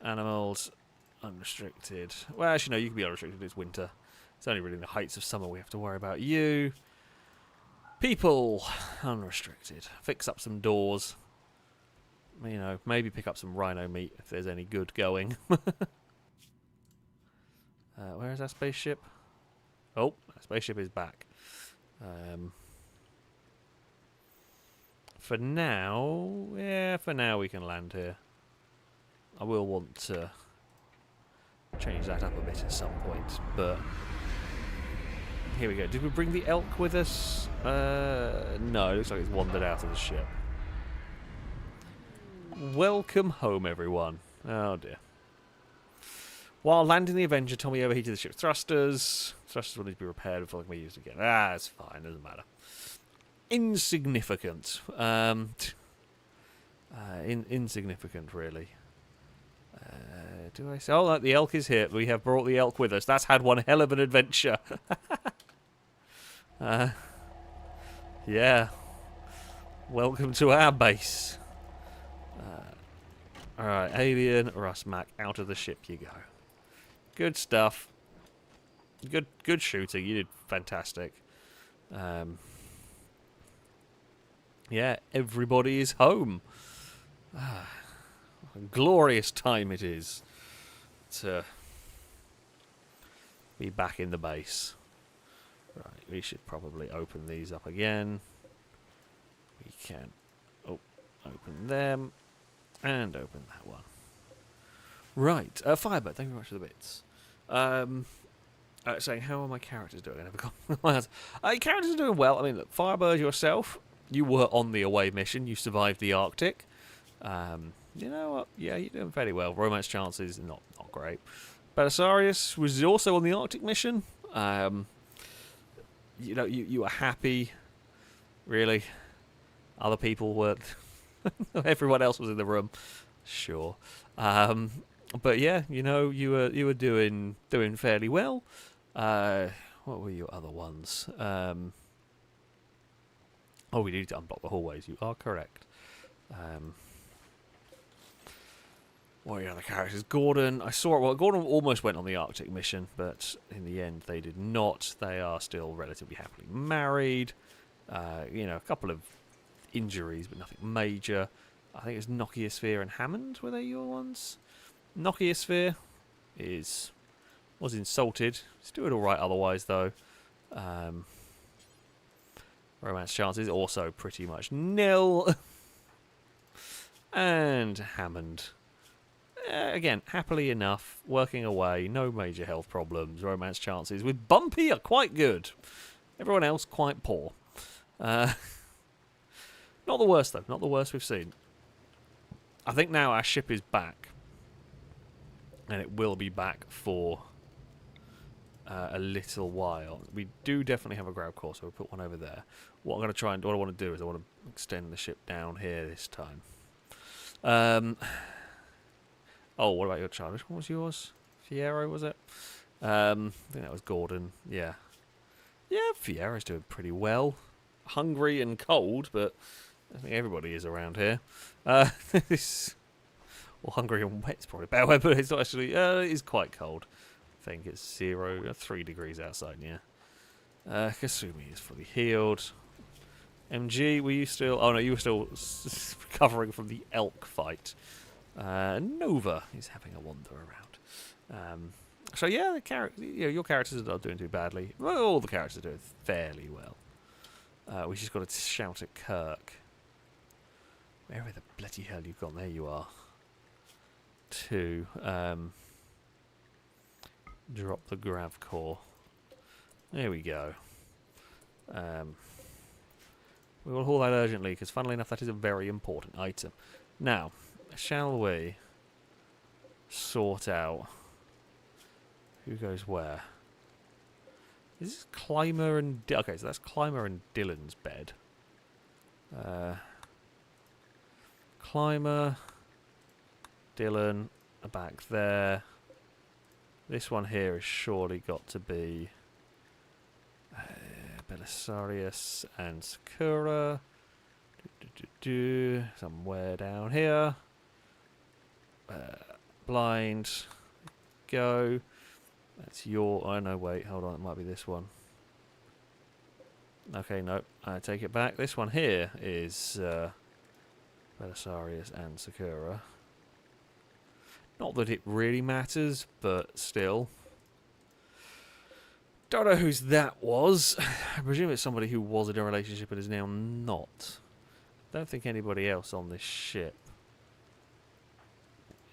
Animals, unrestricted. Well, actually, no, you can be unrestricted. It's winter. It's only really in the heights of summer we have to worry about you. People, unrestricted. Fix up some doors. You know, maybe pick up some rhino meat if there's any good going. Where is our spaceship? Oh, our spaceship is back. For now, yeah, for now we can land here. I will want to change that up a bit at some point, but here we go. Did we bring the elk with us? No, it looks like it's wandered out of the ship. Welcome home, everyone. Oh dear. While landing the Avenger, Tommy overheated the ship's thrusters. Thrusters will need to be repaired before they can be used again. Ah, it's fine, doesn't matter. Insignificant. Insignificant, really. Do I say? Oh, the elk is here. We have brought the elk with us. That's had one hell of an adventure. Yeah. Welcome to our base. Alright, Alien Rusmac, out of the ship you go. Good stuff. Good shooting. You did fantastic. Yeah, everybody is home. A glorious time it is to be back in the base. Right, we should probably open these up again. We can open them and open that one. Right, Firebird, thank you very much for the bits. Saying, how are my characters doing? I never got my answer. Characters are doing well. I mean, look, Firebird yourself, you were on the away mission. You survived the Arctic. You know what? Yeah, you're doing fairly well. Romance chances, not great. Belisarius was also on the Arctic mission. You know, you were happy, really. Other people were... Everyone else was in the room. Sure. But yeah, you know, you were doing fairly well. What were your other ones? Oh, we need to unblock the hallways. You are correct. What are your other characters? Gordon. I saw it. Well, Gordon almost went on the Arctic mission, but in the end they did not. They are still relatively happily married. You know, a couple of injuries, but nothing major. I think it's Nokiasphere and Hammond. Were they your ones? Nokiasphere was insulted. He's doing all right otherwise, though. Romance chances also pretty much nil. And Hammond, again, happily enough, working away, no major health problems. Romance chances with Bumpy are quite good. Everyone else quite poor. Not the worst, though. Not the worst we've seen. I think now our ship is back. And it will be back for a little while. We do definitely have a grab core, so we'll put one over there. What I'm going to try and what I want to do is I want to extend the ship down here this time. Oh, what about your child? Which one was yours? Fierro, was it? I think that was Gordon. Yeah. Yeah, Fierro's doing pretty well. Hungry and cold, but I think everybody is around here. This... Well, hungry and wet's probably a bad way, but it's not actually... it is quite cold. I think it's 3 degrees outside, yeah. Kasumi is fully healed. MG, were you still... Oh, no, you were still recovering from the elk fight. Nova is having a wander around. So, yeah, your characters are not doing too badly. Well, all the characters are doing fairly well. We just got to shout at Kirk. Where the bloody hell you've gone? There you are. To drop the grav core. There we go. We will haul that urgently because, funnily enough, that is a very important item. Now, shall we sort out who goes where? Is this Clymer and... Okay, so that's Clymer and Dylan's bed. Clymer... Dylan are back there. This one here has surely got to be Belisarius and Sakura. Somewhere down here. Blind. Go. That's your... Oh, no, wait. Hold on. It might be this one. Okay, no. I take it back. This one here is Belisarius and Sakura. Not that it really matters, but still. Don't know whose that was. I presume it's somebody who was in a relationship and is now not. Don't think anybody else on this ship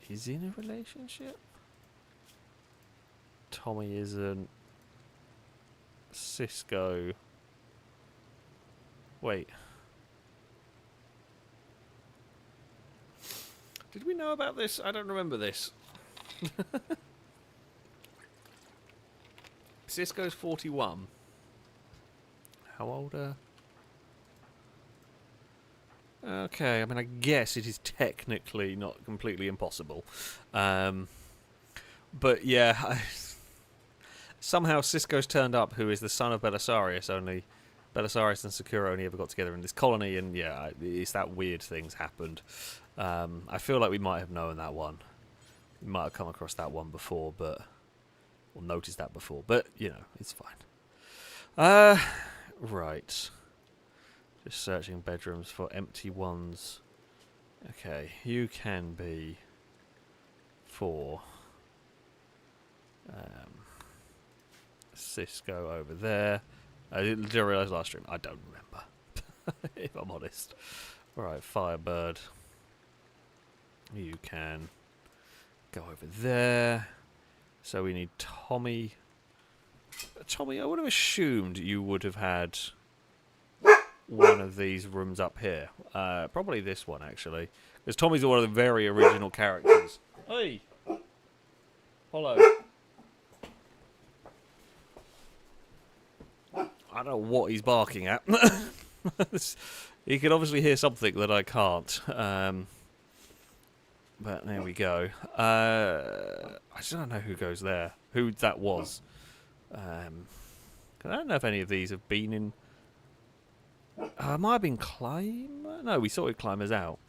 is in a relationship. Tommy isn't. Cisco. Wait. Did we know about this? I don't remember this. Cisco's 41. How old are... Okay, I mean, I guess it is technically not completely impossible. But yeah, somehow Cisco's turned up, who is the son of Belisarius, only Belisarius and Sakura only ever got together in this colony, and yeah, it's that weird things happened. I feel like we might have known that one. We might have come across that one before, or noticed that before, but, you know, it's fine. Right. Just searching bedrooms for empty ones. Okay, you can be 4. Cisco over there. I didn't realise last stream. I don't remember, if I'm honest. Right, Firebird. You can go over there. So we need Tommy. Tommy, I would have assumed you would have had one of these rooms up here. Probably this one, actually. Because Tommy's one of the very original characters. Hey! Hello. I don't know what he's barking at. He can obviously hear something that I can't. But there we go. I just don't know who goes there. Who that was. I don't know if any of these have been in... might have been Climber? No, we sorted Climbers out.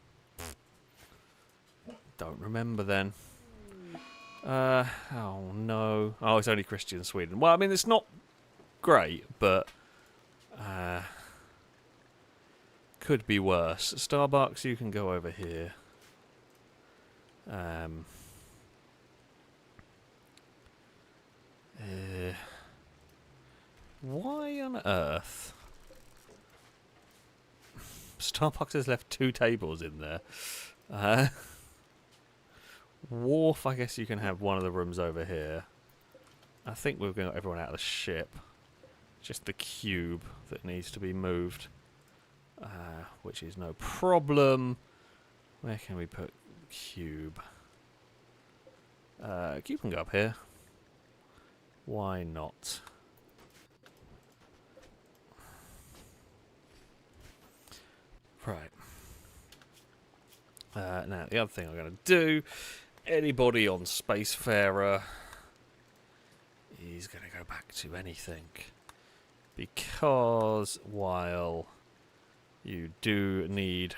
Don't remember then. Oh no. Oh, it's only Christian Sweden. Well, I mean, it's not great, but could be worse. Starbucks, you can go over here. Why on earth? Starbucks has left 2 tables in there. Wharf, I guess you can have one of the rooms over here. I think we've got everyone out of the ship. Just the cube that needs to be moved. Which is no problem. Where can we put cube? Cube can go up here. Why not? Right. Now, the other thing I'm going to do, anybody on Spacefarer is going to go back to anything. Because while you do need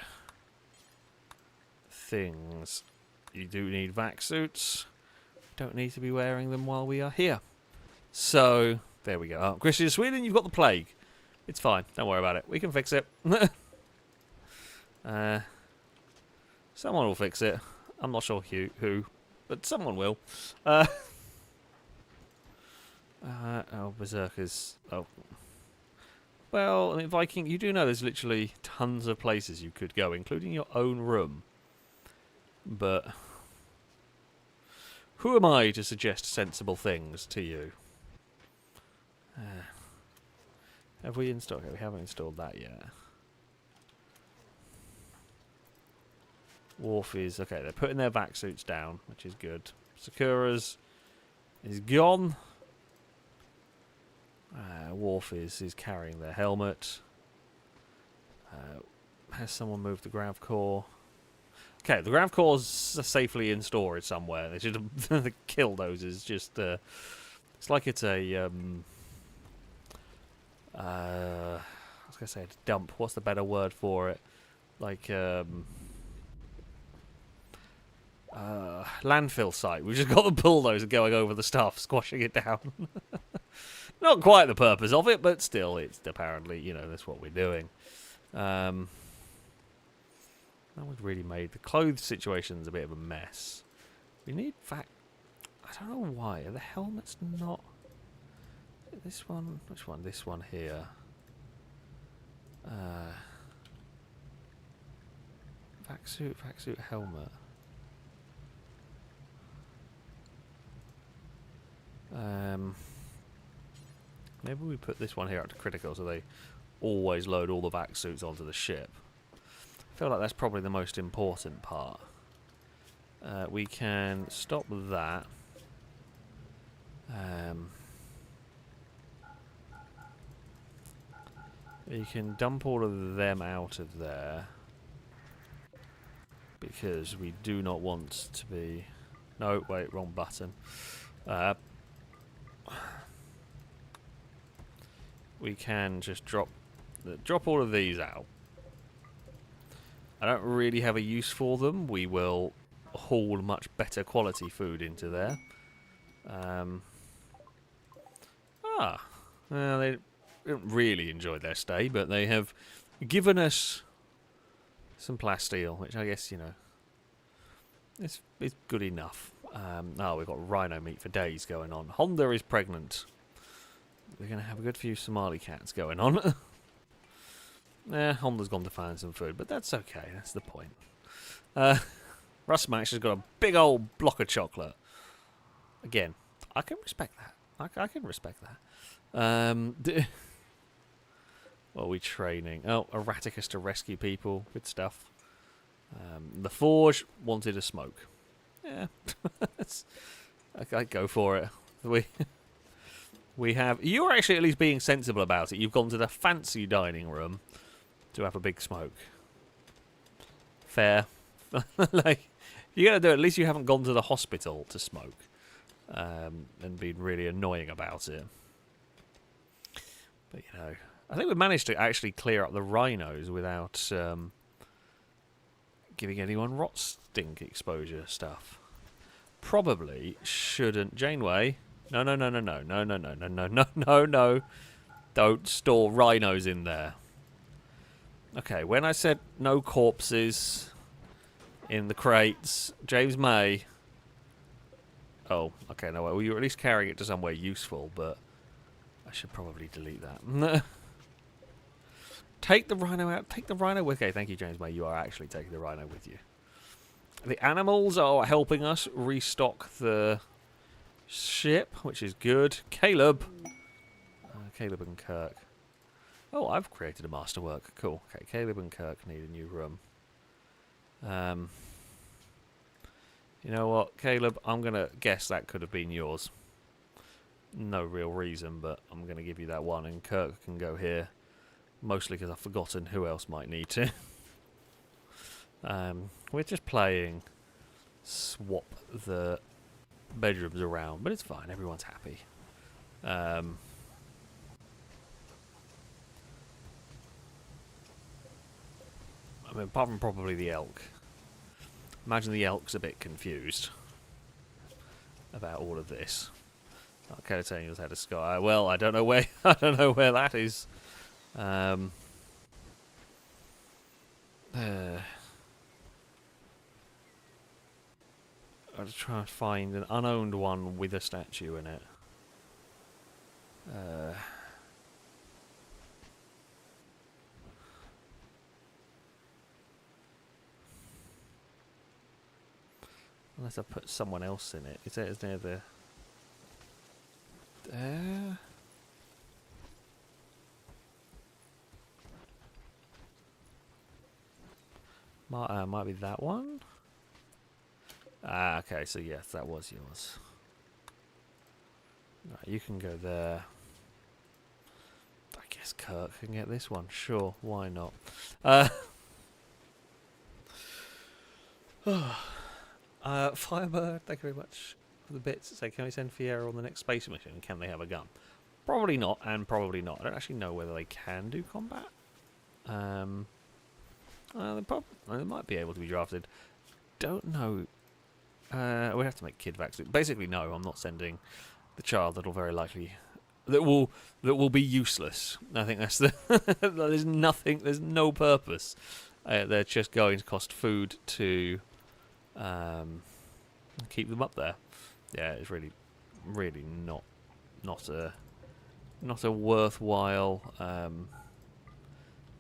things, you do need vac suits, don't need to be wearing them while we are here. So, there we go. Oh, Christian Sweden, you've got the plague. It's fine. Don't worry about it. We can fix it. Someone will fix it. I'm not sure who, but someone will. Oh, Berserkers. Oh. Well, I mean, Viking, you do know there's literally tons of places you could go, including your own room. But who am I to suggest sensible things to you? Have we installed? Okay, we haven't installed that yet. Wharf is... Okay, they're putting their vac suits down, which is good. Sakura's is gone. Wharf is carrying their helmet. Has someone moved the grav core? Okay, the grav core's safely in storage somewhere. They should have killed those. It's just... it's like it's a... I was going to say a dump. What's the better word for it? Like... landfill site. We've just got the bulldozer going over the stuff, squashing it down. Not quite the purpose of it, but still, it's apparently, you know, that's what we're doing. That would really made the clothes situation's a bit of a mess. We need I don't know why. Are the helmets not... This one? Which one? This one here. Vac suit, helmet. Maybe we put this one here up to critical so they always load all the vac suits onto the ship. I feel like that's probably the most important part. We can stop that. You can dump all of them out of there. Because we do not want to be... No, wait, wrong button. We can just drop Drop all of these out. I don't really have a use for them. We will haul much better quality food into there. Well, they don't really enjoy their stay, but they have given us some plasteel, which I guess, you know, it's good enough. We've got rhino meat for days going on. Honda is pregnant. We're going to have a good few Somali cats going on. Honda's gone to find some food, but that's okay. That's the point. Rustmax has got a big old block of chocolate. Again, I can respect that. I can respect that. What are we training? Oh, Erraticus to rescue people. Good stuff. The Forge wanted a smoke. Yeah. I'd go for it. We have... You're actually at least being sensible about it. You've gone to the fancy dining room to have a big smoke. Fair. Like, you gotta do it. At least you haven't gone to the hospital to smoke. And been really annoying about it. But, you know... I think we managed to actually clear up the rhinos without giving anyone rot stink exposure stuff. Probably shouldn't. Janeway, no. Don't store rhinos in there. Okay, when I said no corpses in the crates, James May. Oh, okay, no, well, you're at least carrying it to somewhere useful, but I should probably delete that. Take the rhino out. Take the rhino with... Okay, thank you, James May. You are actually taking the rhino with you. The animals are helping us restock the ship, which is good. Caleb. Caleb and Kirk. Oh, I've created a masterwork. Cool. Okay, Caleb and Kirk need a new room. You know what, Caleb? I'm going to guess that could have been yours. No real reason, but I'm going to give you that one, and Kirk can go here. Mostly because I've forgotten who else might need to. We're just playing swap the bedrooms around, but it's fine. Everyone's happy. I mean, apart from probably the elk. Imagine the elk's a bit confused about all of this. Catatonia's had a sky. Well, I don't know where. I don't know where that is. I'll try and find an unowned one with a statue in it. Unless I put someone else in it. Is it near the... Might be that one? Okay, so yes, that was yours. Right, you can go there. I guess Kirk can get this one. Sure, why not? Firebird, thank you very much for the bits. Say, can we send Fiera on the next space mission? Can they have a gun? Probably not, and probably not. I don't actually know whether they can do combat. They might be able to be drafted. Don't know. We have to make kid vaccine. Basically, no. I'm not sending the child that'll very likely that will be useless. I think that's the. There's nothing. There's no purpose. They're just going to cost food to keep them up there. Yeah, it's really not a worthwhile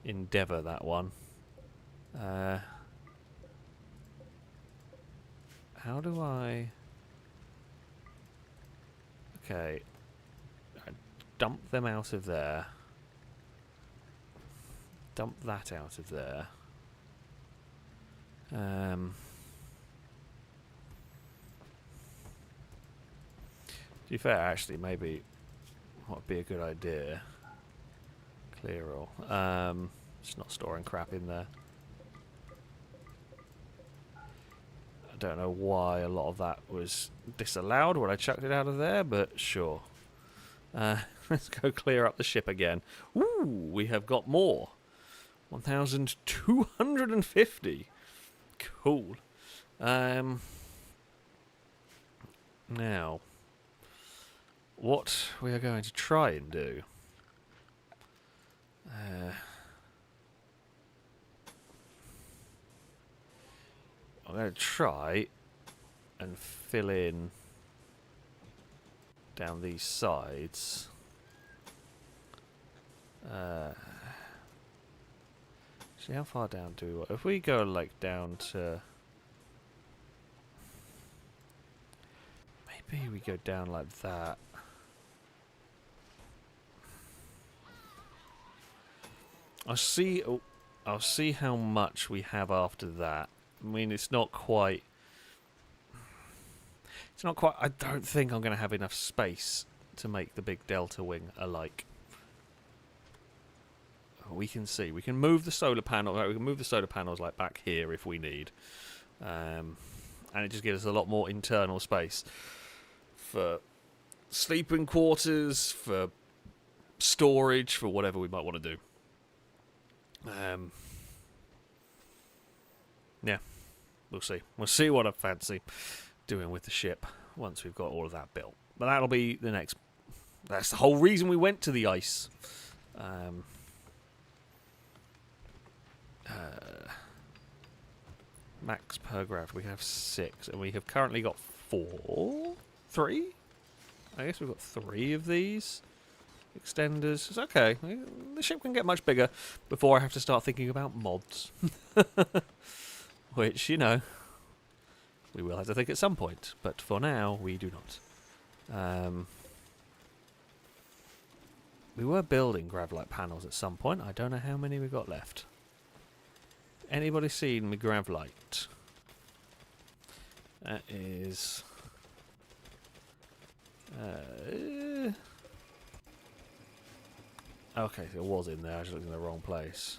endeavour, that one. How do I... Okay. Dump them out of there. Dump that out of there. To be fair, actually, maybe what would be a good idea? Clear all. Just not storing crap in there. I don't know why a lot of that was disallowed when I chucked it out of there, but sure. Let's go clear up the ship again. Ooh, we have got more. 1,250. Cool. Now, what we are going to try and do... I'm going to try and fill in down these sides. See how far down do we... If we go like down to... Maybe we go down like that. I'll see how much we have after that. I mean, it's not quite... I don't think I'm going to have enough space to make the big delta wing alike. We can see. We can move the solar panel. We can move the solar panels like back here if we need, and it just gives us a lot more internal space for sleeping quarters, for storage, for whatever we might want to do. Yeah, we'll see. We'll see what I fancy doing with the ship once we've got all of that built. But that'll be the next... That's the whole reason we went to the ice. Max per grav. We have 6, and we have currently got 3? I guess we've got 3 of these extenders. It's okay. The ship can get much bigger before I have to start thinking about mods. Which, you know, we will have to think at some point. But for now, we do not. We were building grav-light panels at some point. I don't know how many we got left. Anybody seen me grav-light? That is... okay, so it was in there. I just looked in the wrong place.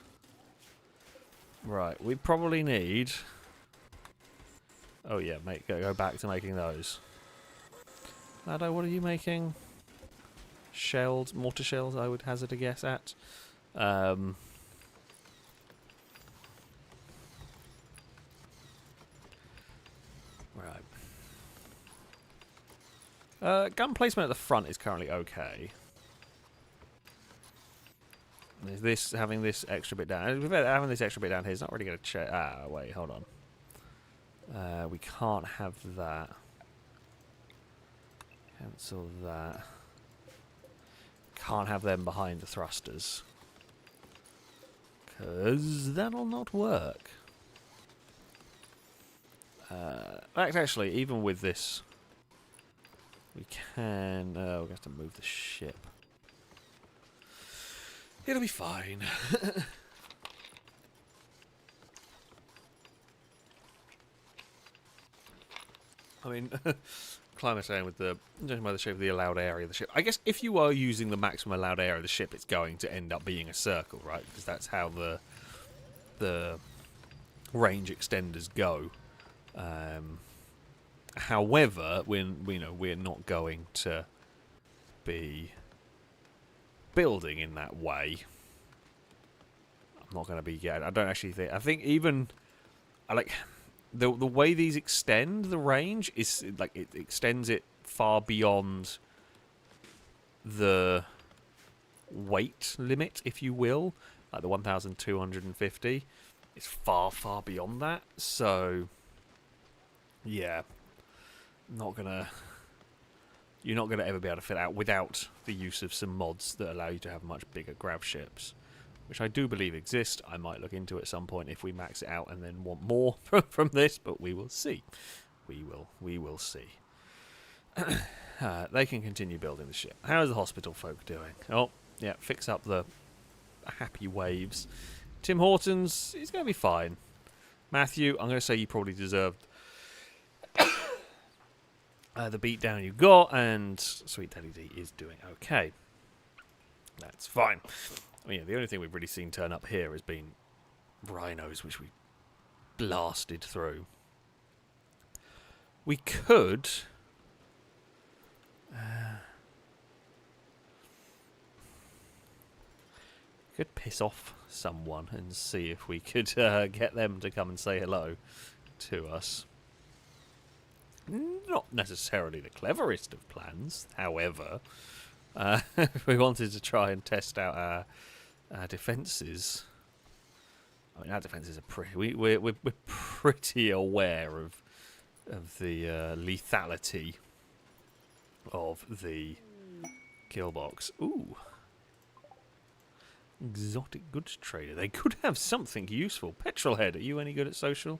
Right, we probably need... Oh yeah, go back to making those. Lado, what are you making? Shells, mortar shells, I would hazard a guess at. Right. Gun placement at the front is currently okay. Is this having this extra bit down? Having this extra bit down here is not really going to check. Ah, wait, hold on. We can't have that. Cancel that. Can't have them behind the thrusters. Because that'll not work. Actually, even with this, we can... we're going to have to move the ship. It'll be fine. I mean, Climate saying with the judging by the shape of the allowed area of the ship. I guess if you are using the maximum allowed area of the ship, it's going to end up being a circle, right? Because that's how the range extenders go. However, we're not going to be building in that way. I'm not going to be getting... I don't actually think... I think even... The way these extend the range is like it extends it far beyond the weight limit, if you will, like the 1,250. It's far, far beyond that. So, yeah, you're not gonna ever be able to fit out without the use of some mods that allow you to have much bigger grav ships, which I do believe exist. I might look into it at some point if we max it out and then want more from this, but we will see. We will see. They can continue building the ship. How is the hospital folk doing? Oh, yeah, fix up the happy waves. Tim Hortons, he's going to be fine. Matthew, I'm going to say you probably deserved the beatdown you got, and Sweet Daddy D is doing okay. That's fine. I mean, the only thing we've really seen turn up here has been rhinos, which we blasted through. We could... piss off someone and see if we could get them to come and say hello to us. Not necessarily the cleverest of plans, however. If we wanted to try and test out our defences. I mean, our defences are pretty. We're pretty aware of the lethality of the kill box. Ooh, exotic goods trader. They could have something useful. Petrolhead, are you any good at social?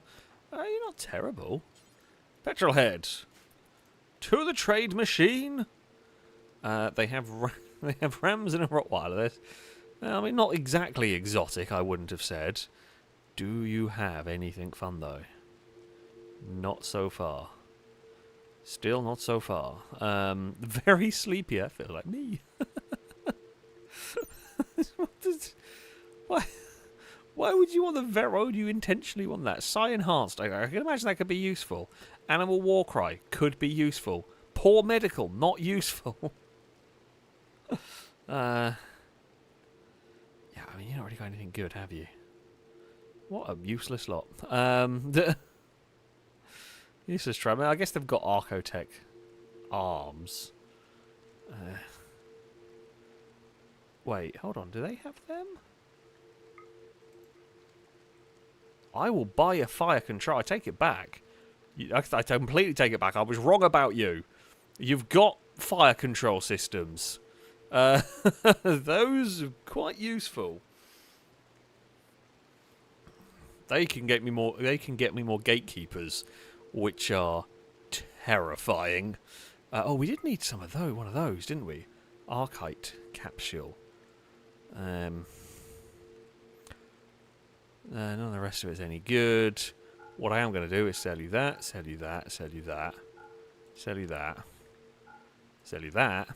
You're not terrible. Petrolhead, to the trade machine. They have rams and a Rottweiler. I mean, not exactly exotic, I wouldn't have said. Do you have anything fun, though? Not so far. Still not so far. Very sleepy, I feel like me. Why would you want the Vero? Would you intentionally want that? Psi Enhanced, I can imagine that could be useful. Animal Warcry could be useful. Poor Medical, not useful. Yeah, I mean, you've not really got anything good, have you? What a useless lot. Useless try. I mean, I guess they've got Archotech arms. Wait, hold on. Do they have them? I will buy a fire control. I take it back. I completely take it back. I was wrong about you. You've got fire control systems. Those are quite useful. They can get me more. They can get me more gatekeepers, which are terrifying. Oh, we did need some of those. One of those, didn't we? Archite capsule. None of the rest of it's any good. What I am going to do is sell you that, sell you that, sell you that, sell you that, sell you that.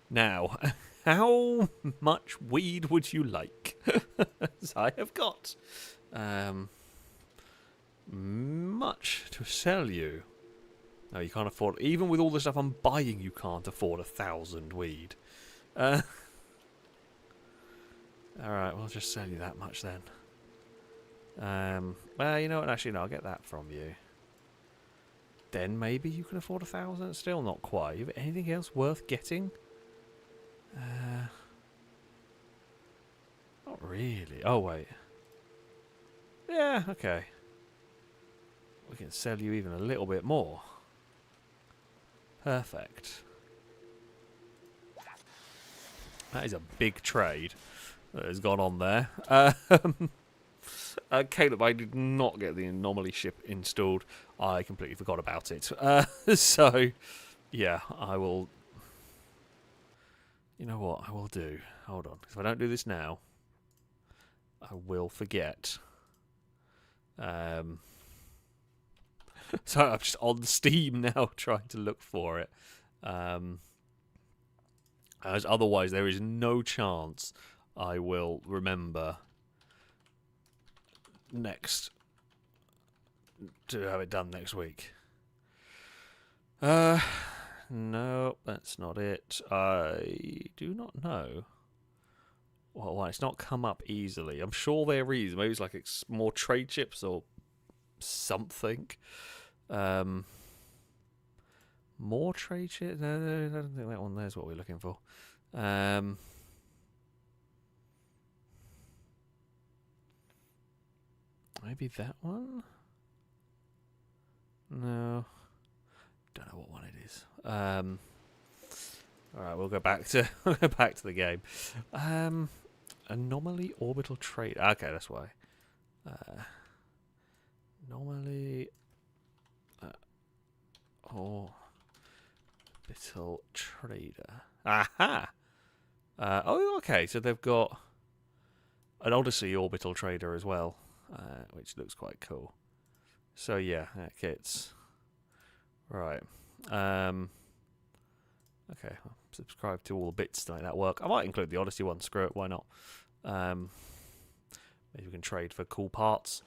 Now, how much weed would you like? As I have got much to sell you. No, you can't afford. Even with all the stuff I'm buying, you can't afford 1,000 weed. All right, we'll just sell you that much then. Well, you know what? Actually, no, I'll get that from you. Then maybe you can afford 1,000. Still not quite. You have anything else worth getting? Not really. Oh wait. Yeah. Okay. We can sell you even a little bit more. Perfect. That is a big trade that has gone on there. Caleb, I did not get the anomaly ship installed. I completely forgot about it. So, yeah, I will... You know what I will do? Hold on. Because if I don't do this now, I will forget. So I'm just on Steam now trying to look for it. As otherwise, there is no chance I will remember next to have it done next week. No, that's not it. I do not know. Well, why it's not come up easily. I'm sure there is. Maybe it's like it's more trade chips or something. More trade chips? No, I don't think that one there's what we're looking for. Maybe that one? No. Don't know what one it is. Alright, we'll go back to the game. Anomaly orbital trade. Okay, that's why. Anomaly orbital trader. Aha! Oh, okay. So they've got an Odyssey orbital trader as well, which looks quite cool. So yeah, that kits. Right. Okay. I'll subscribe to all the bits to make that work. I might include the Odyssey one. Screw it. Why not? Maybe we can trade for cool parts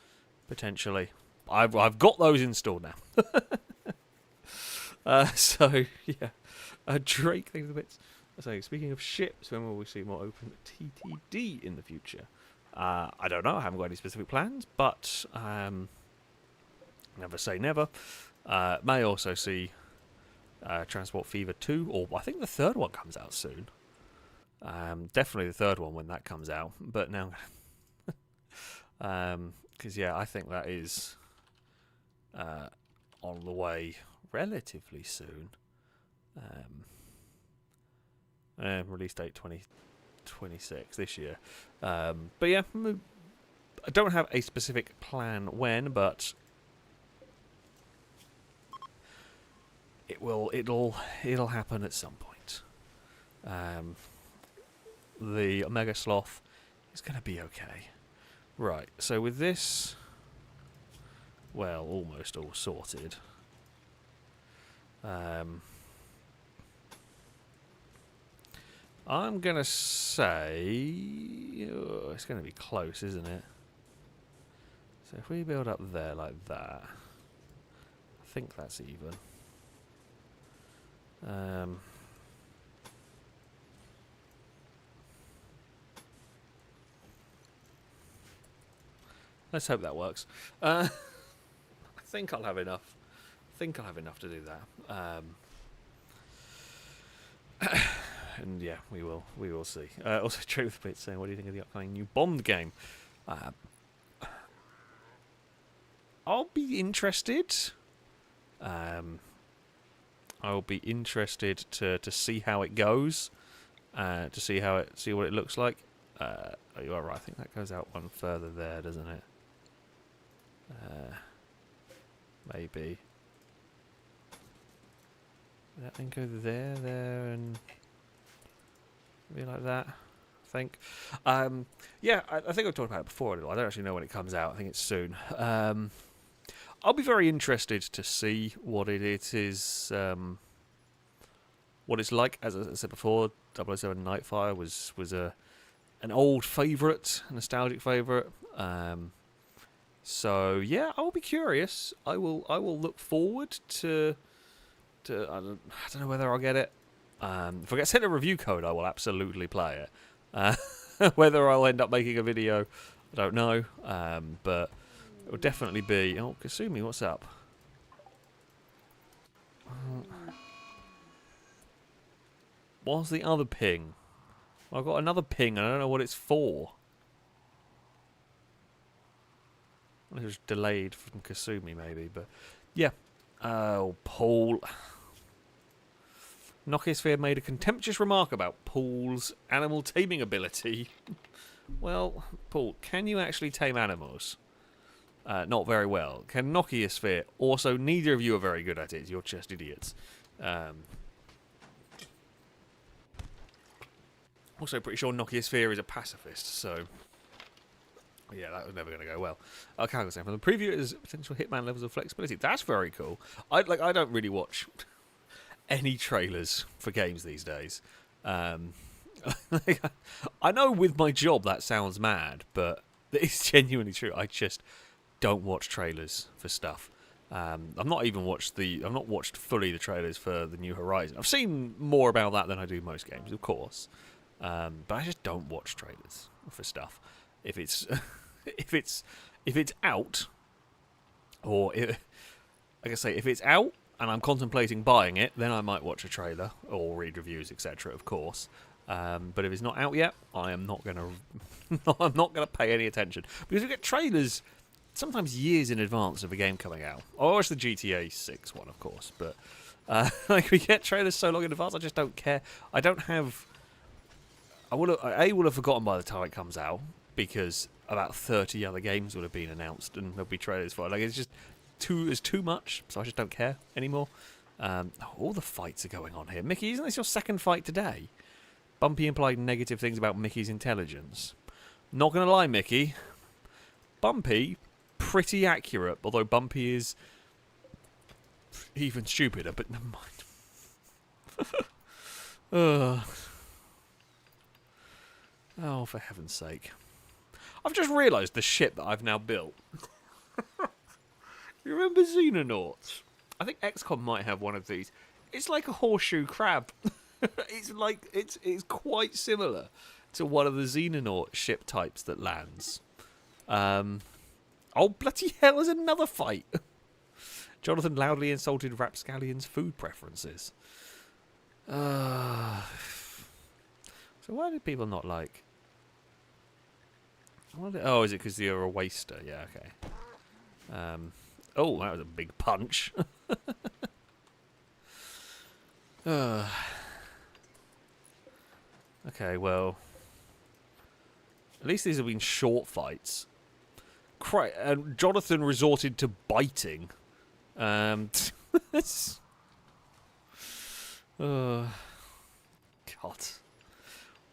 potentially. I've got those installed now. So yeah, Drake. Things the bits. So, speaking of ships, when will we see more open TTD in the future? I don't know. I haven't got any specific plans, but never say never. May also see Transport Fever 2, or I think the third one comes out soon. Definitely the third one when that comes out. But now, because yeah, I think that is on the way relatively soon. Release date 2026 this year. But yeah, I don't have a specific plan when, but it'll happen at some point. The Omega Sloth is going to be okay. Right, so with this, well, almost all sorted. I'm going to say... it's going to be close, isn't it? So if we build up there like that, I think that's even. Let's hope that works. I think I'll have enough. I think I'll have enough to do that. And yeah, we will see. Also, Truth Bit saying, what do you think of the upcoming new Bond game? I'll be interested. I'll be interested to see how it goes, to see what it looks like. You are right. I think that goes out one further there, doesn't it? Maybe. That then go there, and be like that. I think. Yeah, I think I've talked about it before a little. I don't actually know when it comes out. I think it's soon. I'll be very interested to see what it is. What it's like. As I said before, 007 Nightfire was an old favourite, a nostalgic favourite. So yeah, I'll be curious. I will look forward to. I don't know whether I'll get it. If I get sent a review code, I will absolutely play it. Whether I'll end up making a video, I don't know. But it will definitely be. Oh, Kasumi, what's up? What's the other ping? I've got another ping, and I don't know what it's for. It was delayed from Kasumi, maybe, but yeah. Oh, Paul. Nokiasphere made a contemptuous remark about Paul's animal taming ability. Well, Paul, can you actually tame animals? Not very well. Can Nokiasphere? Also, neither of you are very good at it. You're just idiots. Also, pretty sure Nokiasphere is a pacifist, so... yeah, that was never going to go well. Calgo saying, from the preview, it is potential Hitman levels of flexibility. That's very cool. I don't really watch any trailers for games these days. I know with my job that sounds mad, but it's genuinely true. I just don't watch trailers for stuff. I've not watched fully the trailers for the New Horizon. I've seen more about that than I do most games, of course. But I just don't watch trailers for stuff. If it's if it's out, or like I say, if it's out and I'm contemplating buying it, then I might watch a trailer or read reviews, etc. Of course. But if it's not out yet, I'm not gonna pay any attention, because we get trailers sometimes years in advance of a game coming out. I watch the GTA 6 one, of course, but like we get trailers so long in advance, I just don't care. I don't have. I will have forgotten by the time it comes out, because about 30 other games would have been announced and there'll be trailers for it. Like, it's too much, so I just don't care anymore. All the fights are going on here. Mickey, isn't this your second fight today? Bumpy implied negative things about Mickey's intelligence. Not going to lie, Mickey. Bumpy, pretty accurate, although Bumpy is even stupider, but never mind. Oh, for heaven's sake. I've just realised the shit that I've now built. You remember Xenonauts? I think XCOM might have one of these. It's like a horseshoe crab. It's like it's quite similar to one of the Xenomorph ship types that lands. Oh bloody hell! There's another fight. Jonathan loudly insulted Rapscallion's food preferences. So why did people not like? Oh, is it because you're a waster? Yeah, okay. Oh, that was a big punch. Okay, well, at least these have been short fights. And Jonathan resorted to biting. God.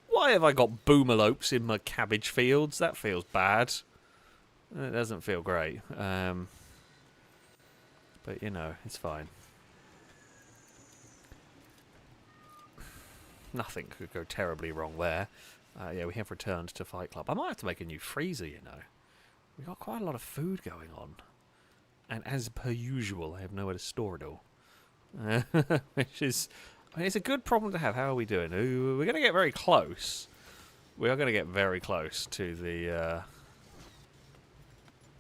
Why have I got boomalopes in my cabbage fields? That feels bad. It doesn't feel great. But, you know, it's fine. Nothing could go terribly wrong there. Yeah, we have returned to Fight Club. I might have to make a new freezer, you know. We've got quite a lot of food going on. And as per usual, I have nowhere to store it all. Which is... I mean, it's a good problem to have. How are we doing? Ooh, we're going to get very close. We are going to get very close to the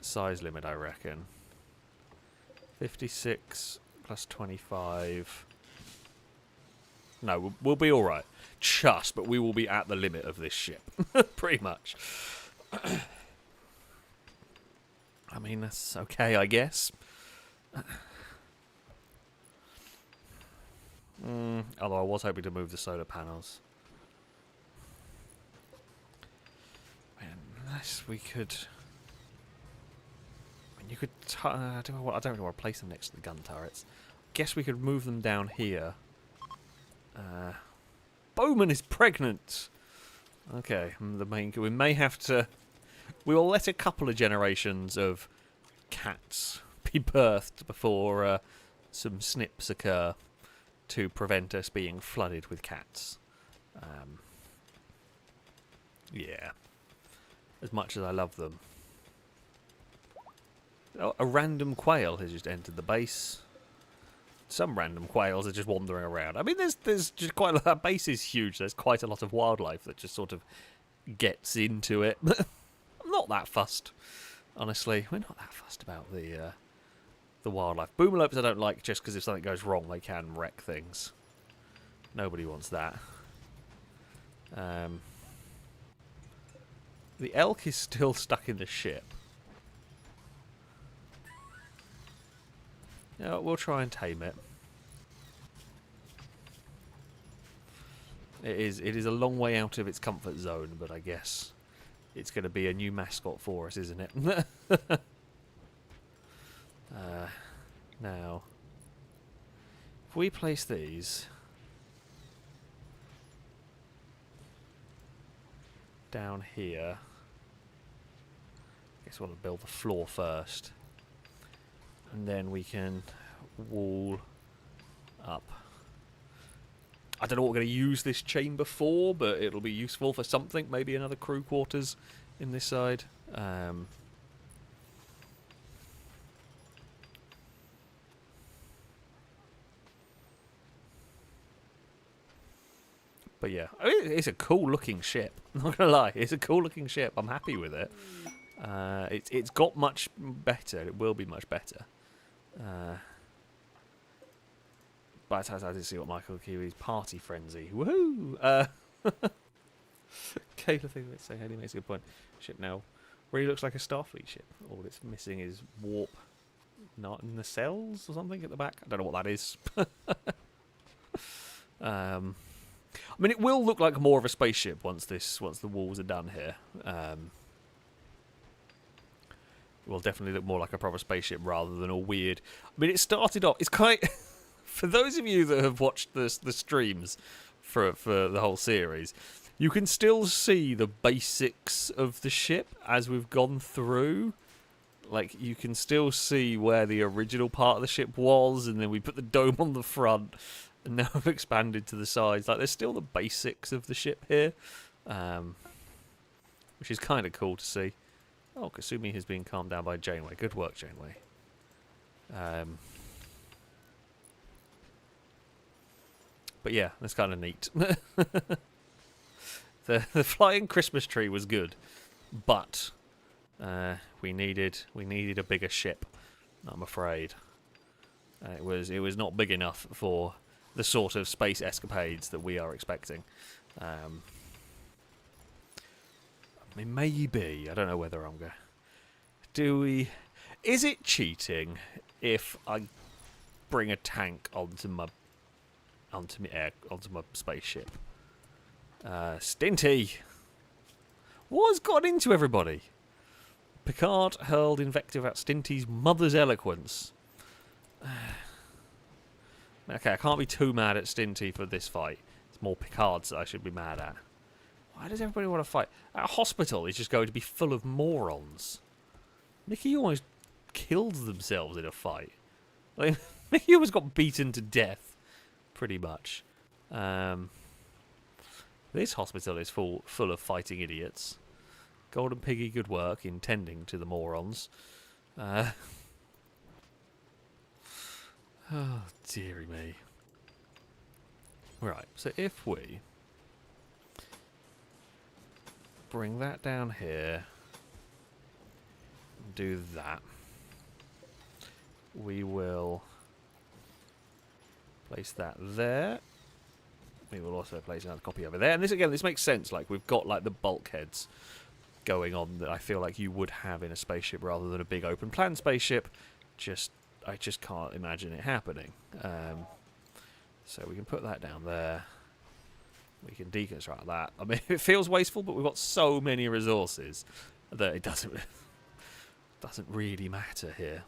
size limit, I reckon. 56 plus 25... No, we'll be alright. Just, but we will be at the limit of this ship. Pretty much. I mean, that's okay, I guess. Although I was hoping to move the solar panels. Unless we could... I mean, you could... I don't know where to place them next to the gun turrets. Guess we could move them down here. Bowman is pregnant! Okay, we may have to... We will let a couple of generations of cats be birthed before some snips occur to prevent us being flooded with cats. Yeah. As much as I love them. Oh, a random quail has just entered the base. Some random quails are just wandering around. I mean, there's just quite a lot. That base is huge. There's quite a lot of wildlife that just sort of gets into it. I'm not that fussed, honestly. We're not that fussed about the wildlife. Boomalopes I don't like just because if something goes wrong, they can wreck things. Nobody wants that. The elk is still stuck in the ship. Yeah, we'll try and tame it. It is a long way out of its comfort zone, but I guess it's going to be a new mascot for us, isn't it? Now, if we place these down here, I guess we'll build the floor first. And then we can wall up. I don't know what we're going to use this chamber for, but it'll be useful for something. Maybe another crew quarters in this side. But yeah, I mean, it's a cool looking ship. I'm not going to lie. It's a cool looking ship. I'm happy with it. It's got much better. It will be much better. But I did see what Michael Kiwi's party frenzy. Woohoo! Kayla thing that's saying he makes a good point. Ship now really looks like a Starfleet ship. All it's missing is warp, not in the cells or something at the back. I don't know what that is. I mean, it will look like more of a spaceship once the walls are done here. It will definitely look more like a proper spaceship rather than all weird. I mean, it started off... It's quite... For those of you that have watched the streams for the whole series, you can still see the basics of the ship as we've gone through. Like, you can still see where the original part of the ship was, and then we put the dome on the front, and now we've expanded to the sides. Like, there's still the basics of the ship here, which is kind of cool to see. Oh, Kasumi has been calmed down by Janeway. Good work, Janeway. But yeah, that's kind of neat. The flying Christmas tree was good, but we needed a bigger ship. I'm afraid it was not big enough for the sort of space escapades that we are expecting. I mean, maybe, I don't know whether I'm going. Do we? Is it cheating if I bring a tank onto my spaceship? Stinty! What has gotten into everybody? Picard hurled invective at Stinty's mother's eloquence. Okay, I can't be too mad at Stinty for this fight. It's more Picard's that I should be mad at. Why does everybody want to fight? Our hospital is just going to be full of morons. Mickey almost killed themselves in a fight. Like, Mickey almost got beaten to death, pretty much. This hospital is full of fighting idiots. Golden Piggy, good work in tending to the morons. Oh, dearie me. Right, so if we bring that down here, and do that, we will place that there. We will also place another copy over there. And this makes sense. Like, we've got like the bulkheads going on that I feel like you would have in a spaceship rather than a big open plan spaceship. I just can't imagine it happening. So we can put that down there. We can deconstruct that. I mean, it feels wasteful, but we've got so many resources that it doesn't really matter here.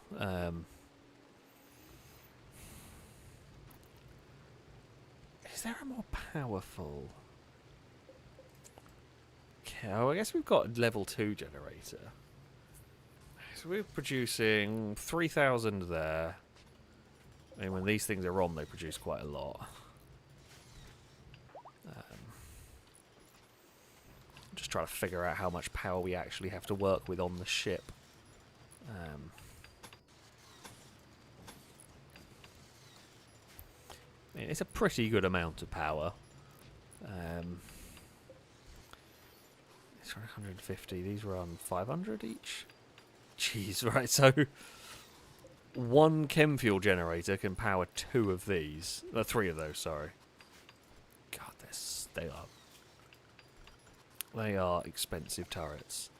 Is there a more powerful? Okay, well, I guess we've got a level 2 generator. So we're producing 3,000 there. I mean, when these things are on, they produce quite a lot. Just trying to figure out how much power we actually have to work with on the ship. I mean, it's a pretty good amount of power. It's 150. These were on 500 each. Jeez, right. So one chem fuel generator can power 2 of these. 3 of those. Sorry. God, they are expensive turrets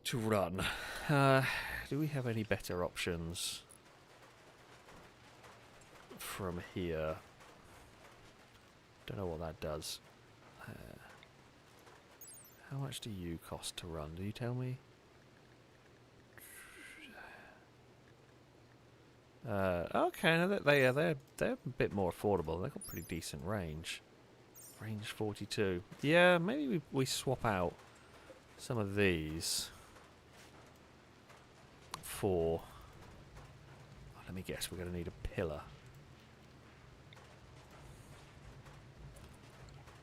to run. Do we have any better options from here? Don't know what that does. How much do you cost to run? Do you tell me? Okay, no, they're a bit more affordable. They've got pretty decent range. Range 42. Yeah, maybe we swap out some of these for... Oh, let me guess, we're going to need a pillar.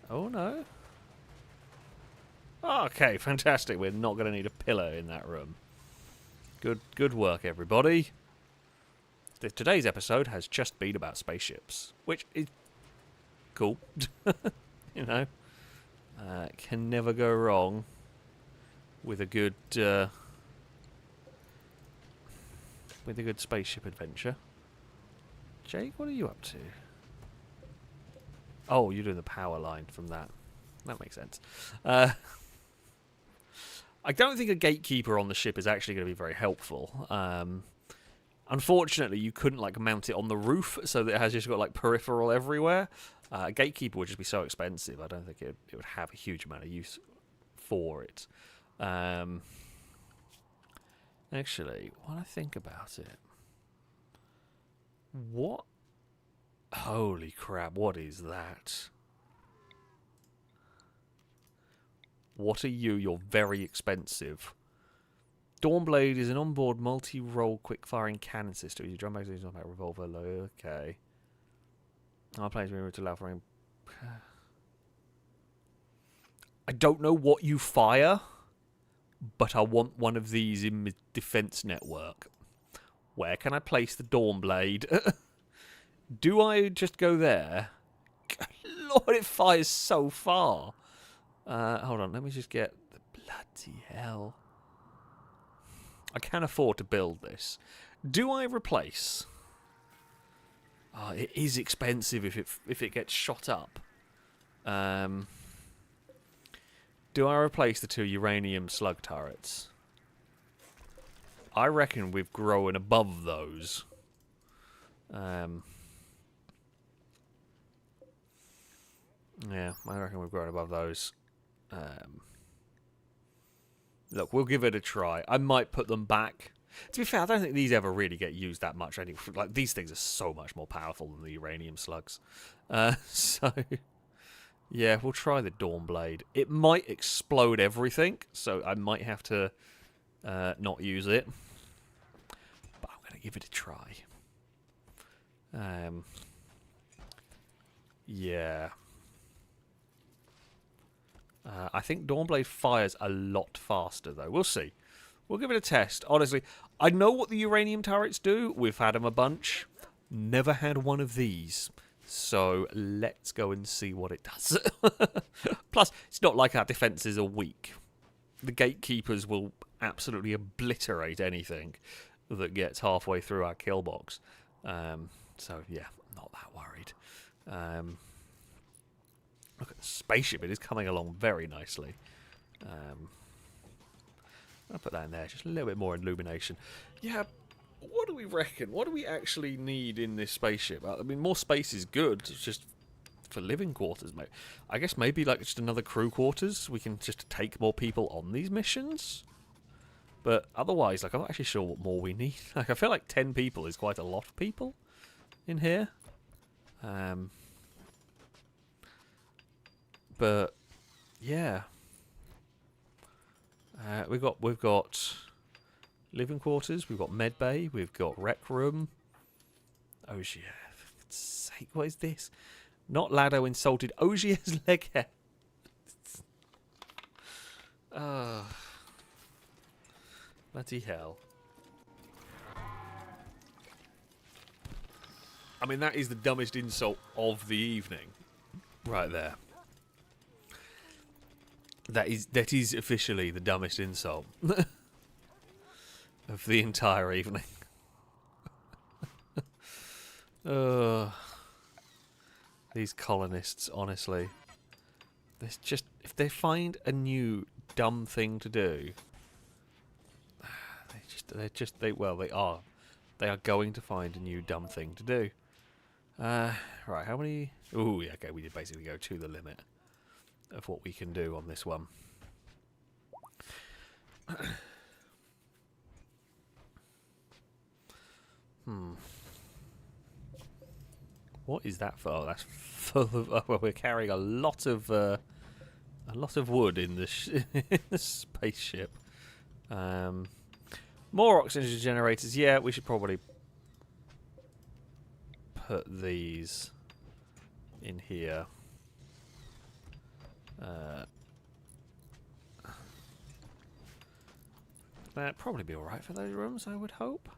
Oh, no. Okay, fantastic. We're not going to need a pillar in that room. Good work, everybody. Today's episode has just been about spaceships, which is cool. You know, can never go wrong with a good spaceship adventure. Jake, what are you up to? Oh, you're doing the power line from that. That makes sense. I don't think a gatekeeper on the ship is actually going to be very helpful. Unfortunately, you couldn't like mount it on the roof, so that it has just got like peripheral everywhere. A gatekeeper would just be so expensive. I don't think it would have a huge amount of use for it. Actually, when I think about it, what? Holy crap! What is that? What are you? You're very expensive. Dawnblade is an onboard multi-role quick-firing cannon system. Your drum magazine is not about revolver. Okay. Our planes are to allow for. I don't know what you fire, but I want one of these in my defense network. Where can I place the Dawnblade? Do I just go there Lord, it fires so far. Hold on, let me just get the bloody hell. I can afford to build this. Do I replace? Oh, it is expensive if it gets shot up. Do I replace the 2 uranium slug turrets? I reckon we've grown above those. Yeah, I reckon we've grown above those. Look, we'll give it a try. I might put them back. To be fair, I don't think these ever really get used that much. Like, these things are so much more powerful than the uranium slugs. So, yeah, we'll try the Dawnblade. It might explode everything, so I might have to not use it. But I'm going to give it a try. Yeah. I think Dawnblade fires a lot faster, though. We'll see. We'll give it a test. Honestly, I know what the uranium turrets do. We've had them a bunch. Never had one of these. So let's go and see what it does. Plus, it's not like our defences are weak. The gatekeepers will absolutely obliterate anything that gets halfway through our kill box. So, yeah, I'm not that worried. Look at the spaceship. It is coming along very nicely. I'll put that in there. Just a little bit more illumination. Yeah, what do we reckon? What do we actually need in this spaceship? I mean, more space is good. It's just for living quarters, mate. I guess maybe like just another crew quarters. We can just take more people on these missions. But otherwise, like, I'm not actually sure what more we need. Like, I feel like 10 people is quite a lot of people in here. But yeah, we've got living quarters, we've got med bay, we've got rec room. Ogier, for God's sake, what is this? Not Lado insulted Ogier's leg hair. Bloody hell. I mean, that is the dumbest insult of the evening, right there. That is officially the dumbest insult of the entire evening. These colonists, honestly, there's just, if they find a new dumb thing to do, they are going to find a new dumb thing to do. Right, how many? Ooh, yeah, okay, we did basically go to the limit of what we can do on this one. What is that for? Oh, that's full of. Well, we're carrying a lot of wood in the in the spaceship. More oxygen generators. Yeah, we should probably put these in here. That'd probably be alright for those rooms, I would hope.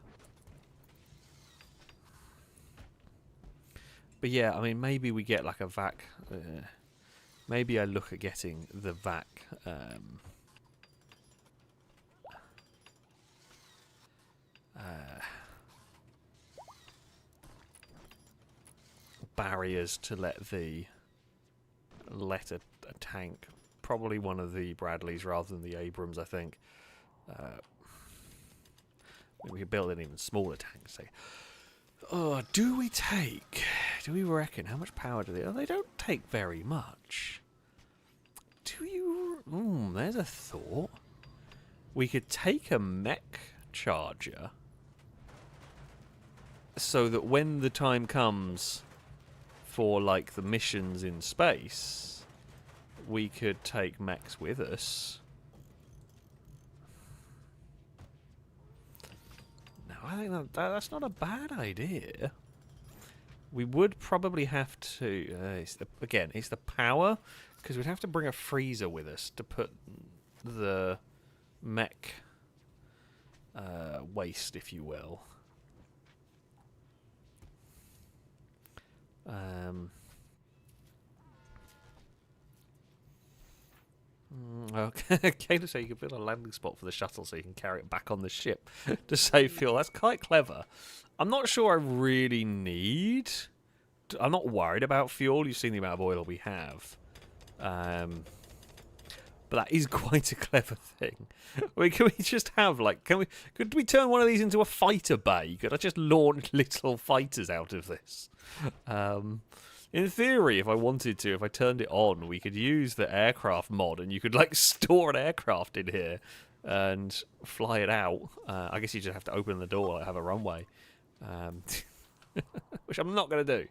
But yeah, I mean, maybe we get like a vac. Maybe I look at getting the vac. Barriers to let a tank, probably one of the Bradleys rather than the Abrams, I think. We could build an even smaller tank. Say, oh, do we reckon how much power do they? Oh, they don't take very much. Do you? There's a thought. We could take a mech charger, so that when the time comes for like the missions in space, we could take mechs with us. No, I think that's not a bad idea. We would probably have to. It's the power, because we'd have to bring a freezer with us to put the mech waste, if you will. Okay, so you can build a landing spot for the shuttle so you can carry it back on the ship to save fuel. That's quite clever. I'm not sure I really need... I'm not worried about fuel. You've seen the amount of oil we have. But that is quite a clever thing. I mean, can we just have, like... Could we turn one of these into a fighter bay? Could I just launch little fighters out of this? In theory, if I wanted to, if I turned it on, we could use the aircraft mod and you could, like, store an aircraft in here and fly it out. I guess you just have to open the door, like, have a runway. Which I'm not going to do,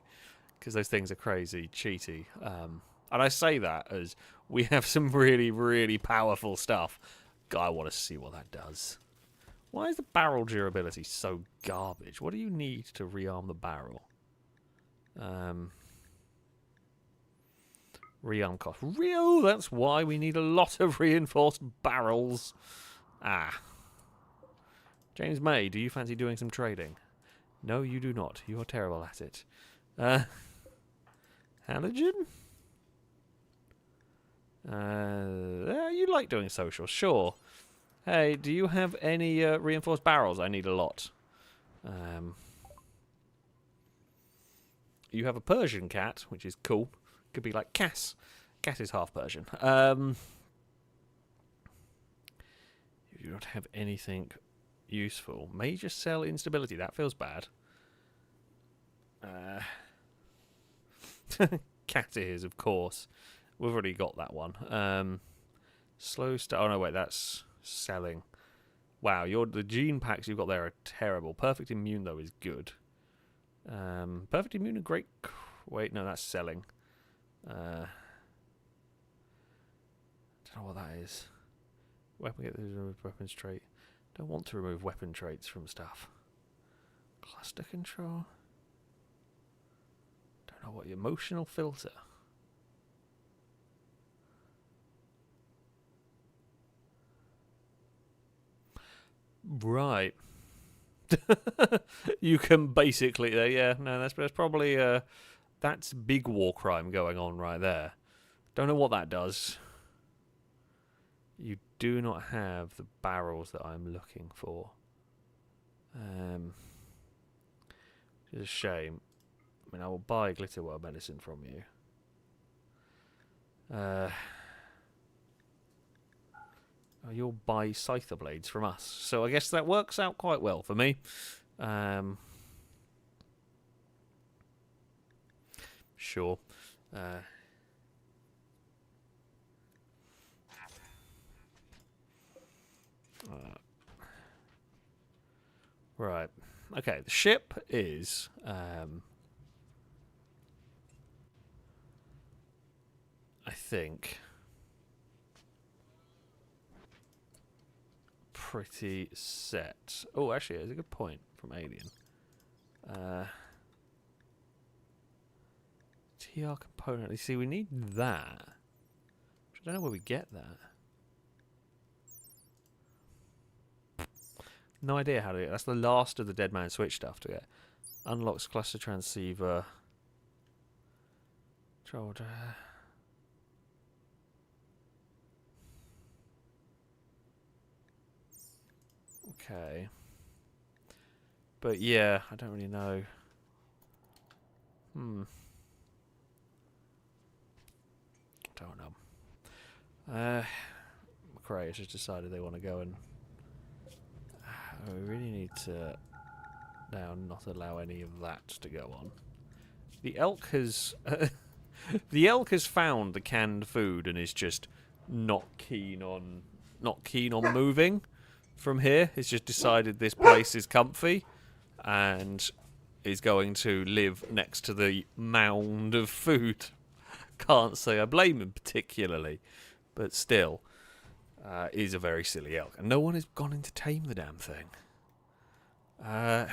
because those things are crazy cheaty. And I say that as we have some really, really powerful stuff. I want to see what that does. Why is the barrel durability so garbage? What do you need to rearm the barrel? Rearm cost. Real. That's why we need a lot of reinforced barrels. James May, do you fancy doing some trading? No, you do not. You are terrible at it. Halogen? You like doing social, sure. Hey, do you have any reinforced barrels? I need a lot. You have a Persian cat, which is cool. Could be like Cass. Cass is half Persian. You do not have anything useful. Major cell instability. That feels bad. Cat ears, of course. We've already got that one. Slow start. Oh no, wait, that's selling. Wow, the gene packs you've got there are terrible. Perfect immune though is good. Perfect immune and great. Wait, no, that's selling. Don't know what that is. Weapons trait. Don't want to remove weapon traits from stuff. Cluster control. Don't know what. Emotional filter. Right. You can basically, yeah, no, that's probably, that's big war crime going on right there. Don't know what that does. You do not have the barrels that I'm looking for. Which is a shame. I mean, I will buy Glitterworld medicine from you. You'll buy Scyther Blades from us. So I guess that works out quite well for me. Sure. Right. Okay, the ship is... I think... pretty set. Oh, actually, it's a good point from Alien. TR component. You see, we need that. I don't know where we get that. No idea how to get it. That's the last of the Dead Man Switch stuff to get. Unlocks cluster transceiver. Okay. But yeah, I don't really know. Don't know. McRae has just decided they want to go and... we really need to now not allow any of that to go on. The elk has... the elk has found the canned food and is just not keen on moving from here. It's just decided this place is comfy and is going to live next to the mound of food. Can't say I blame him particularly, but still, is a very silly elk. And no one has gone in to tame the damn thing.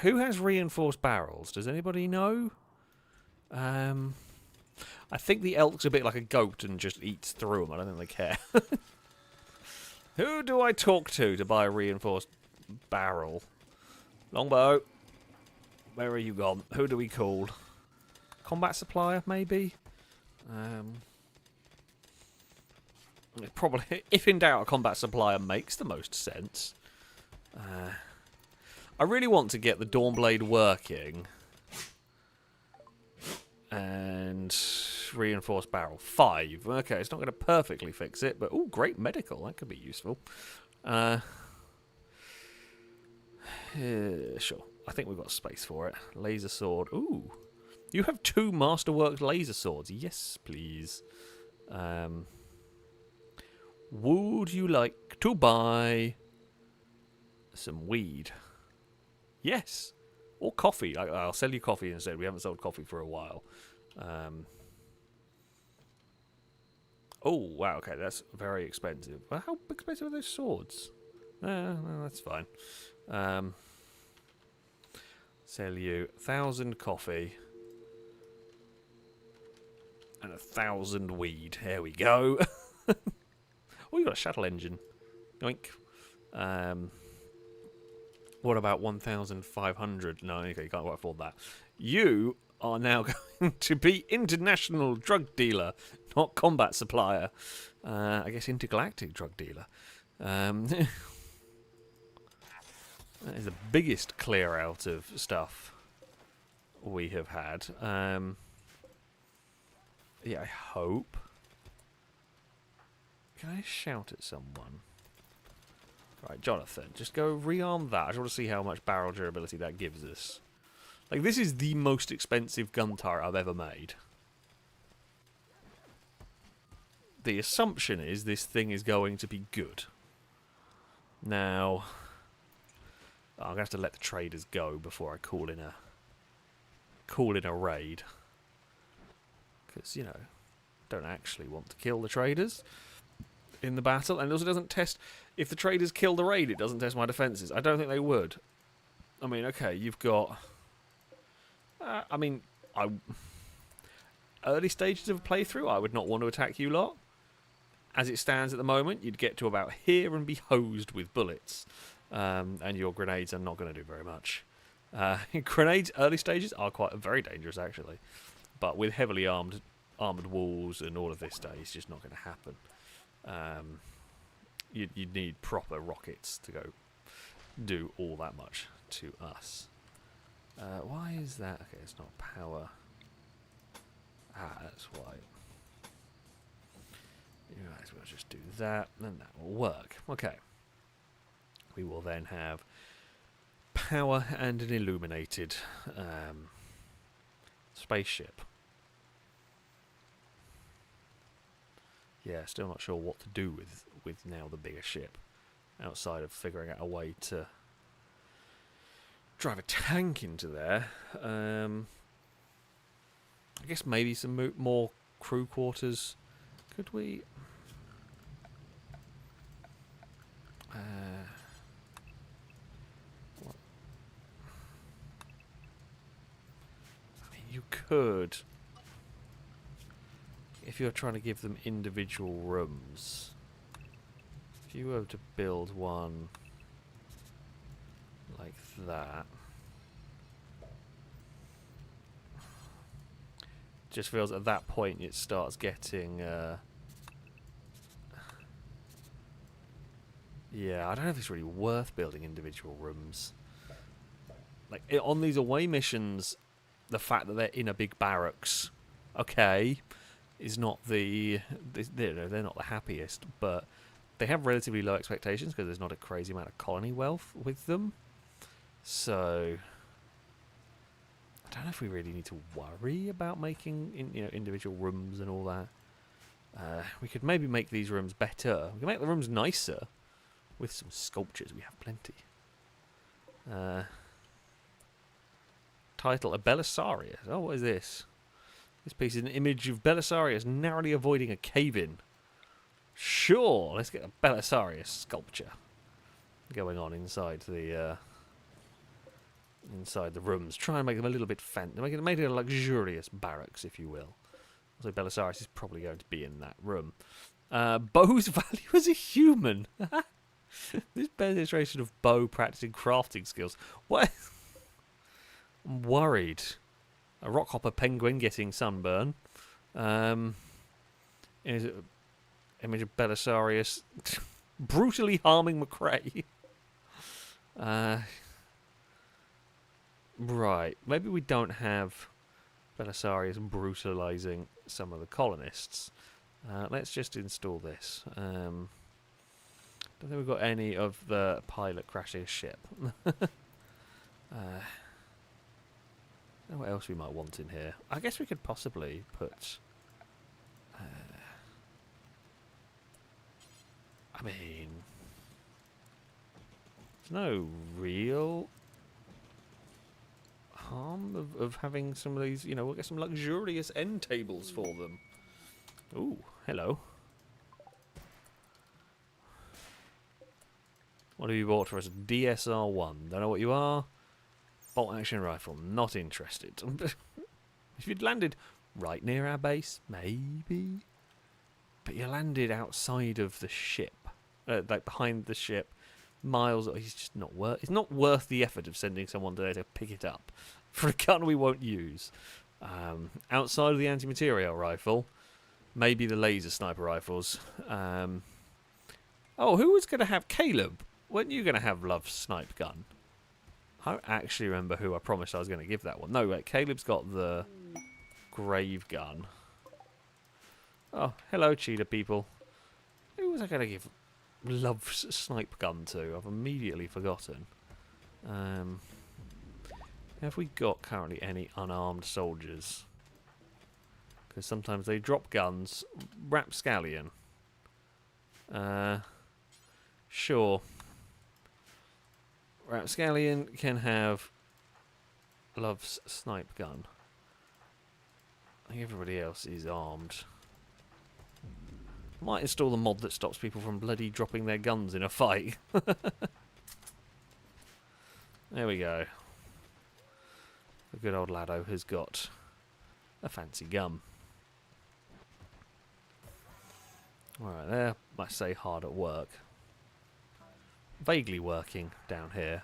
Who has reinforced barrels? Does anybody know? I think the elk's a bit like a goat and just eats through them. I don't think they care. Who do I talk to buy a reinforced barrel? Longbow. Where are you gone? Who do we call? Combat supplier, maybe? Probably, if in doubt, a combat supplier makes the most sense. I really want to get the Dawnblade working. And reinforced barrel. 5. Okay, it's not going to perfectly fix it, but oh, great medical. That could be useful. Sure. I think we've got space for it. Laser sword. Ooh. You have 2 masterworked laser swords. Yes, please. Would you like to buy some weed? Yes. Or coffee. I'll sell you coffee instead. We haven't sold coffee for a while. Oh, wow. Okay, that's very expensive. Well, how expensive are those swords? No, that's fine. Sell you 1,000 coffee and 1,000 weed. There we go. Oh, you got a shuttle engine. Yoink. What about 1,500? No, okay, you can't quite afford that. You are now going to be international drug dealer, not combat supplier. I guess intergalactic drug dealer. That is the biggest clear out of stuff we have had. Yeah, I hope. Can I shout at someone? Right, Jonathan, just go rearm that. I just want to see how much barrel durability that gives us. Like, this is the most expensive gun turret I've ever made. The assumption is this thing is going to be good. Now, I'm going to have to let the traders go before I call in a raid. Because, you know, don't actually want to kill the traders in the battle. And it also doesn't test... If the traders kill the raid, it doesn't test my defences. I don't think they would. I mean, okay, you've got... early stages of a playthrough, I would not want to attack you lot. As it stands at the moment, you'd get to about here and be hosed with bullets. And your grenades are not going to do very much. Grenades, early stages, are very dangerous, actually. But with heavily armored walls and all of this stuff, it's just not going to happen. You'd need proper rockets to go do all that much to us. Why is that? Okay, it's not power. That's why. You might as well just do that, and that will work. Okay. We will then have power and an illuminated spaceship. Yeah, still not sure what to do with now the bigger ship, outside of figuring out a way to drive a tank into there. I guess maybe some more crew quarters. Could we? What? I mean, you could, if you're trying to give them individual rooms. If you were to build one like that, just feels at that point it starts getting yeah, I don't know if it's really worth building individual rooms. Like, on these away missions, the fact that they're in a big barracks, okay, is not they're not the happiest, but they have relatively low expectations because there's not a crazy amount of colony wealth with them. So I don't know if we really need to worry about making individual rooms and all that. We could maybe make these rooms better. We can make the rooms nicer with some sculptures. We have plenty. Title: A Belisarius. Oh, what is this? This piece is an image of Belisarius narrowly avoiding a cave-in. Sure, let's get a Belisarius sculpture going on inside the rooms. Try and make them a little bit fancy. Make it a luxurious barracks, if you will. So Belisarius is probably going to be in that room. Bow's value as a human. This demonstration of Bow practicing crafting skills. What? I'm worried. A rockhopper penguin getting sunburn. Is it image of Belisarius brutally harming McRae. Right, maybe we don't have Belisarius brutalising some of the colonists. Let's just install this. Don't think we've got any of the pilot crashing a ship. What else we might want in here? I guess we could possibly put... I mean... There's no real harm of having some of these, you know, we'll get some luxurious end tables for them. Ooh, hello. What have you bought for us? DSR-1. Don't know what you are. Bolt action rifle. Not interested. If you'd landed right near our base, maybe. But you landed outside of the ship. Like behind the ship. Miles. He's just not worth. It's not worth the effort of sending someone there to pick it up for a gun we won't use. Outside of the anti-material rifle, maybe the laser sniper rifles. Oh, who was going to have Caleb? Weren't you going to have Love's snipe gun? I don't actually remember who I promised I was going to give that one. No, wait, Caleb's got the grave gun. Oh, hello, cheetah people. Who was I going to give Love's snipe gun to? I've immediately forgotten. Have we got currently any unarmed soldiers? Because sometimes they drop guns. Rapscallion. Sure. Rapscallion can have Love's snipe gun. I think everybody else is armed. Might install the mod that stops people from bloody dropping their guns in a fight. There we go. The good old laddo has got a fancy gun. Alright, there, let's say hard at work. Vaguely working down here.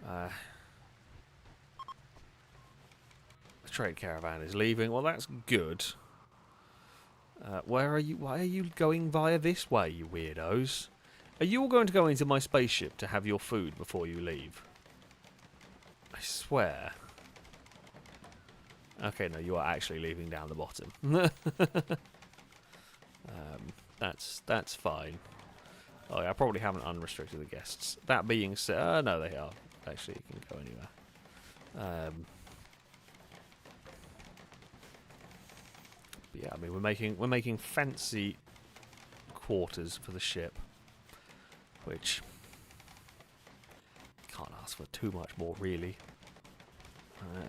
The trade caravan is leaving. Well, that's good. Where are you? Why are you going via this way, you weirdos? Are you all going to go into my spaceship to have your food before you leave? I swear. Okay, no, you are actually leaving down the bottom. That's fine. Oh, yeah, I probably haven't unrestricted the guests. That being said, no, they are. Actually, you can go anywhere. But yeah, I mean, we're making fancy quarters for the ship, which can't ask for too much more, really.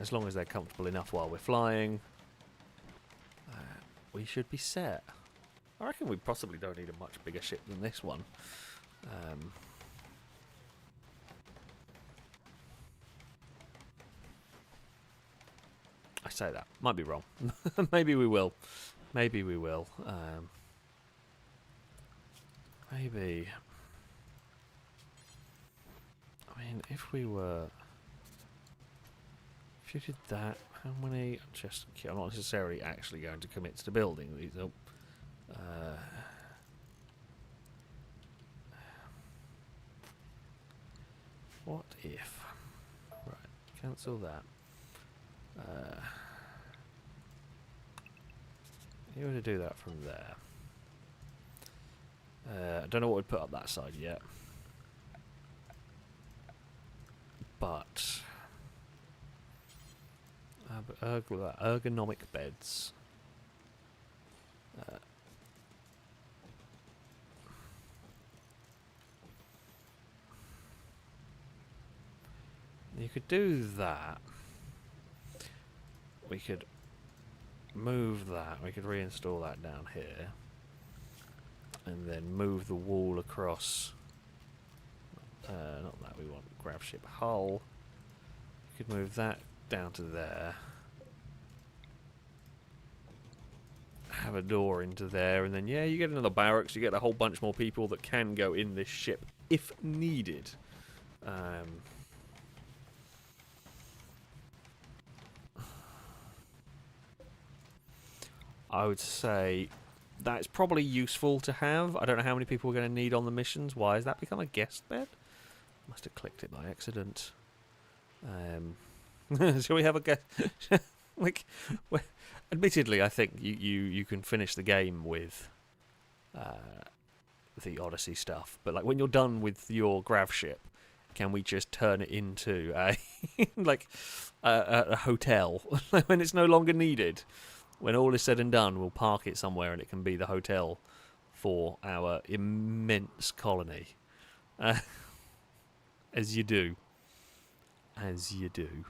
As long as they're comfortable enough while we're flying, we should be set. I reckon we possibly don't need a much bigger ship than this one. I say that. Might be wrong. Maybe we will. Maybe we will. Maybe. I mean, if we were... If you did that, how many... I'm not necessarily actually going to commit to building these up. What if... Right, cancel that. You were to do that from there. I don't know what we'd put up that side yet. But... ergonomic beds. You could do that. We could move that. We could reinstall that down here. And then move the wall across. Not that we want. Grav ship hull. You could move that down to there. Have a door into there. And then, yeah, you get another barracks. You get a whole bunch more people that can go in this ship if needed. I would say that's probably useful to have. I don't know how many people we're going to need on the missions. Why has that become a guest bed? Must have clicked it by accident. Shall we have a guest? Like, admittedly, I think you can finish the game with the Odyssey stuff, but like when you're done with your grav ship, can we just turn it into a like a hotel when it's no longer needed? When all is said and done, we'll park it somewhere and it can be the hotel for our immense colony. As you do. As you do.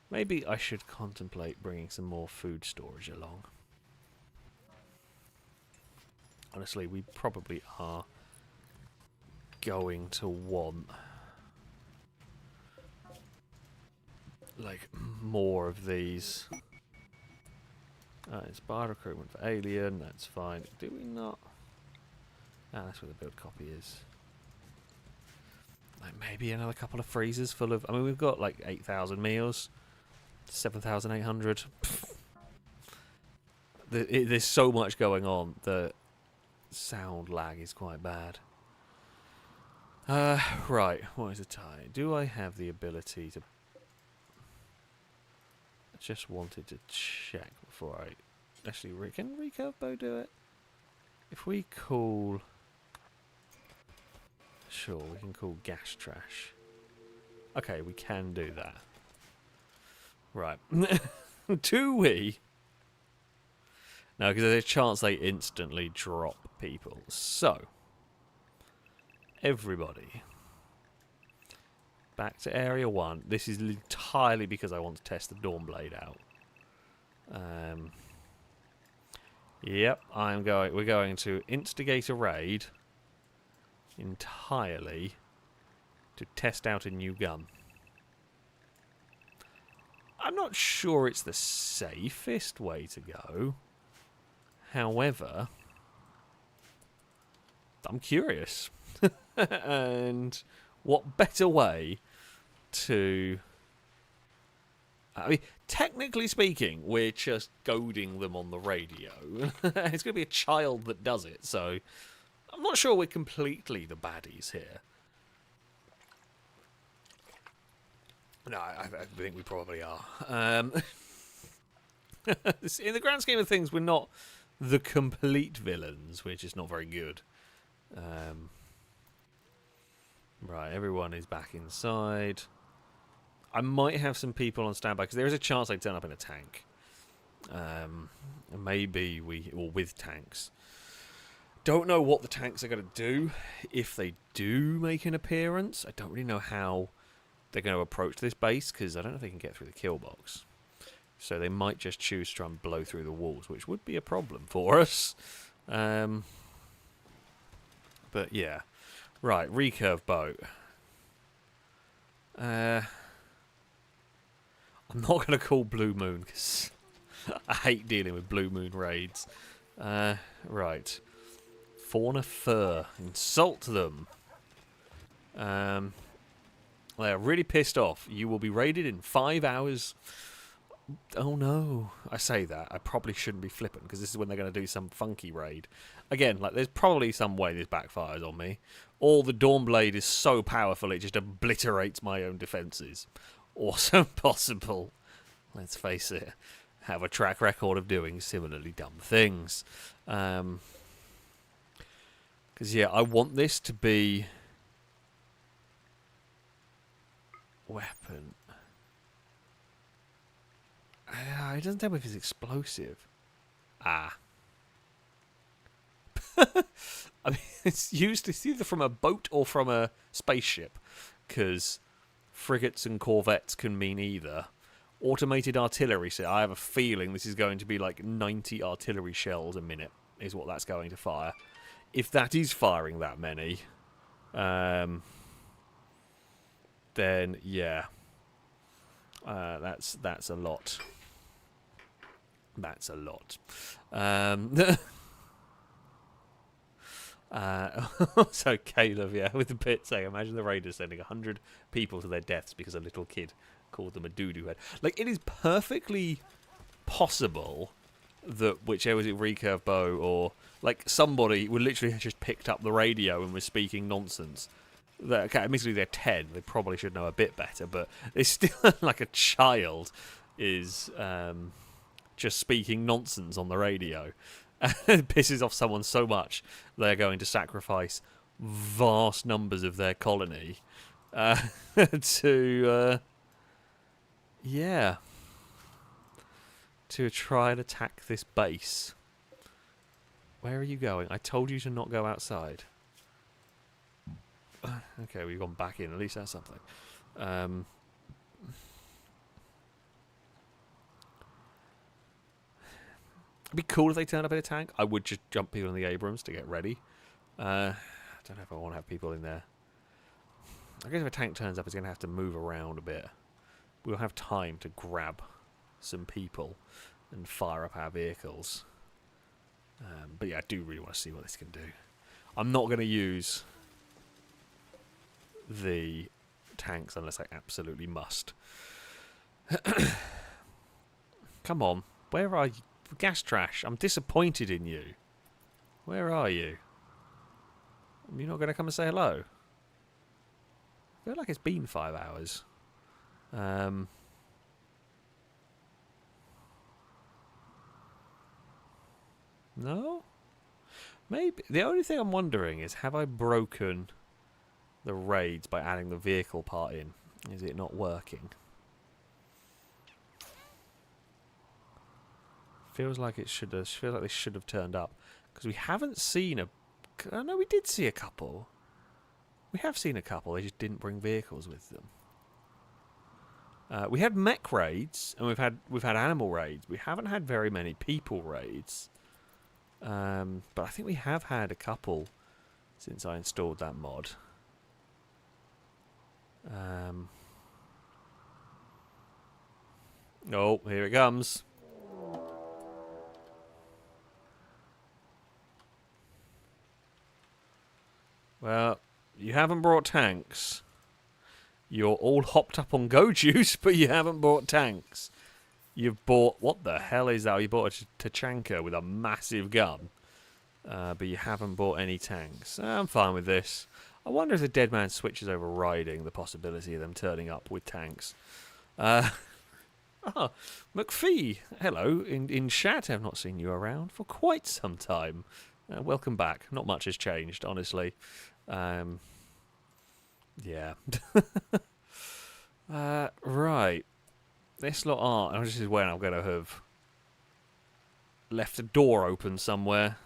Maybe I should contemplate bringing some more food storage along. Honestly, we probably are going to want like more of these. Inspired recruitment for alien, that's fine. Do we not? Ah, that's where the build copy is. Like maybe another couple of freezers full of. I mean, we've got like 8,000 meals, 7,800. There's so much going on. The sound lag is quite bad. Right. What is the tie? Do I have the ability to? I just wanted to check before I actually. Can recurve bow do it? If we call. Sure, we can call gas trash. Okay, we can do that. Right. Do we? No, because there's a chance they instantly drop people. So, everybody, back to Area 1. This is entirely because I want to test the Dawnblade out. Yep, we're going to instigate a raid entirely to test out a new gun. I'm not sure it's the safest way to go. However, I'm curious. And what better way to... I mean, technically speaking, we're just goading them on the radio. It's going to be a child that does it, so I'm not sure we're completely the baddies here. No, I think we probably are. In the grand scheme of things, we're not the complete villains. We're just not very good. Right, everyone is back inside. I might have some people on standby, because there is a chance I turn up in a tank. Maybe or with tanks. Don't know what the tanks are going to do if they do make an appearance. I don't really know how they're going to approach this base, because I don't know if they can get through the kill box. So they might just choose to try and blow through the walls, which would be a problem for us. But yeah. Right, recurve boat. I'm not going to call Blue Moon, because I hate dealing with Blue Moon raids. Right. Fauna Fur. Insult them. They are really pissed off. You will be raided in 5 hours. Oh no. I say that. I probably shouldn't be flippant, because this is when they're going to do some funky raid. Again, like there's probably some way this backfires on me. Or the Dawnblade is so powerful it just obliterates my own defences. Also possible. Let's face it. Have a track record of doing similarly dumb things. Because, yeah, I want this to be... weapon. It doesn't tell me if it's explosive. Ah. I mean, it's either from a boat or from a spaceship, because frigates and corvettes can mean either. Automated artillery, so I have a feeling this is going to be like 90 artillery shells a minute, is what that's going to fire. If that is firing that many, then yeah, that's a lot. That's a lot. So Caleb, yeah, with the bit saying, imagine the raiders sending 100 people to their deaths because a little kid called them a doo-doo head. Like, it is perfectly possible that whichever was it, recurve bow or like somebody would literally have just picked up the radio and was speaking nonsense. Okay, admittedly they're 10, they probably should know a bit better, but it's still like a child is just speaking nonsense on the radio. It pisses off someone so much they're going to sacrifice vast numbers of their colony to try and attack this base. Where are you going? I told you to not go outside. Okay, we've gone back in. At least that's something. It'd be cool if they turned up in a tank. I would just jump people in the Abrams to get ready. I don't know if I want to have people in there. I guess if a tank turns up, it's going to have to move around a bit. We'll have time to grab some people and fire up our vehicles. But yeah, I do really want to see what this can do. I'm not going to use the tanks unless I absolutely must. Come on, where are you? Gas trash, I'm disappointed in you. Where are you? You're not going to come and say hello? I feel like it's been 5 hours. No? Maybe. The only thing I'm wondering is, have I broken the raids by adding the vehicle part in? Is it not working? Feels like it should have. Feels like they should have turned up because we haven't seen a. Oh, no, we did see a couple. We have seen a couple. They just didn't bring vehicles with them. We had mech raids and we've had animal raids. We haven't had very many people raids, but I think we have had a couple since I installed that mod. Oh, here it comes. Well, you haven't brought tanks. You're all hopped up on go juice, but you haven't bought tanks. You've bought... What the hell is that? You bought a Tachanka with a massive gun. But you haven't bought any tanks. I'm fine with this. I wonder if the Dead Man switch is overriding the possibility of them turning up with tanks. McPhee. Hello. In chat, I've not seen you around for quite some time. Welcome back. Not much has changed, honestly. Yeah. Right. This lot aren't. This is when I'm going to have left a door open somewhere.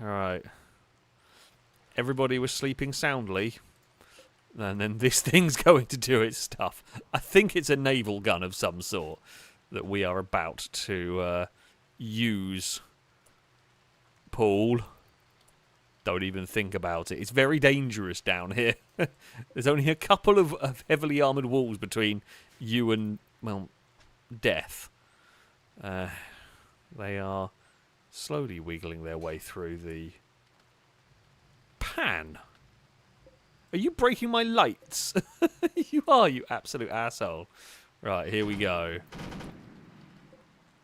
Alright. Everybody was sleeping soundly. And then this thing's going to do its stuff. I think it's a naval gun of some sort that we are about to use. Paul. Don't even think about it. It's very dangerous down here. There's only a couple of heavily armoured walls between you and, well, death. They are slowly wiggling their way through the pan. Are you breaking my lights? You are, you absolute asshole. Right, here we go.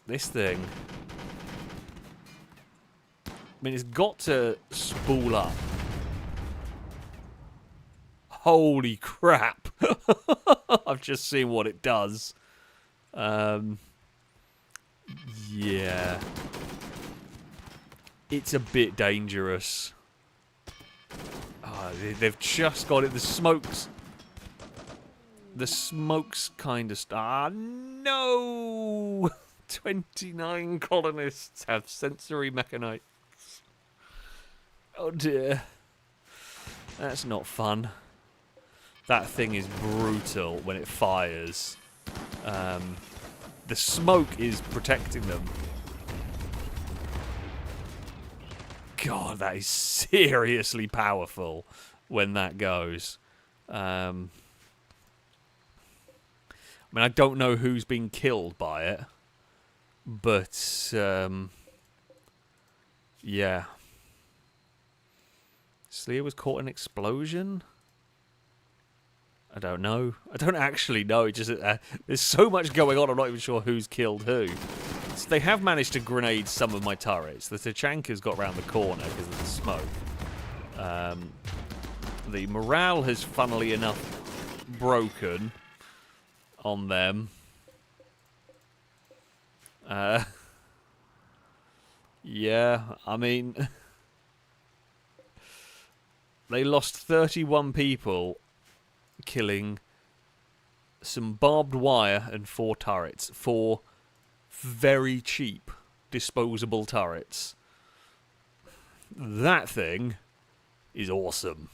This thing... I mean, it's got to spool up. Holy crap. I've just seen what it does. Yeah. It's a bit dangerous. Oh, they've just got it. The smokes kind of... Ah, no! 29 colonists have sensory mechanite. Oh dear. That's not fun. That thing is brutal when it fires. The smoke is protecting them. God, that is seriously powerful when that goes. I mean, I don't know who's been killed by it. But, yeah. Sleer was caught in an explosion? I don't know. I don't actually know. It's just there's so much going on. I'm not even sure who's killed who. they have managed to grenade some of my turrets. The Tachanka's got round the corner because of the smoke. The morale has, funnily enough, broken on them. Yeah, I mean, they lost 31 people, killing some barbed wire and 4 turrets. 4 very cheap disposable turrets. That thing is awesome.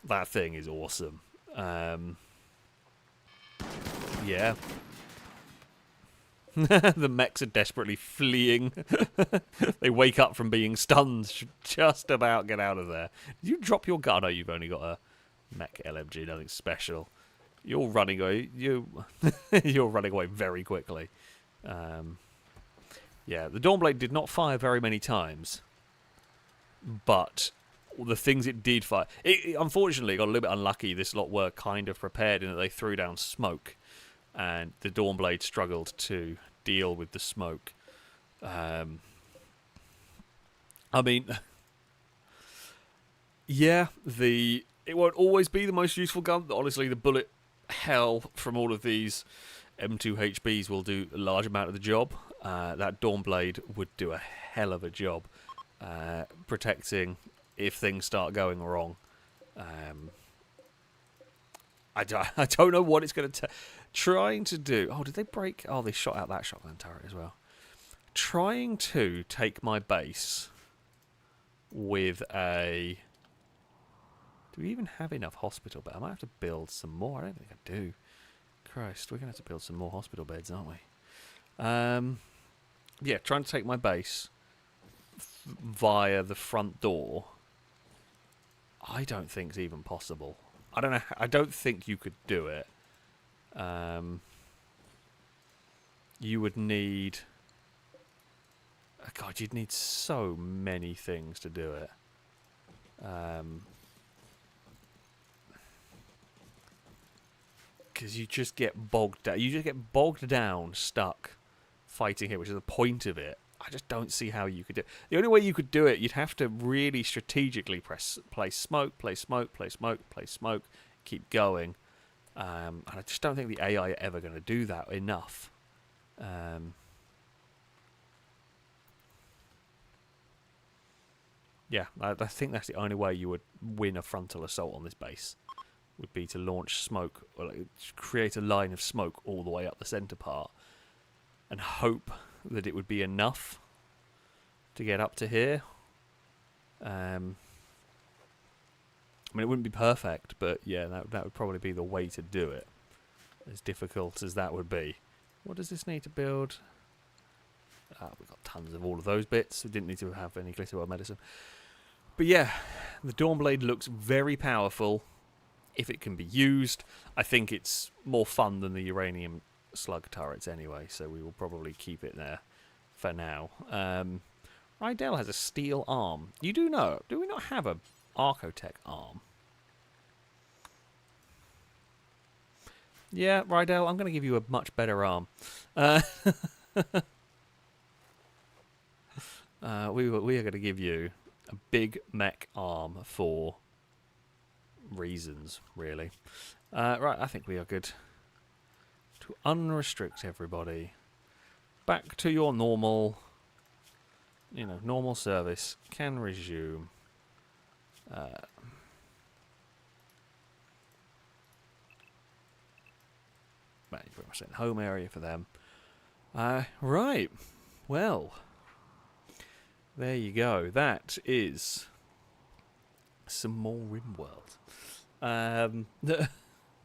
That thing is awesome. Yeah. The mechs are desperately fleeing. They wake up from being stunned, just about get out of there. Did you drop your gun? Oh, you've only got a mech LMG, nothing special. You're running away. You're running away very quickly. Yeah, the Dawnblade did not fire very many times, but the things it did fire, it unfortunately got a little bit unlucky. This lot were kind of prepared in that they threw down smoke, and the Dawnblade struggled to deal with the smoke. I mean, yeah, it won't always be the most useful gun. Honestly, the bullet hell from all of these M2HBs will do a large amount of the job. That Dawnblade would do a hell of a job protecting if things start going wrong. I don't know what it's going to trying to do. Oh, did they break? Oh, they shot out that shotgun turret as well. Trying to take my base with a... Do we even have enough hospital beds? I might have to build some more. I don't think I do. Christ, we're going to have to build some more hospital beds, aren't we? Yeah, trying to take my base via the front door, I don't think is even possible. I don't know. I don't think you could do it. You would need... God, you'd need so many things to do it. Because you just get bogged down. You just get bogged down, stuck fighting here, which is the point of it. I just don't see how you could do it. The only way you could do it, you'd have to really strategically play smoke, keep going. And I just don't think the AI are ever going to do that enough. Yeah, I think that's the only way you would win a frontal assault on this base. Would be to launch smoke, or like create a line of smoke all the way up the centre part, and hope that it would be enough to get up to here. I mean, it wouldn't be perfect, but yeah, that would probably be the way to do it. As difficult as that would be. What does this need to build? We've got tons of all of those bits. We didn't need to have any glitterwell medicine. But yeah, the Dawnblade looks very powerful. If it can be used, I think it's more fun than the uranium slug turrets anyway, so we will probably keep it there for now. Rydell has a steel arm. You do know, do we not have a Archotech arm? Yeah, Rydell, I'm going to give you a much better arm. We are going to give you a big mech arm for reasons, really. Right, I think we are good to unrestrict everybody back to your normal, normal service. Can resume. Pretty much in home area for them. Right, well, there you go. That is some more Rimworld.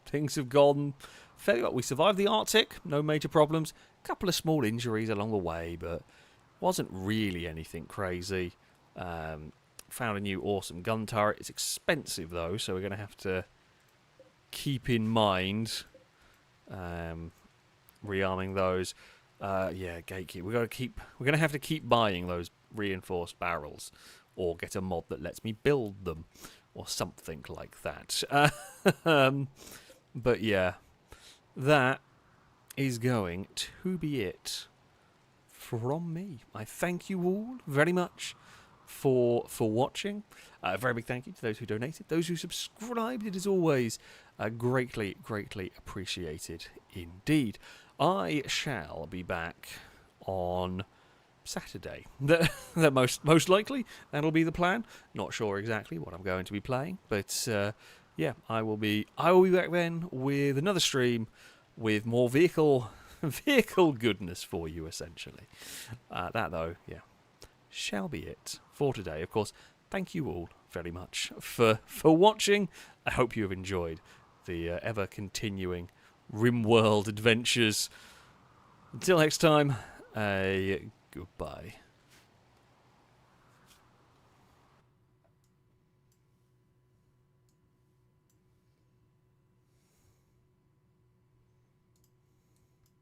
Things have gone fairly well. We survived the Arctic, no major problems. A couple of small injuries along the way, but wasn't really anything crazy. Found a new awesome gun turret. It's expensive though, so we're going to have to keep in mind rearming those. Yeah, gatekeep. We're going to have to keep buying those reinforced barrels, or get a mod that lets me build them, or something like that. But yeah, that is going to be it from me. I thank you all very much for watching. A very big thank you to those who donated, those who subscribed. It is always greatly appreciated indeed. I shall be back on Saturday. That most likely that'll be the plan. Not sure exactly what I'm going to be playing, but yeah, I will be back then with another stream with more vehicle goodness for you, essentially. That though, yeah, shall be it for today. Of course, thank you all very much for watching. I hope you have enjoyed the ever continuing Rimworld adventures. Until next time, goodbye.